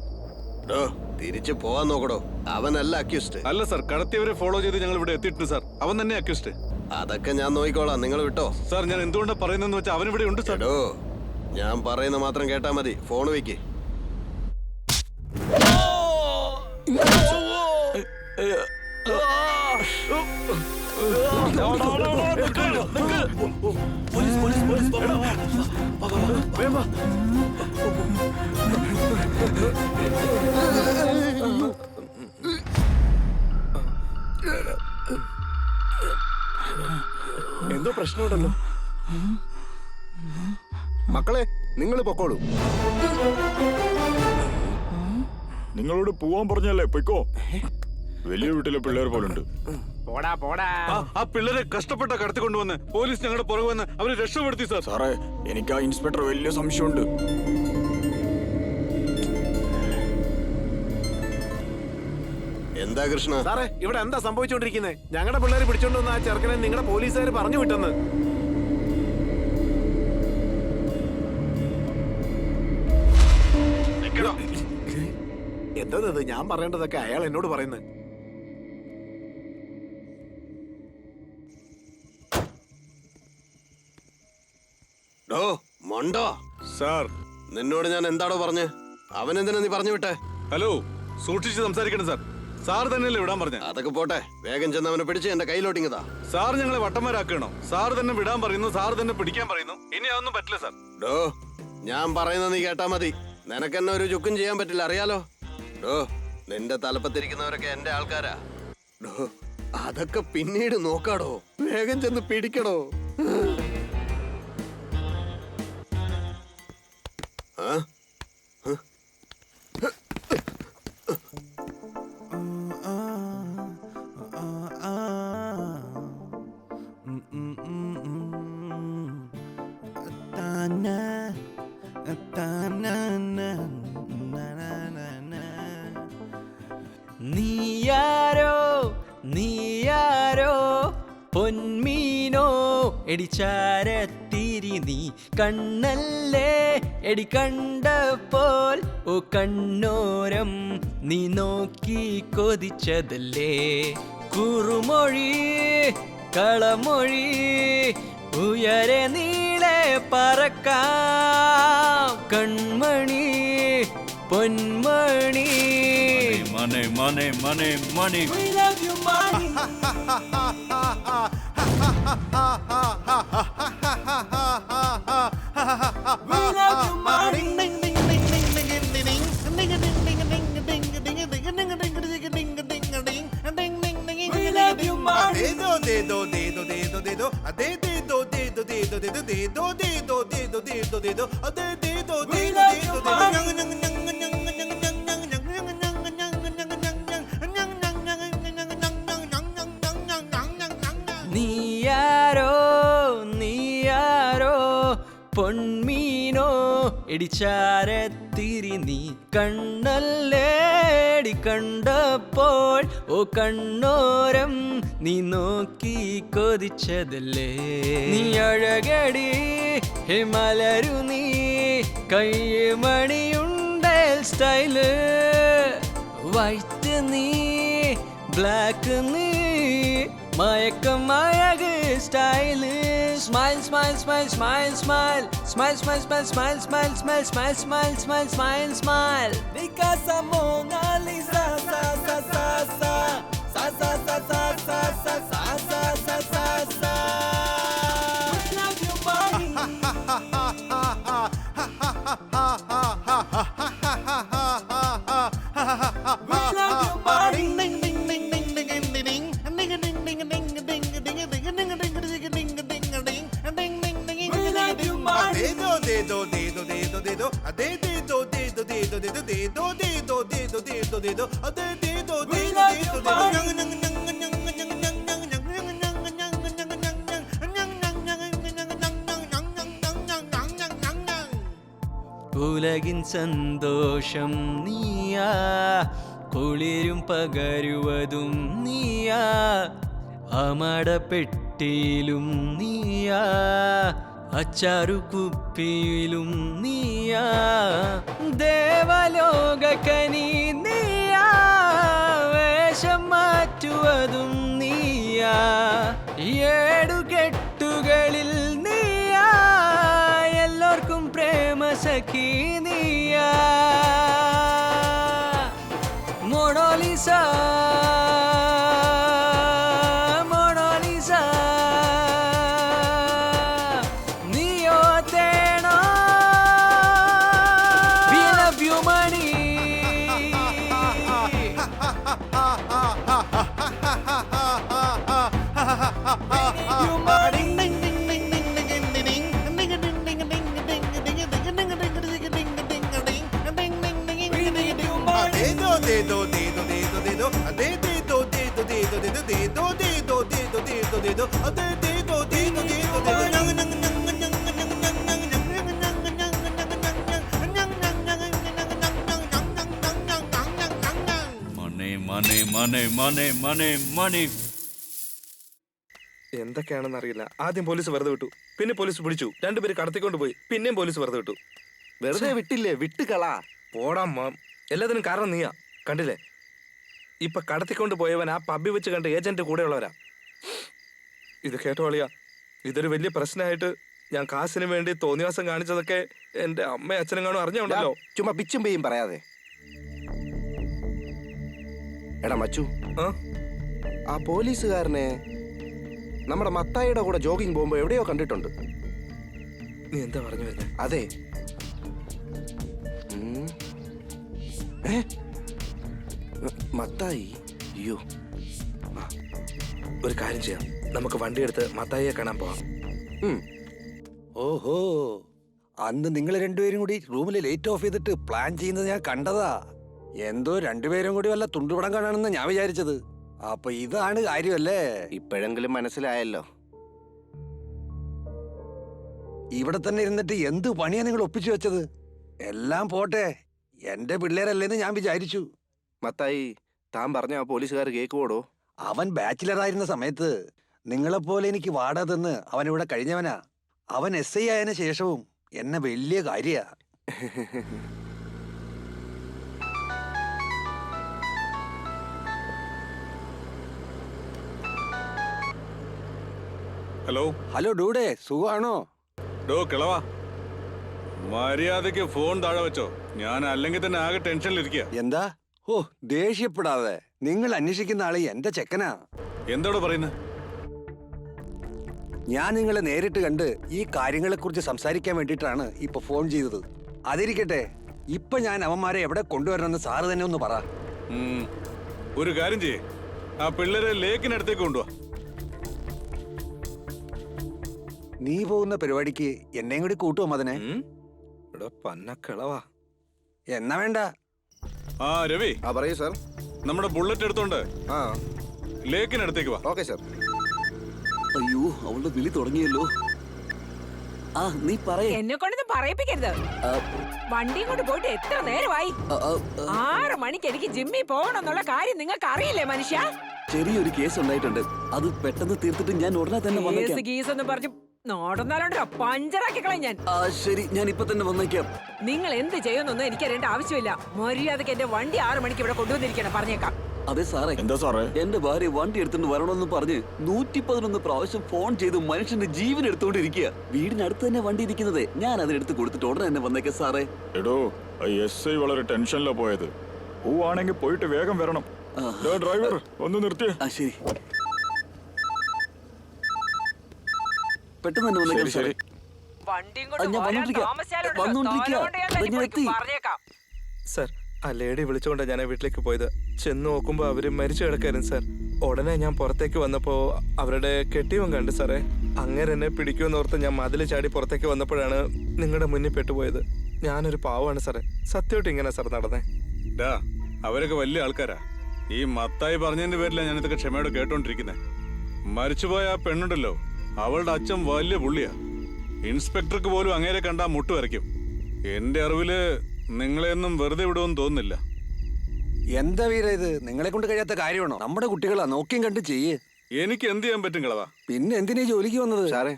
തിരിച്ചു പോവാൻ നോക്കടോ. അവനല്ല അക്യൂസ്റ്റ്. അല്ല സാർ, കടത്തിയവരെ ഫോളോ ചെയ്ത് ഞങ്ങൾ ഇവിടെ എത്തിയിട്ടുണ്ട് സാർ. അവൻ തന്നെ അക്യൂസ്റ്റ്. അതൊക്കെ ഞാൻ നോക്കിക്കോളാം, നിങ്ങൾ വിട്ടോ. സാർ, ഞാൻ എന്തുകൊണ്ടാ പറയുന്നതെന്ന് വെച്ചാൽ അവൻ ഇവിടെ ഉണ്ട് സാർ. ഞാൻ പറയുന്ന മാത്രം കേട്ടാ മതി. ഫോൺ വെക്ക്. എന്തോ പ്രശ്നമുണ്ടല്ലോ. മക്കളെ, നിങ്ങൾ പൊക്കോളൂ. നിങ്ങളോട് പോവാൻ പറഞ്ഞല്ലേ, പൊയ്ക്കോ. വലിയ വീട്ടിലെ പിള്ളേർ പോലുണ്ട്. ആ പിള്ളേരെ കഷ്ടപ്പെട്ട കടത്തിക്കൊണ്ടുവന്ന് പോലീസ് ഞങ്ങളുടെ പുറകെ വന്ന് അവരെ രക്ഷപ്പെടുത്തി സാർ. സാറേ, എനിക്ക് ആ ഇൻസ്പെക്ടർ വലിയ സംശയമുണ്ട്. എന്താ കൃഷ്ണ? സാറേ, ഇവിടെ എന്താ സംഭവിച്ചുകൊണ്ടിരിക്കുന്നത്? ഞങ്ങളുടെ പിള്ളേർ പിടിച്ചോണ്ടുവന്ന ആ ചെറുക്കനെ നിങ്ങളുടെ പോലീസുകാർ പറഞ്ഞു വിട്ടെന്ന്. എന്താ ഞാൻ പറയേണ്ടതൊക്കെ അയാൾ എന്നോട് പറയുന്നത്. മണ്ടോ സാർ, നിന്നോട് ഞാൻ എന്താടോ പറഞ്ഞ്? അവനെന്തിനാ നീ പറഞ്ഞു വിട്ടെ? ഹലോ, സൂക്ഷിച്ച് സംസാരിക്കണം സാർ. സാർ തന്നെയല്ലേ വിടാൻ പറഞ്ഞ? അതൊക്കെ പോട്ടെ, വേഗം ചെന്ന് അവനെ പിടിച്ച് എന്റെ കയ്യിലോട്ടിങ്ങതാ. സാർ ഞങ്ങളെ വട്ടന്മാരാക്കണോ? സാർ തന്നെ വിടാൻ പറയുന്നു, സാർ തന്നെ പിടിക്കാൻ പറയുന്നു. ഇനി അതൊന്നും പറ്റില്ല സാർ. ഞാൻ പറയുന്നത് നീ കേട്ടാ മതി. നിനക്കെന്നെ ഒരു ചുക്കും ചെയ്യാൻ പറ്റില്ല, അറിയാലോ. നിന്റെ തലപ്പത്തിരിക്കുന്നവരൊക്കെ എന്റെ ആൾക്കാരാ. അതൊക്കെ പിന്നീട് നോക്കാടോ. വേഗം ചെന്ന് പിടിക്കടോ. എടിച്ചാരത്തിരി നീ കണ്ണല്ലേ എടി കണ്ടപ്പോൾ ഓ കണ്ണോരം നീ നോക്കി കൊതിച്ചതല്ലേ കുറുമൊഴി കളമൊഴി ഉയരെ നീളെ പറക്കാം കൺമണി പൊന്മണി money, money, money, money. We love you, money. We love you, money. We love you, money. We love you, money. നീയാരോ നീയാരോ പൊന്മീനോ എടിച്ചാരത്തിരി നീ കണ്ണല്ലേടി കണ്ടപ്പോൾ ഓ കണ്ണോരം നീ നോക്കി കൊതിച്ചതല്ലേ നീ അഴകടി ഹിമലരു നീ കയ്യമണിയുണ്ടേൽ സ്റ്റൈല് വൈറ്റ് നീ ബ്ലാക്ക് നീ മയക്കം മയക് style smile smile smile smile smile smile smile smile smile smile smile smile smile smile smile smile Because Mona Lisa sa sa sa sa sa sa sa sa sa sa sa sa sa sa We love you, money. We love you, money. ഉലകിൻ സന്തോഷം നീയാ കുളിരും പകരുവതും നീയാ അമടപ്പെട്ടിയിലും നീയാ അച്ചാറു കുപ്പിയിലും നീയാ ദേവലോകക്കനി നീയാ വേഷം മാറ്റുവതും നീയാ ഏടുകെട്ടുകളിൽ നീയാ എല്ലാവർക്കും പ്രേമ സഖി നീയാ മൊണാലിസ എന്തൊക്കെയാണെന്ന് അറിയില്ല. ആദ്യം പോലീസ് വെറുതെ വിട്ടു, പിന്നെ പോലീസ് പിടിച്ചു, രണ്ടുപേര് കടത്തിക്കൊണ്ട് പോയി, പിന്നെയും പോലീസ് വെറുതെ വിട്ടു. വെറുതെ വിട്ടില്ലേ, വിട്ടുകളാ. പോടാ മാം, എല്ലാത്തിനും കാരണം നീയാ. കണ്ടില്ലേ, ഇപ്പൊ കടത്തിക്കൊണ്ട് പോയവൻ ആ പബ്ബി വെച്ച് കണ്ട ഏജന്റ് കൂടെയുള്ളവരാ. ഇത് കേട്ടോ അളിയാ, ഇതൊരു വലിയ പ്രശ്നമായിട്ട് ഞാൻ കാശിന് വേണ്ടി തോന്നിവാസം കാണിച്ചതൊക്കെ എന്റെ അമ്മയും അച്ഛനും കാണും അറിഞ്ഞോണ്ടല്ലോ. ചുമ്മാ പിച്ചും പെയ്യും പറയാതെ. എടാ മച്ചു, ആ പോലീസുകാരനെ നമ്മുടെ മത്തായിയുടെ കൂടെ ജോഗിങ് പോകുമ്പോ എവിടെയോ കണ്ടിട്ടുണ്ട്. നീ എന്താ പറഞ്ഞു വരുന്നത്? അതെ, മത്തായി. അയ്യോ, ഒരു കാര്യം ചെയ്യാം, നമുക്ക് വണ്ടി എടുത്ത് മത്തായിയെ കാണാൻ പോവാം. ഓഹോ, അന്ന് നിങ്ങൾ രണ്ടുപേരും കൂടി റൂമിൽ ലൈറ്റ് ഓഫ് ചെയ്തിട്ട് പ്ലാൻ ചെയ്യുന്നത് ഞാൻ കണ്ടതാ. എന്തോ രണ്ടുപേരും കൂടി വല്ല തുണ്ടുപടം കാണാണെന്ന് ഞാൻ വിചാരിച്ചത്. അപ്പൊ ഇതാണ് കാര്യമല്ലേ? ഇപ്പോഴെങ്കിലും മനസ്സിലായല്ലോ. ഇവിടെ തന്നെ ഇരുന്നിട്ട് എന്ത് പണിയാ നിങ്ങൾ ഒപ്പിച്ചു വെച്ചത്? എല്ലാം പോട്ടെ, എന്റെ പിള്ളേരല്ലേന്ന് ഞാൻ വിചാരിച്ചു. മത്തായി, താൻ പറഞ്ഞ ആ പോലീസുകാർ കേക്കുവോടോ? അവൻ ബാച്ചിലർ ആയിരുന്ന സമയത്ത് നിങ്ങളെപ്പോലെ എനിക്ക് വാടക തന്ന് അവൻ ഇവിടെ കഴിഞ്ഞവനാ. അവൻ SI ആയതിനു ശേഷവും എന്നെ വലിയ കാര്യാ. ഹലോ ഹലോ ഡൂഡേ, സുഖമാണോ? ഡോ കിളവാ, മര്യാദക്ക് ഫോൺ താഴെ വെച്ചോ. ഞാൻ അല്ലെങ്കിൽ തന്നെ ആകെ ടെൻഷനിലിരിക്കുക. എന്താ? ഓ, ദേഷ്യപ്പെടാതെ. നിങ്ങൾ അന്വേഷിക്കുന്ന ആള് എന്റെ ചെക്കനാ. എന്താടോ പറയുന്നത്? ഞാൻ നിങ്ങളെ നേരിട്ട് കണ്ട് ഈ കാര്യങ്ങളെ കുറിച്ച് സംസാരിക്കാൻ വേണ്ടിയിട്ടാണ് ഇപ്പൊ ഫോൺ ചെയ്തത്. അതിരിക്കട്ടെ, ഇപ്പൊ ഞാൻ അവന്മാരെ എവിടെ കൊണ്ടുവരണമെന്ന് സാറ് തന്നെ ഒന്ന് പറ. ഒരു കാര്യം ചെയ്യേ, ആ പിള്ളേരെ ലേക്കിനടുത്തേക്ക് കൊണ്ടുപോവാ. നീ പോകുന്ന പരിപാടിക്ക് എന്നെയും കൂടി കൂട്ടുമോ മതനെ? പന്നക്കിളവാ. എന്നാ വേണ്ട. ആ രവി, പറയൂ സാർ. നമ്മുടെ ബുള്ളറ്റ് എടുത്തോണ്ട് ലേക്കിനടുത്തേക്ക് വാ. Okay sir. അയ്യോ, അവളുടെ വിളി തുടങ്ങിയല്ലോ. ആ, നീ പറയേ. എന്നെ കൊണ്ടൊന്നും പറയിപ്പിക്കരുത്. വണ്ടിയും കൊണ്ട് പോയിട്ട് എത്ര നേരമായി? 6 മണിക്ക് എനിക്ക് ജിമ്മിൽ പോകണമെന്നുള്ള കാര്യം നിങ്ങൾക്ക് അറിയില്ലേ മനുഷ്യ? ചെറിയൊരു കേസ് ഉണ്ടായിട്ടുണ്ട്. അത് പെട്ടെന്ന് തീർത്തിട്ട് ഞാൻ ഉടനെ തന്നെ വന്നേക്കാം. കേസ് എന്ന് പറഞ്ഞു നോടുന്നാലോണ്ടോ പഞ്ചറാക്കി കളയും ഞാൻ. ശരി, ഞാൻ ഇപ്പൊ തന്നെ വന്നേക്കാം. നിങ്ങൾ എന്ത് ചെയ്യുന്നൊന്നും എനിക്കറിയേണ്ട ആവശ്യമില്ല. മര്യാദക്ക് എന്റെ വണ്ടി 6 മണിക്ക് ഇവിടെ കൊണ്ടുവന്നിരിക്കണം, പറഞ്ഞേക്കാം. അതെ സാറേ. എന്താ സാറേ? എന്റെ ഭാര്യ വണ്ടി എടുത്തോണ്ട് വരണമെന്ന് പറഞ്ഞ് 111 പ്രാവശ്യം ഫോൺ ചെയ്ത് മനുഷ്യന്റെ ജീവൻ എടുത്തോണ്ടിരിക്കുക. വീടിനടുത്ത് തന്നെ വണ്ടി ഇരിക്കുന്നത്. ഞാൻ അതിനെടുത്ത് കൊടുത്തിട്ട് ഉടനെ തന്നെ വന്നേക്കാം സാറേ. എടോ, SI വളരെ ടെൻഷനിലാ പോയത്. പോവാണെങ്കിൽ പോയിട്ട് വേഗം വരണം. ഡ്രൈവർ ഒന്ന് നിർത്തിയേ. ശരി, പെട്ടെന്ന് തന്നെ വന്നേക്കാം സാറേ. വണ്ടിയും പറഞ്ഞേക്കാം. സാർ, ആ ലേഡി വിളിച്ചുകൊണ്ടാണ് ഞാൻ വീട്ടിലേക്ക് പോയത്. ചെന്ന് നോക്കുമ്പോൾ അവര് മരിച്ചു കിടക്കായിരുന്നു സാർ. ഉടനെ ഞാൻ പുറത്തേക്ക് വന്നപ്പോൾ അവരുടെ കെട്ടിയവൻ കണ്ടു സാറേ. അങ്ങനെ എന്നെ പിടിക്കുമെന്നോർത്ത് ഞാൻ മതിൽ ചാടി പുറത്തേക്ക് വന്നപ്പോഴാണ് നിങ്ങളുടെ മുന്നിൽ പെട്ടുപോയത്. ഞാനൊരു പാവമാണ് സാറേ. സത്യമായിട്ട് ഇങ്ങനെ സാർ നടന്നേ. അവരൊക്കെ വലിയ ആൾക്കാരാ. ഈ മത്തായി പറഞ്ഞതിന്റെ പേരിലാണ് ഞാൻ ഇതൊക്കെ ക്ഷമയോടെ കേട്ടോണ്ടിരിക്കുന്നത്. മരിച്ചുപോയ ആ പെണ്ണുണ്ടല്ലോ, അവളുടെ അച്ഛൻ വലിയ പുള്ളിയാ. ഇൻസ്പെക്ടർക്ക് പോലും അങ്ങേരെ കണ്ടാ മുട്ടു വരയ്ക്കും. എന്റെ അറിവില് നിങ്ങളെയൊന്നും വെറുതെ വിടുമെന്ന് തോന്നുന്നില്ല. എന്താ വീര ഇത്? നിങ്ങളെ കൊണ്ട് കഴിയാത്ത കാര്യമാണോ? നമ്മുടെ കുട്ടികളാ, നോക്കിയും കണ്ട് ചെയ്യേ. എനിക്ക് എന്ത് ചെയ്യാൻ പറ്റും കളവാ? പിന്നെ എന്തിനാ ജോലിക്ക് വന്നത്? സാറേ,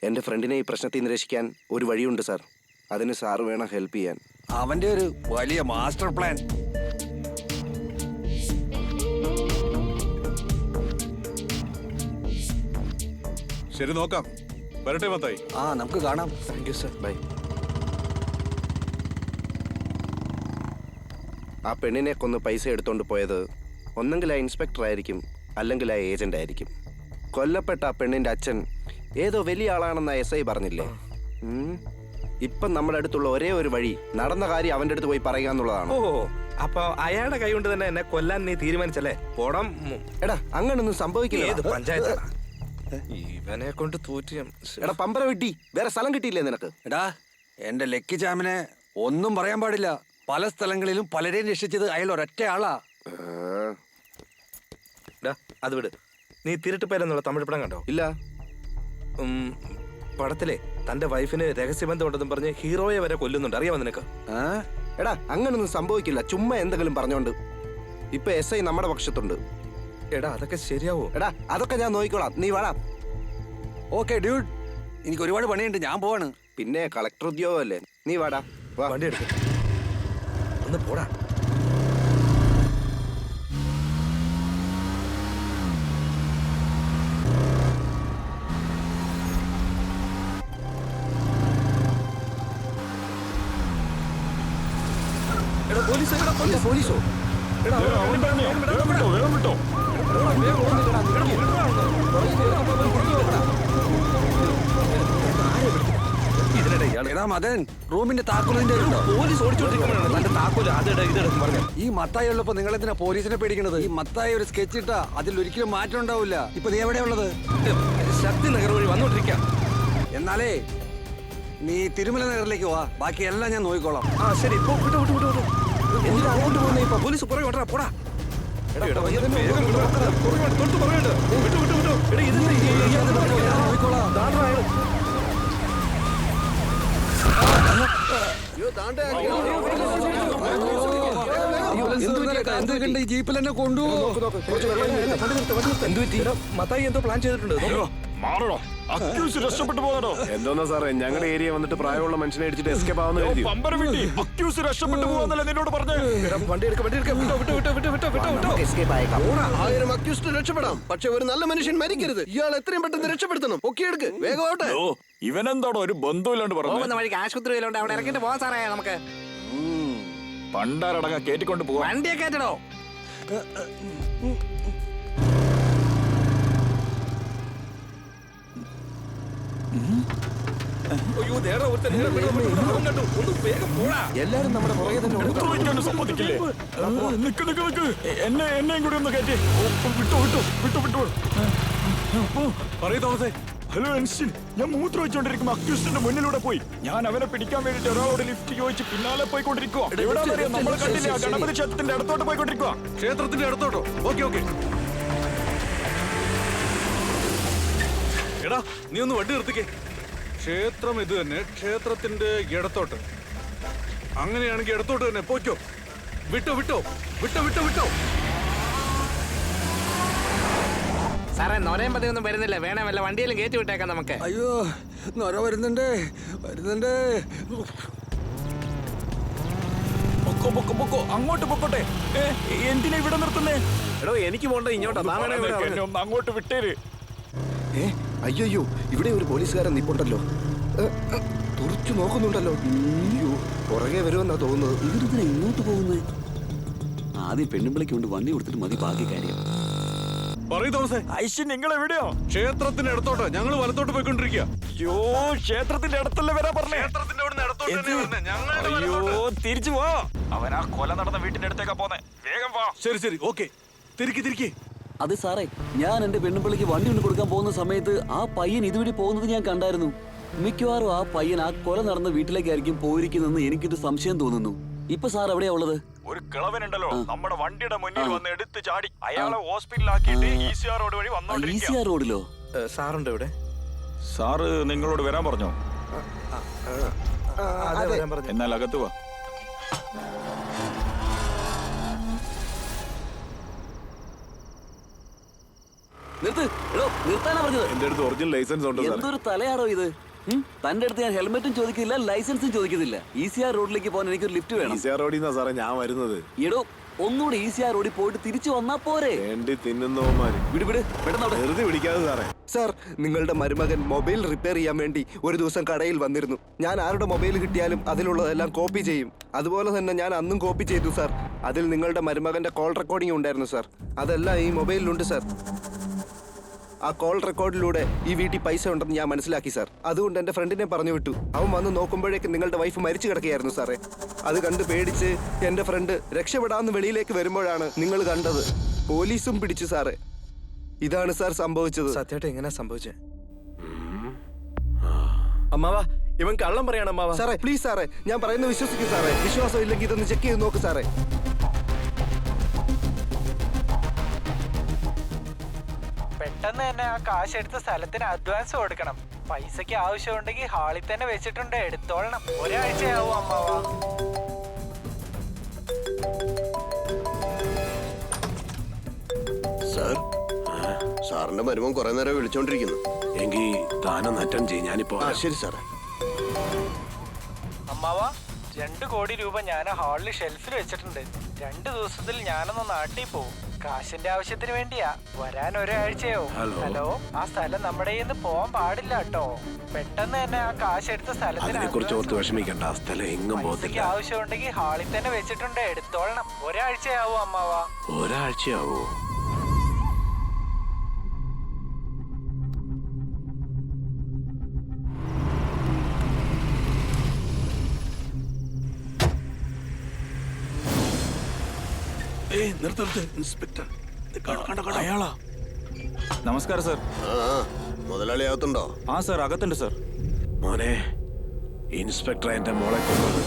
എന്റെ ഫ്രണ്ടിനെ ഈ പ്രശ്നത്തിൽ നിന്ന് രക്ഷിക്കാൻ ഒരു വഴിയുണ്ട് സാർ. അതിന് സാറ് വേണം ഹെൽപ്പ് ചെയ്യാൻ. അവന്റെ ഒരു വലിയ മാസ്റ്റർ പ്ലാൻ. ശരി, നോക്കാം. വരട്ടെ മത്തായി. നമുക്ക് കാണാം. Thank you sir. ബൈ. ആ പെണ്ണിനെ കൊന്ന് പൈസ എടുത്തോണ്ട് പോയത് ഒന്നെങ്കിൽ ആ ഇൻസ്പെക്ടർ ആയിരിക്കും, അല്ലെങ്കിൽ ആ ഏജന്റ് ആയിരിക്കും. കൊല്ലപ്പെട്ട ആ പെണ്ണിന്റെ അച്ഛൻ ഏതോ വലിയ ആളാണെന്ന SI പറഞ്ഞില്ലേ? ഇപ്പം നമ്മുടെ അടുത്തുള്ള ഒരേ ഒരു വഴി നടന്ന കാര്യം അവന്റെ അടുത്ത് പോയി പറയുക എന്നുള്ളതാണ്. ഓ, അപ്പൊ അയാളുടെ കൈ കൊണ്ട് തന്നെ എന്നെ കൊല്ലാൻ നീ തീരുമാനിച്ചല്ലേ? പോടാം. എടാ, അങ്ങനൊന്നും സംഭവിക്കില്ല. പഞ്ചായത്ത് ഇവനെ കൊണ്ട് തോറ്റി. എടാ പമ്പര വെട്ടി, വേറെ സ്ഥലം കിട്ടിയില്ലേ നിനക്ക്? എടാ, എന്റെ ലക്കി ചാമിനെ ഒന്നും പറയാൻ പാടില്ല. പല സ്ഥലങ്ങളിലും പലരെയും രക്ഷിച്ചത് അയാൾ ഒരൊറ്റ ആളാ. അത് വിട്. നീ തിരുട്ടുപേരെന്നുള്ള തമിഴ് പടം കണ്ടോ? ഇല്ല. പടത്തിലെ തന്റെ വൈഫിന് രഹസ്യബന്ധം ഉണ്ടെന്നും പറഞ്ഞ് ഹീറോയെ വരെ കൊല്ലുന്നുണ്ട്. അറിയാമോ നിനക്ക്? എടാ, അങ്ങനൊന്നും സംഭവിക്കില്ല. ചുമ്മാ എന്തെങ്കിലും പറഞ്ഞോണ്ട്. ഇപ്പൊ SI നമ്മുടെ പക്ഷത്തുണ്ട്. എടാ, അതൊക്കെ ശരിയാവോ? എടാ, അതൊക്കെ ഞാൻ നോക്കിക്കോളാം. നീ വാടാ. ഓക്കെ ഡ്യൂഡ്, എനിക്ക് ഒരുപാട് പണിയുണ്ട്, ഞാൻ പോവാണ്. പിന്നെ കളക്ടർ ഉദ്യോഗമല്ലേ? നീ വാടാ. വണ്ടി എടുക്ക. ഒന്ന് പോടാ. പോലീസോ? എടാ മദൻ, റൂമിന്റെ താക്കോലിന്റെ പോലീസ് ഓടിച്ചോണ്ടിരിക്കുമ്പോഴാണ് തന്റെ താക്കോല് ഇതെടുക്കും പറഞ്ഞു. ഈ മത്തായി ഉള്ളപ്പോ നിങ്ങൾ എന്തിനാ പോലീസിനെ പേടിക്കണത്? ഈ മത്തായി ഒരു സ്കെച്ച് ഇട്ടാ അതിൽ ഒരിക്കലും മാറ്റം ഉണ്ടാവില്ല. ഇപ്പൊ നീ എവിടെയാ ഉള്ളത്? ശക്തി നഗർ വഴി വന്നോണ്ടിരിക്കാം. എന്നാലേ നീ തിരുമല നഗറിലേക്ക് വാ, ബാക്കി എല്ലാം ഞാൻ നോക്കിക്കോളാം. ശരി. എന്തിനാ അങ്ങോട്ട് പോകുന്നേ? ഇപ്പൊ പോലീസ് പുറകെ ഓട്ടാ. പോടാ. താണ്ടേ ജീപ്പിൽ എന്നെ കൊണ്ടുപോകും. മത്തായി എന്തോ പ്ലാൻ ചെയ്തിട്ടുണ്ട്. മാറണോ? അക്യൂസ് രക്ഷപ്പെട്ടു പോകണോ? എന്തോന്നാ സാറേ, ഞങ്ങളുടെ ഏരിയ വന്നിട്ട് പ്രായമുള്ള മനുഷ്യനെ അടിച്ചിട്ട് എസ്കേപ്പ് ആവുന്ന കരുതി. അക്യൂസ് രക്ഷപ്പെട്ടു പോകാന്നല്ലേ നിന്നോട് പറഞ്ഞു. വണ്ടി എടുക്ക, വണ്ടി എടുക്ക. വിട്ടോ, വിട്ടോ, വിട്ടോ, വിട്ടോ, വിട്ടോ, വിട്ടോ. എസ്കേപ്പ് ആയേക്കാം. 1000 അക്യൂസ്ഡ് രക്ഷപ്പെടാം, പക്ഷെ ഒരു നല്ല മനുഷ്യൻ മരിക്കരുത്. ഇയാൾ എത്രയും പെട്ടെന്ന് രക്ഷപ്പെടുത്തണം. ഒക്കെ എടുക്ക്, വേഗം ആവട്ടെ. ഇവനെന്താടോ ഒരു ബന്ധമില്ലാണ്ട് പറഞ്ഞു? പോകുന്ന വഴിക്ക് ആശുപത്രിയിലുണ്ട്, അവിടെ ഇറങ്ങിട്ട് പോവാൻ സാറേ നമുക്ക്. പണ്ടാരടങ്ങ കേറ്റിക്കൊണ്ട് പോവാ. വണ്ടിയെ കയറ്റണോ? അയ്യോ, നേരെ ഒരുത്തൻ, നേരെ വേഗം വേഗം കണ്ടു. ഒന്ന് വേഗം പോടാ. എല്ലാരും നമ്മുടെ പുറകെ തന്നെ ഓടുന്നു. സമ്മതിക്കില്ലേ? നിക്ക് നിക്ക് നിക്ക്, എന്നെയും കൂടി ഒന്ന് കയറ്റി. വിട്ടോ വിട്ടോ വിട്ടോ വിട്ടോ. പറയൂ തോമസേ. ഹലോ എൻസിൻ, ഞാൻ മൂത്രം വെച്ചോണ്ടിരിക്കുമ്പോ അക്യൂസിന്റെ മുന്നിലൂടെ പോയി. ഞാൻ അവനെ പിടിക്കാൻ വേണ്ടിട്ട് ഒരാളോട് ലിഫ്റ്റ് ചോദിച്ച് പിന്നാലെ പോയിക്കൊണ്ടിരിക്കുക. എവിടെയാണെന്നറിയാം? നമ്മൾ കണ്ടില്ല, ഗണപതി ക്ഷേത്രത്തിന്റെ അടുത്തോട്ട് പോയിക്കൊണ്ടിരിക്കുക. ക്ഷേത്രത്തിന്റെ അടുത്തോട്ടോ? Okay okay. എടാ, നീ ഒന്ന് വണ്ടി നിർത്തിക്കേ. ക്ഷേത്രം ഇത് തന്നെ, ക്ഷേത്രത്തിന്റെ ഇടത്തോട്ട്. അങ്ങനെയാണെങ്കിൽ ഇടത്തോട്ട് തന്നെ പോയിക്കോ. വിട്ടോ വിട്ടോ വിട്ടോ വിട്ടോ വിട്ടോ. സാറേ, നൊരയും പതിയൊന്നും വരുന്നില്ല. വേണം വല്ല വണ്ടിയിലും കയറ്റി വിട്ടേക്കാം നമുക്ക്. അയ്യോ, നൊര വരുന്നുണ്ട്, വരുന്നുണ്ട്. പൊക്കോ പൊക്കോ പൊക്കോ, അങ്ങോട്ട് പൊക്കോട്ടെ. എന്തിനാ ഇവിടെ നിർത്തുന്നേ? എടോ, എനിക്ക് പോണ്ട ഇങ്ങോട്ടാ. എന്നെ ഒന്ന് അങ്ങോട്ട് വിട്ടേര്. അയ്യോ, ഇവിടെ ഒരു പോലീസുകാരൻ നിപ്പുണ്ടല്ലോ. തുറച്ചു നോക്കുന്നുണ്ടല്ലോ. അയ്യോ, പുറകെ വരുമെന്നാ തോന്നുന്നത്. ഇവരിതിനെ ഇങ്ങോട്ട് പോകുന്നത്? ആദ്യം പെണ്ണുമ്പിളിക്ക് കൊണ്ട് വണ്ടി കൊടുത്തിട്ട് മതി ബാക്കി കാര്യം. പറയൂ തോമസേ. ഐശ്വൻ, നിങ്ങൾ എവിടെയോ? ക്ഷേത്രത്തിന്റെ അടുത്തോട്ടോ. ഞങ്ങൾ വലത്തോട്ട് പോയിക്കൊണ്ടിരിക്കുക. അയ്യോ, ക്ഷേത്രത്തിന്റെ അടുത്തല്ലേ വരാൻ പറഞ്ഞേ? ക്ഷേത്രത്തിന്റെ അവിടെ അടുത്തോട്ട് തന്നെ വരുന്നേ. ഞങ്ങളുടെ അയ്യോ, തിരിച്ചു പോ. അവൻ ആ കൊല നടന്ന വീട്ടിന്റെ അടുത്തേക്കാ പോന്നെ. വേഗം പോ. ശരി ശരി, ഓക്കെ. തിരിക്കി. അത് സാറേ, ഞാൻ എന്റെ പെണ്ണുമ്പിളിക്ക് വണ്ടി കൊണ്ട് കൊടുക്കാൻ പോകുന്ന സമയത്ത് ആ പയ്യൻ ഇതുവഴി പോകുന്നത് ഞാൻ കണ്ടായിരുന്നു. മിക്കവാറും ആ പയ്യൻ ആ കൊല നടന്ന വീട്ടിലേക്കായിരിക്കും പോയിരിക്കുന്നെന്ന് എനിക്കൊരു സംശയം തോന്നുന്നു. ഇപ്പൊ സാർ എവിടെയാ ഉള്ളത്? ഒരു കിളവനുണ്ടല്ലോ, നമ്മുടെ വണ്ടിയുടെ മുന്നിൽ വന്ന് എടുത്ത് ചാടി. അയാളെ ഹോസ്പിറ്റലിലാക്കിയിട്ട് ECR റോഡ് വഴി വന്നോണ്ടിരിക്കുക. ECR റോഡിലോ? സാറുണ്ട് ഇവിടെ? സാറ് നിങ്ങളോട് വരാൻ പറഞ്ഞോ? എന്നാൽ അകത്ത് വാ. നിർത്താനാ പറഞ്ഞത്. എന്റെ അടുത്ത് ഒറിജിനൽ ലൈസൻസ് ഉണ്ട്. എന്തൊരു തലയാണോ ഇത്? തന്റെ അടുത്ത് ഞാൻ ഹെൽമെറ്റും ചോദിക്കില്ല, ലൈസൻസും ചോദിക്കുന്നില്ല. ECR റോഡിലേക്ക് പോകാൻ എനിക്കൊരു ലിഫ്റ്റ് വേണം. ECR റോഡിൽ നിന്നാ സാറേ ഞാൻ വരുന്നത്. എടോ, ഒന്നുകൂടെ ECR റോഡിൽ പോയിട്ട് തിരിച്ചു വന്നാ പോരെ? വേണ്ടി തിന്നുന്നവന്മാര്. വിട് പെട്ടെന്ന്. വെറുതെ പിടിക്കാതെ സാറേ. സാർ, നിങ്ങളുടെ മരുമകൻ മൊബൈൽ റിപ്പയർ ചെയ്യാൻ വേണ്ടി ഒരു ദിവസം കടയിൽ വന്നിരുന്നു. ഞാൻ ആരുടെ മൊബൈൽ കിട്ടിയാലും അതിലുള്ളതെല്ലാം കോപ്പി ചെയ്യും. അതുപോലെ തന്നെ ഞാൻ അന്നും കോപ്പി ചെയ്തു സാർ. അതിൽ നിങ്ങളുടെ മരുമകന്റെ കോൾ റെക്കോർഡിംഗ് ഉണ്ടായിരുന്നു സാർ. അതെല്ലാം ഈ മൊബൈലിലുണ്ട് സാർ. ആ കോൾ റെക്കോർഡിലൂടെ ഈ വീട്ടിൽ പൈസ ഉണ്ടെന്ന് ഞാൻ മനസ്സിലാക്കി സാർ. അതുകൊണ്ട് എൻ്റെ ഫ്രണ്ടിനെ പറഞ്ഞു വിട്ടു. അവൻ വന്ന് നോക്കുമ്പോഴേക്കും നിങ്ങളുടെ വൈഫ് മരിച്ചു കിടക്കുകയായിരുന്നു സാറേ. അത് കണ്ട് പേടിച്ച് എൻ്റെ ഫ്രണ്ട് രക്ഷപ്പെടാമെന്ന് വെളിയിലേക്ക് വരുമ്പോഴാണ് നിങ്ങൾ കണ്ടത്. പോലീസും പിടിച്ചു സാറേ. ഇതാണ് സാർ സംഭവിച്ചത്. സത്യമായിട്ട് എങ്ങനെ സംഭവിച്ചേ? അമ്മാവാ, ഇവൻ കള്ളം പറയണം അമ്മാവാ. സാറേ, പ്ലീസ് സാറേ, ഞാൻ പറയുന്നത് വിശ്വസിക്കൂ സാറേ. വിശ്വാസം ഇല്ലെങ്കിൽ ഇതൊന്ന് ചെക്ക് ചെയ്ത് നോക്ക് സാറേ. പെട്ടെന്ന് തന്നെ ആ കാശ് എടുത്ത സ്ഥലത്തിന് അഡ്വാൻസ് കൊടുക്കണം. പൈസക്ക് ആവശ്യമുണ്ടെങ്കിൽ ഹാളിൽ തന്നെ വെച്ചിട്ടുണ്ട്, എടുത്തോളണം. ഒരാഴ്ചയാവും അമ്മാവാ. സാർ, സാറിന്റെ മരുമൻ കുറെ നേരം വിളിച്ചോണ്ടിരിക്കുന്നു. എങ്കിൽ താനൊന്ന് അറ്റൻഡ് ചെയ്യും. ഞാനിപ്പോ. ശരി സാറേ. അമ്മാവാ, 2 കോടി രൂപ ഞാൻ ഹാളിൽ ഷെൽഫിൽ വെച്ചിട്ടുണ്ട്. 2 ദിവസത്തിൽ ഞാനൊന്ന് നാട്ടിൽ പോവും. കാശിന്റെ ആവശ്യത്തിന് വേണ്ടിയാ. വരാൻ ഒരാഴ്ചയോ? ഹലോ, ആ സ്ഥലം നമ്മുടെ കയ്യിൽ നിന്ന് പോവാൻ പാടില്ല കേട്ടോ. പെട്ടെന്ന് തന്നെ ആ കാശ് എടുത്ത സ്ഥലത്തിന് കുറിച്ച് ഓർത്ത് വിഷമിക്കണ്ട. ആ സ്ഥലം എങ്ങും പോകത്തില്ല. ആവശ്യമുണ്ടെങ്കിൽ ഹാളിൽ തന്നെ വെച്ചിട്ടുണ്ട്, എടുത്തോളണം. ഒരാഴ്ചയാവോ അമ്മാവാ? ഒരാഴ്ചയാവോ? നിർത്ത് ഇൻസ്പെക്ടർ. അയാളാ? നമസ്കാരം സാർ. മുതലാളി അകത്തുണ്ടോ? ആ സാർ, അകത്തുണ്ട് സാർ. മോനെ, ഇൻസ്പെക്ടർ എന്റെ മോളെ കൊന്നത്.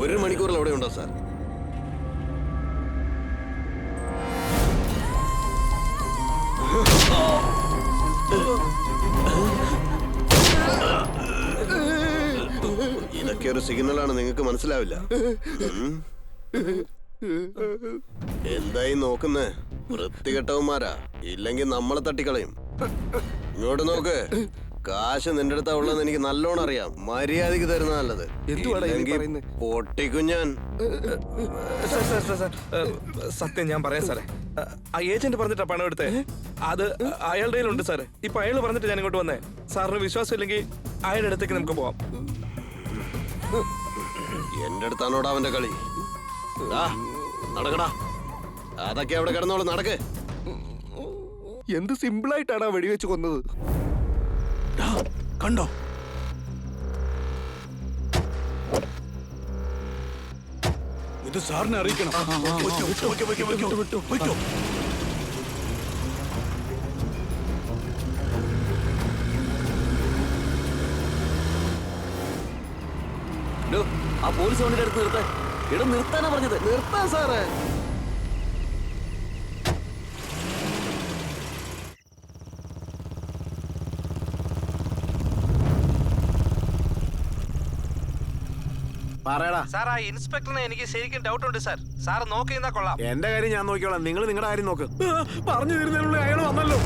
ഒരു മണിക്കൂറിൽ അവിടെ ഉണ്ടോ സാർ? ഇതൊക്കെ ഒരു സിഗ്നലാണ്, നിങ്ങൾക്ക് മനസ്സിലാവില്ല. എന്തായി നോക്കുന്നേ? വൃത്തികെട്ടവന്മാരാ, ഇല്ലെങ്കിൽ നമ്മളെ തട്ടിക്കളയും. ഇങ്ങോട്ട് നോക്ക്, കാശ് നിന്റെ അടുത്താ ഉള്ളതെന്ന് എനിക്ക് നല്ലോണം അറിയാം. മര്യാദക്ക് തരുന്ന നല്ലത്. പൊട്ടിക്കും ഞാൻ. സത്യം ഞാൻ പറയാം സാറേ, ആ ഏജന്റ് പറഞ്ഞിട്ടാ പണം എടുത്തേ. അത് അയാളുടെ ഉണ്ട് സാറേ. ഇപ്പൊ അയാൾ പറഞ്ഞിട്ട് ഞാൻ ഇങ്ങോട്ട് വന്നേ. സാറിന് വിശ്വാസം ഇല്ലെങ്കിൽ അയാളുടെ അടുത്തേക്ക് നമുക്ക് പോവാം. എന്റെ അടുത്താണോടാ അവന്റെ കളി? നടക്കടാ, അതൊക്കെ അവിടെ കിടന്നോളൂ. നടക്ക്. എന്ത് സിമ്പിളായിട്ടാണ് വെടിവെച്ച് കൊന്നത്. കണ്ടോ? ഇത് സാറിനെ അറിയിക്കണം. ആ പോലീസ് വണ്ടിയുടെ അടുത്ത് നിർത്താൻ. ഇവിടെ നിർത്താനാ പറഞ്ഞത്. നിർത്താൻ സാറേ. പറയടാ സാർ, ആ ഇൻസ്പെക്ടറിനെ എനിക്ക് ശരിക്കും ഡൗട്ട് ഉണ്ട് സാർ. സാർ നോക്കിയിരുന്നാ കൊള്ളാം. എന്റെ കാര്യം ഞാൻ നോക്കിയോളാം, നിങ്ങൾ നിങ്ങളുടെ കാര്യം നോക്ക്. പറഞ്ഞു തരുന്നതിനുള്ള അയാൾ വന്നല്ലോ.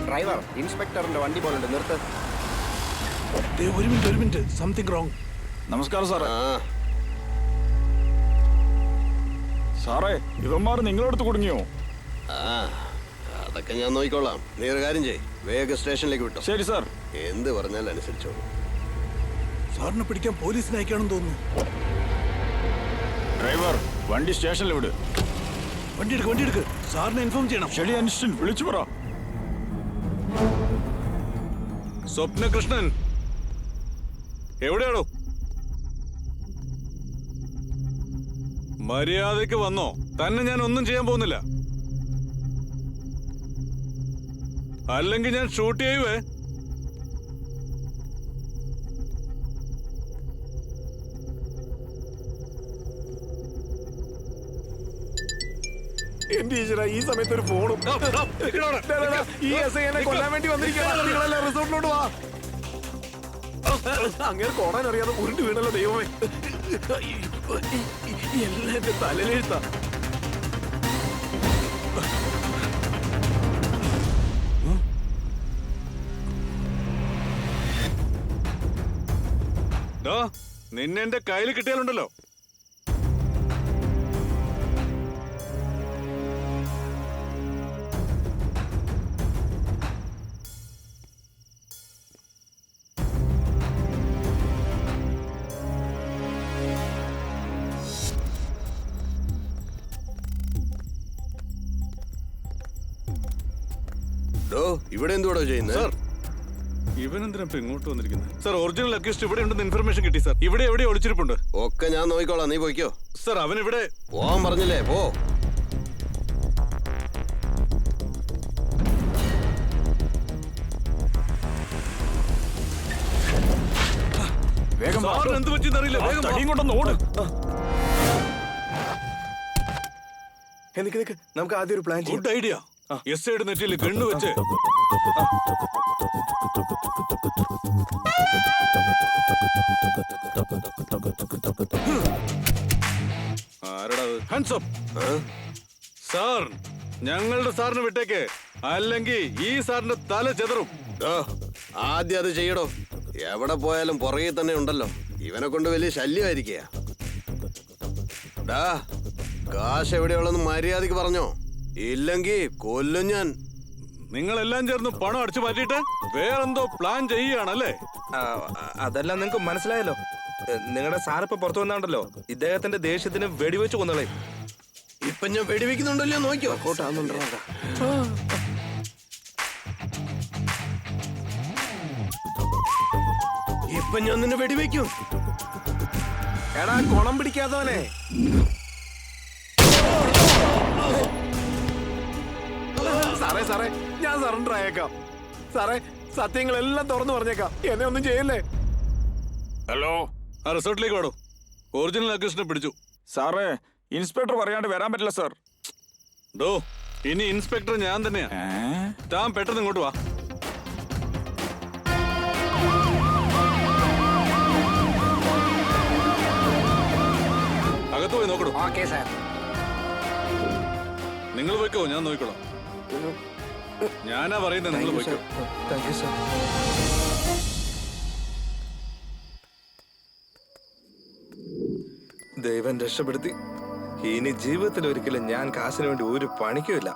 ഡ്രൈവർ, ഇൻസ്പെക്ടറിന്റെ വണ്ടി പോലെ നിർത്ത്. ഒരു മിനിറ്റ്, സംതിങ് റോങ്. നമസ്കാരം സാറേ. സാറേ, ഇവന്മാർ നിങ്ങളടുത്ത് കുടുങ്ങിയോ? അതൊക്കെ ഞാൻ നോക്കിക്കോളാം. നീ ഒരു കാര്യം ചെയ്യ്, വേഗം സ്റ്റേഷനിലേക്ക് വിട്ടോ. ശരി സാർ. എന്ത് പറഞ്ഞാലും അനുസരിച്ചോളൂ. സാറിനെ പിടിക്കാൻ പോലീസിനെ അയക്കാണെന്ന് തോന്നുന്നു. ഡ്രൈവർ, വണ്ടി സ്റ്റേഷനിൽ വിട്. വണ്ടി എടുക്ക്. സാറിനെ ഇൻഫോം ചെയ്യണം. ശരി അനിസ്റ്റൻ, വിളിച്ചു പറ. സ്വപ്നകൃഷ്ണൻ എവിടെയാണോ? മര്യാദയ്ക്ക് വന്നോ? തന്നെ ഞാൻ ഒന്നും ചെയ്യാൻ പോകുന്നില്ല. അല്ലെങ്കിൽ ഞാൻ ഷൂട്ട് ചെയ്യുവേ. എന്റെ ഈശ്വരാ, ഈ സമയത്ത് ഒരു ഫോണും. ഈ എസ് ഐ കൊല്ലാൻ വേണ്ടി വന്നിരിക്കുകയാണ്. നിങ്ങളെല്ലാം റിസോർട്ടിലോട്ട് വാ. അങ്ങനെ കോടാൻ അറിയാതെ ഉരുണ്ട് വീണല്ലോ ദൈവമേ. എല്ലാം എന്റെ തലയിലെഴുത്താ. നിന്നെ എന്റെ കയ്യിൽ കിട്ടിയാലുണ്ടല്ലോ. ഇവിടെ എന്തുവാടോ ചെയ്യുന്നത്? സാർ, ഇവനെന്തിനാ ഇപ്പൊ ഇങ്ങോട്ട് വന്നിരിക്കുന്നത്? സാർ, ഒറിജിനൽ അക്യൂസ്റ്റ് ഇവിടെ ഉണ്ടെന്ന് ഇൻഫർമേഷൻ കിട്ടി സാർ. ഇവിടെ എവിടെ ഒളിച്ചിരിപ്പുണ്ട്. ഒക്കെ ഞാൻ നോക്കിക്കോളാം, നീ പോയിക്കോ. സാർ, അവൻ ഇവിടെ പോവാൻ പറഞ്ഞില്ലേ, പോ. വേഗം സാറിന് എന്ത് പറ്റിയെന്നറിയില്ല. വേഗം തടിയും കൊണ്ടൊന്ന് ഓട്. എനിക്ക് നമുക്ക് ആദ്യം ഒരു പ്ലാൻ ചെയ്യാം. Good idea. എസ് ഐയുടെ നെറ്റിയിൽ ഗണ്ണ് വെച്ച് ആരടാ? Hands up. സാർ, ഞങ്ങളുടെ സാറിന് വിട്ടേക്ക്, അല്ലെങ്കിൽ ഈ സാറിന്റെ തല ചെതറും. ആദ്യം അത് ചെയ്യടോ. എവിടെ പോയാലും പുറകെ തന്നെ ഉണ്ടല്ലോ. ഇവനെ കൊണ്ട് വലിയ ശല്യമായിരിക്കുക. കാശ് എവിടെയുള്ളെന്ന് മര്യാദക്ക് പറഞ്ഞോ, ഇല്ലെങ്കിൽ കൊല്ലും ഞാൻ. നിങ്ങളെല്ലാം ചേർന്ന് പണം അടിച്ചു മാറ്റിയിട്ട് വേറെന്തോ പ്ലാൻ ചെയ്യുകയാണല്ലേ? അതെല്ലാം നിങ്ങൾക്ക് മനസ്സിലായല്ലോ. നിങ്ങളുടെ സാറിപ്പോ പുറത്തു വന്നാണ്ടല്ലോ, ഇദ്ദേഹത്തിന്റെ ദേഷ്യത്തിന് വെടിവെച്ച് കൊന്നളേ. ഇപ്പൊ ഞാൻ വെടിവെക്കുന്നുണ്ടല്ലോ, നോക്കിയോ. ഇപ്പൊ ഞാൻ നിന്നെ വെടിവെക്കും. എടാ കുളം പിടിക്കാത്തവനെ. സാറേ, ഞാൻ സറണ്ടർ ആയേക്കാം. സാറേ, സത്യങ്ങളെല്ലാം തുറന്നു പറഞ്ഞേക്കാം. എന്നെ ഒന്നും ചെയ്യല്ലേ. ഹലോ, ആ റിസോർട്ടിലേക്ക് വാടോ. ഒറിജിനൽ അക്യൂസിനെ പിടിച്ചു. സാറേ, ഇൻസ്പെക്ടർ പറയാണ്ട് വരാൻ പറ്റില്ല സാർ. ഡോ, ഇനി ഇൻസ്പെക്ടർ ഞാൻ തന്നെയാ. താൻ പെട്ടെന്ന് ഇങ്ങോട്ട് വാ. അകത്ത് പോയി നോക്കണോ? Okay sir. നിങ്ങൾ പോയിക്കോ, ഞാൻ നോക്കിക്കോളാം. ഞാനാ പറയുന്നത്, നിങ്ങൾ പോയിക്കോ. Thank you sir. ദൈവം രക്ഷപ്പെടുത്തി. ഇനി ജീവിതത്തിൽ ഒരിക്കലും ഞാൻ കാശിന് വേണ്ടി ഒരു പണിക്കുമില്ല.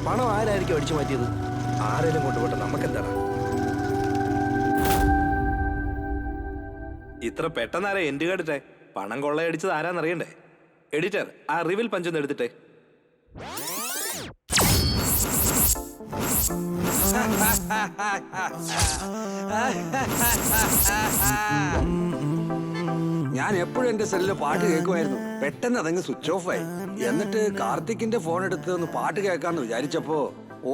പണം ആരായിരിക്കും അടിച്ചു മാറ്റിയത്? ആരെങ്കിലും കൊണ്ടുപോട്ടെ, നമുക്കെന്താണ്? ഇത്ര പെട്ടെന്നാരാ എൻഡ് കേട്ടിട്ടെ? പണം കൊള്ളയടിച്ചത് ആരാന്നറിയണ്ടേ? എഡിറ്റർ, ആ റിവിൽ പഞ്ചൊന്ന് എടുത്തിട്ടെ. ഞാൻ എപ്പോഴും എന്റെ സെല്ലിൽ പാട്ട് കേൾക്കുമായിരുന്നു. പെട്ടെന്ന് അതങ്ങ് സ്വിച്ച് ഓഫ് ആയി. എന്നിട്ട് കാർത്തിക്കിന്റെ ഫോൺ എടുത്ത് ഒന്ന് പാട്ട് കേൾക്കാന്ന് വിചാരിച്ചപ്പോ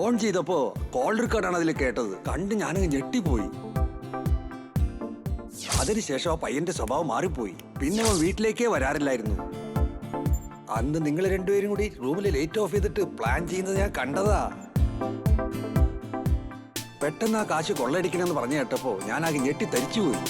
ഓൺ ചെയ്തപ്പോ കോൾ റെക്കോർഡാണ് അതിൽ കേട്ടത്. കണ്ട് ഞാനങ്ങ് ഞെട്ടിപ്പോയി. അതിനുശേഷം ആ പയ്യന്റെ സ്വഭാവം മാറിപ്പോയി. പിന്നെ അവൻ വീട്ടിലേക്കേ വരാറില്ലായിരുന്നു. അന്ന് നിങ്ങൾ രണ്ടുപേരും കൂടി റൂമിൽ ലൈറ്റ് ഓഫ് ചെയ്തിട്ട് പ്ലാൻ ചെയ്യുന്നത് ഞാൻ കണ്ടതാ. പെട്ടെന്ന് ആ കാശ് കൊള്ളയടിക്കണമെന്ന് പറഞ്ഞു കേട്ടപ്പോ ഞാനാകെ ഞെട്ടി തരിച്ചുപോയി.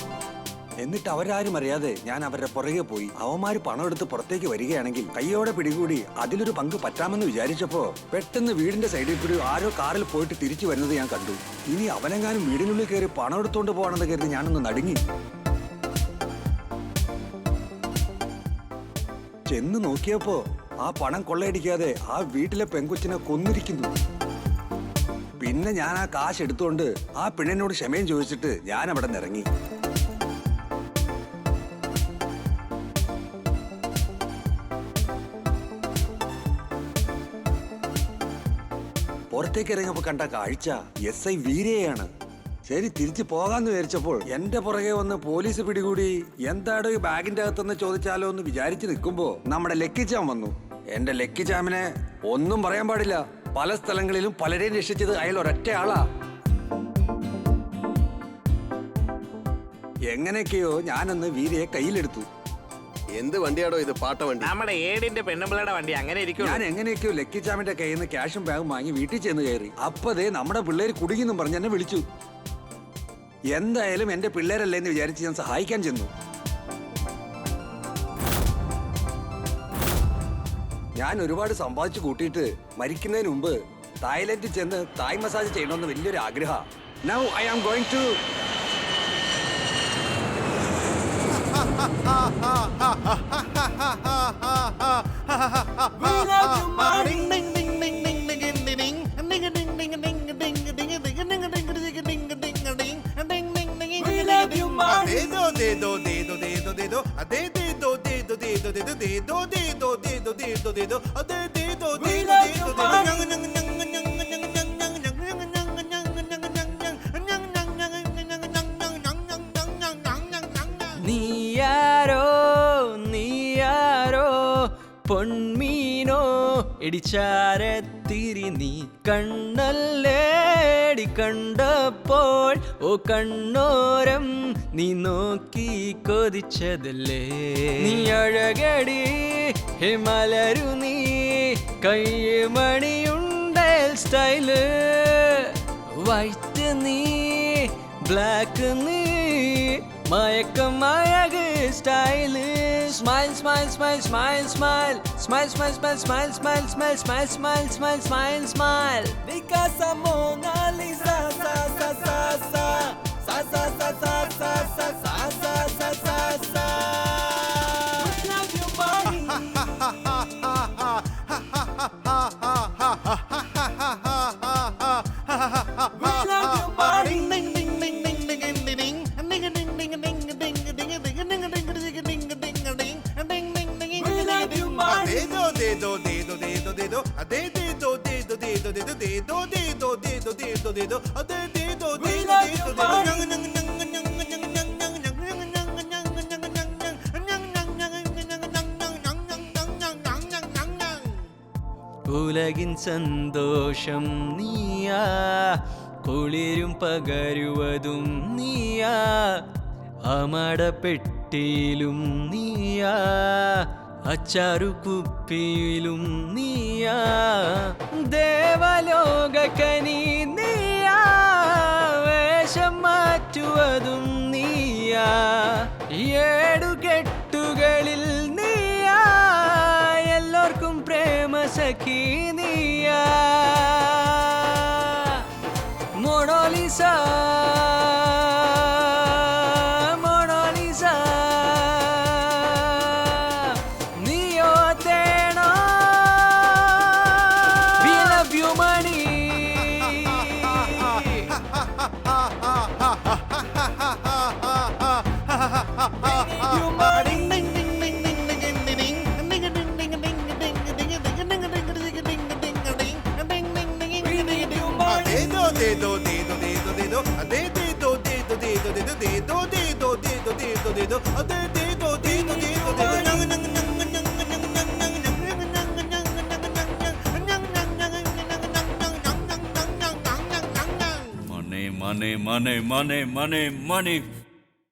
എന്നിട്ട് അവരാരും അറിയാതെ ഞാൻ അവരുടെ പുറകെ പോയി. അവന്മാര് പണം എടുത്ത് പുറത്തേക്ക് വരികയാണെങ്കിൽ കയ്യോടെ പിടികൂടി അതിലൊരു പങ്ക് പറ്റാമെന്ന് വിചാരിച്ചപ്പോ പെട്ടെന്ന് വീടിന്റെ സൈഡിൽ കൂടി ആരോ കാറിൽ പോയിട്ട് തിരിച്ചു വരുന്നത് ഞാൻ കണ്ടു. ഇനി അവനെങ്ങാനും വീടിനുള്ളിൽ കയറി പണം എടുത്തോണ്ട് പോകണമെന്ന് കരുതി ഞാനൊന്ന് നടുങ്ങി. ചെന്ന് നോക്കിയപ്പോ ആ പണം കൊള്ളയടിക്കാതെ ആ വീട്ടിലെ പെങ്കൊച്ചിനെ കൊന്നിരിക്കുന്നു. പിന്നെ ഞാൻ ആ കാശ് എടുത്തുകൊണ്ട് ആ പെണ്ണിനോട് ക്ഷമയും ചോദിച്ചിട്ട് ഞാൻ അവിടെ നിറങ്ങി. പുറത്തേക്ക് ഇറങ്ങിയപ്പോ കണ്ട കാഴ്ച SI വീരയാണ്. ശരി, തിരിച്ചു പോകാന്ന് വിചാരിച്ചപ്പോൾ എന്റെ പുറകെ വന്ന് പോലീസ് പിടികൂടി. എന്താടോ ഈ ബാഗിന്റെ അകത്തെന്ന് ചോദിച്ചാലോ എന്ന് വിചാരിച്ചു നിൽക്കുമ്പോ നമ്മുടെ ലക്കിച്ചാൻ വന്നു. എന്റെ ലക്കിച്ചാമിനെ ഒന്നും പറയാൻ പാടില്ല. പല സ്ഥലങ്ങളിലും പലരെയും രക്ഷിച്ചത് അയാൾ ഒരൊറ്റ ആളാ. എങ്ങനെയൊക്കെയോ ഞാനന്ന് വീരയെ കയ്യിലെടുത്തു. എന്ത് വണ്ടിയാടോ ഇത്? പാട്ട വണ്ടി? നമ്മുടെ ഏടിന്റെ പെണ്ണുമ്പിളയുടെ വണ്ടി. അങ്ങനെ ഇരിക്കും. ഞാൻ എങ്ങനെയൊക്കെയോ ലക്കിച്ചാമിന്റെ കയ്യിൽ നിന്ന് ക്യാഷും ബാഗും വാങ്ങി വീട്ടിൽ ചെന്ന് കയറി. അപ്പതേ നമ്മുടെ പിള്ളേര് കുടുങ്ങിന്നും പറഞ്ഞ് എന്നെ വിളിച്ചു. എന്തായാലും എന്റെ പിള്ളേരല്ലേ എന്ന് വിചാരിച്ച് ഞാൻ സഹായിക്കാൻ ചെന്നു. ഞാൻ ഒരുപാട് സമ്പാദിച്ചു കൂട്ടിയിട്ട് മരിക്കുന്നതിന് മുമ്പ് തായ്ലൻഡിൽ ചെന്ന് തായ് മസാജ് ചെയ്യണമെന്ന് വലിയൊരു ആഗ്രഹം. Now I am going to നീയാരോ നീയാരോ പൊന്മീനോ ഇടിച്ചാരത്തിരി നീ കണ്ണല്ലേടി കണ്ടപ്പോൾ ഓ കണ്ണോരം നീ നോക്കി കൊതിച്ചതല്ലേ. നീ അഴകടി ഹിമലരു നീ കയ്യമണിയുണ്ടേ സ്റ്റൈല്. വൈറ്റ് നീ ബ്ലാക്ക് നീ മയക്കം അഴക് style. Smile smile smile smile smile smile smile smile smile smile smile smile smile smile smile smile Because Mona Lisa sa sa sa sa sa sa sa sa sa sa sa sa sa sa sa Love your body. Love your body. Ding ding ding ding ding ding ding ding ding ding ding ding ding ding ding ding ഉലകിൻ സന്തോഷം നീയാ, കുളിരും പകരുവതും നീയാ, അമടപ്പെട്ടിയിലും നീയാ, അച്ചാറു കുപ്പിയിലും നീയാ, ദേവലോകക്കനി നീയാ, വേഷം മാറ്റുവതും നീയാ, ഏടുകെട്ടുകളിൽ നീയാ, എല്ലാവർക്കും പ്രേമ സഖി നീയാ, മൊണാലിസ മൊണാലിസ നീയോ തേണോ We love you money. You money. Money, money, money, money, money, money.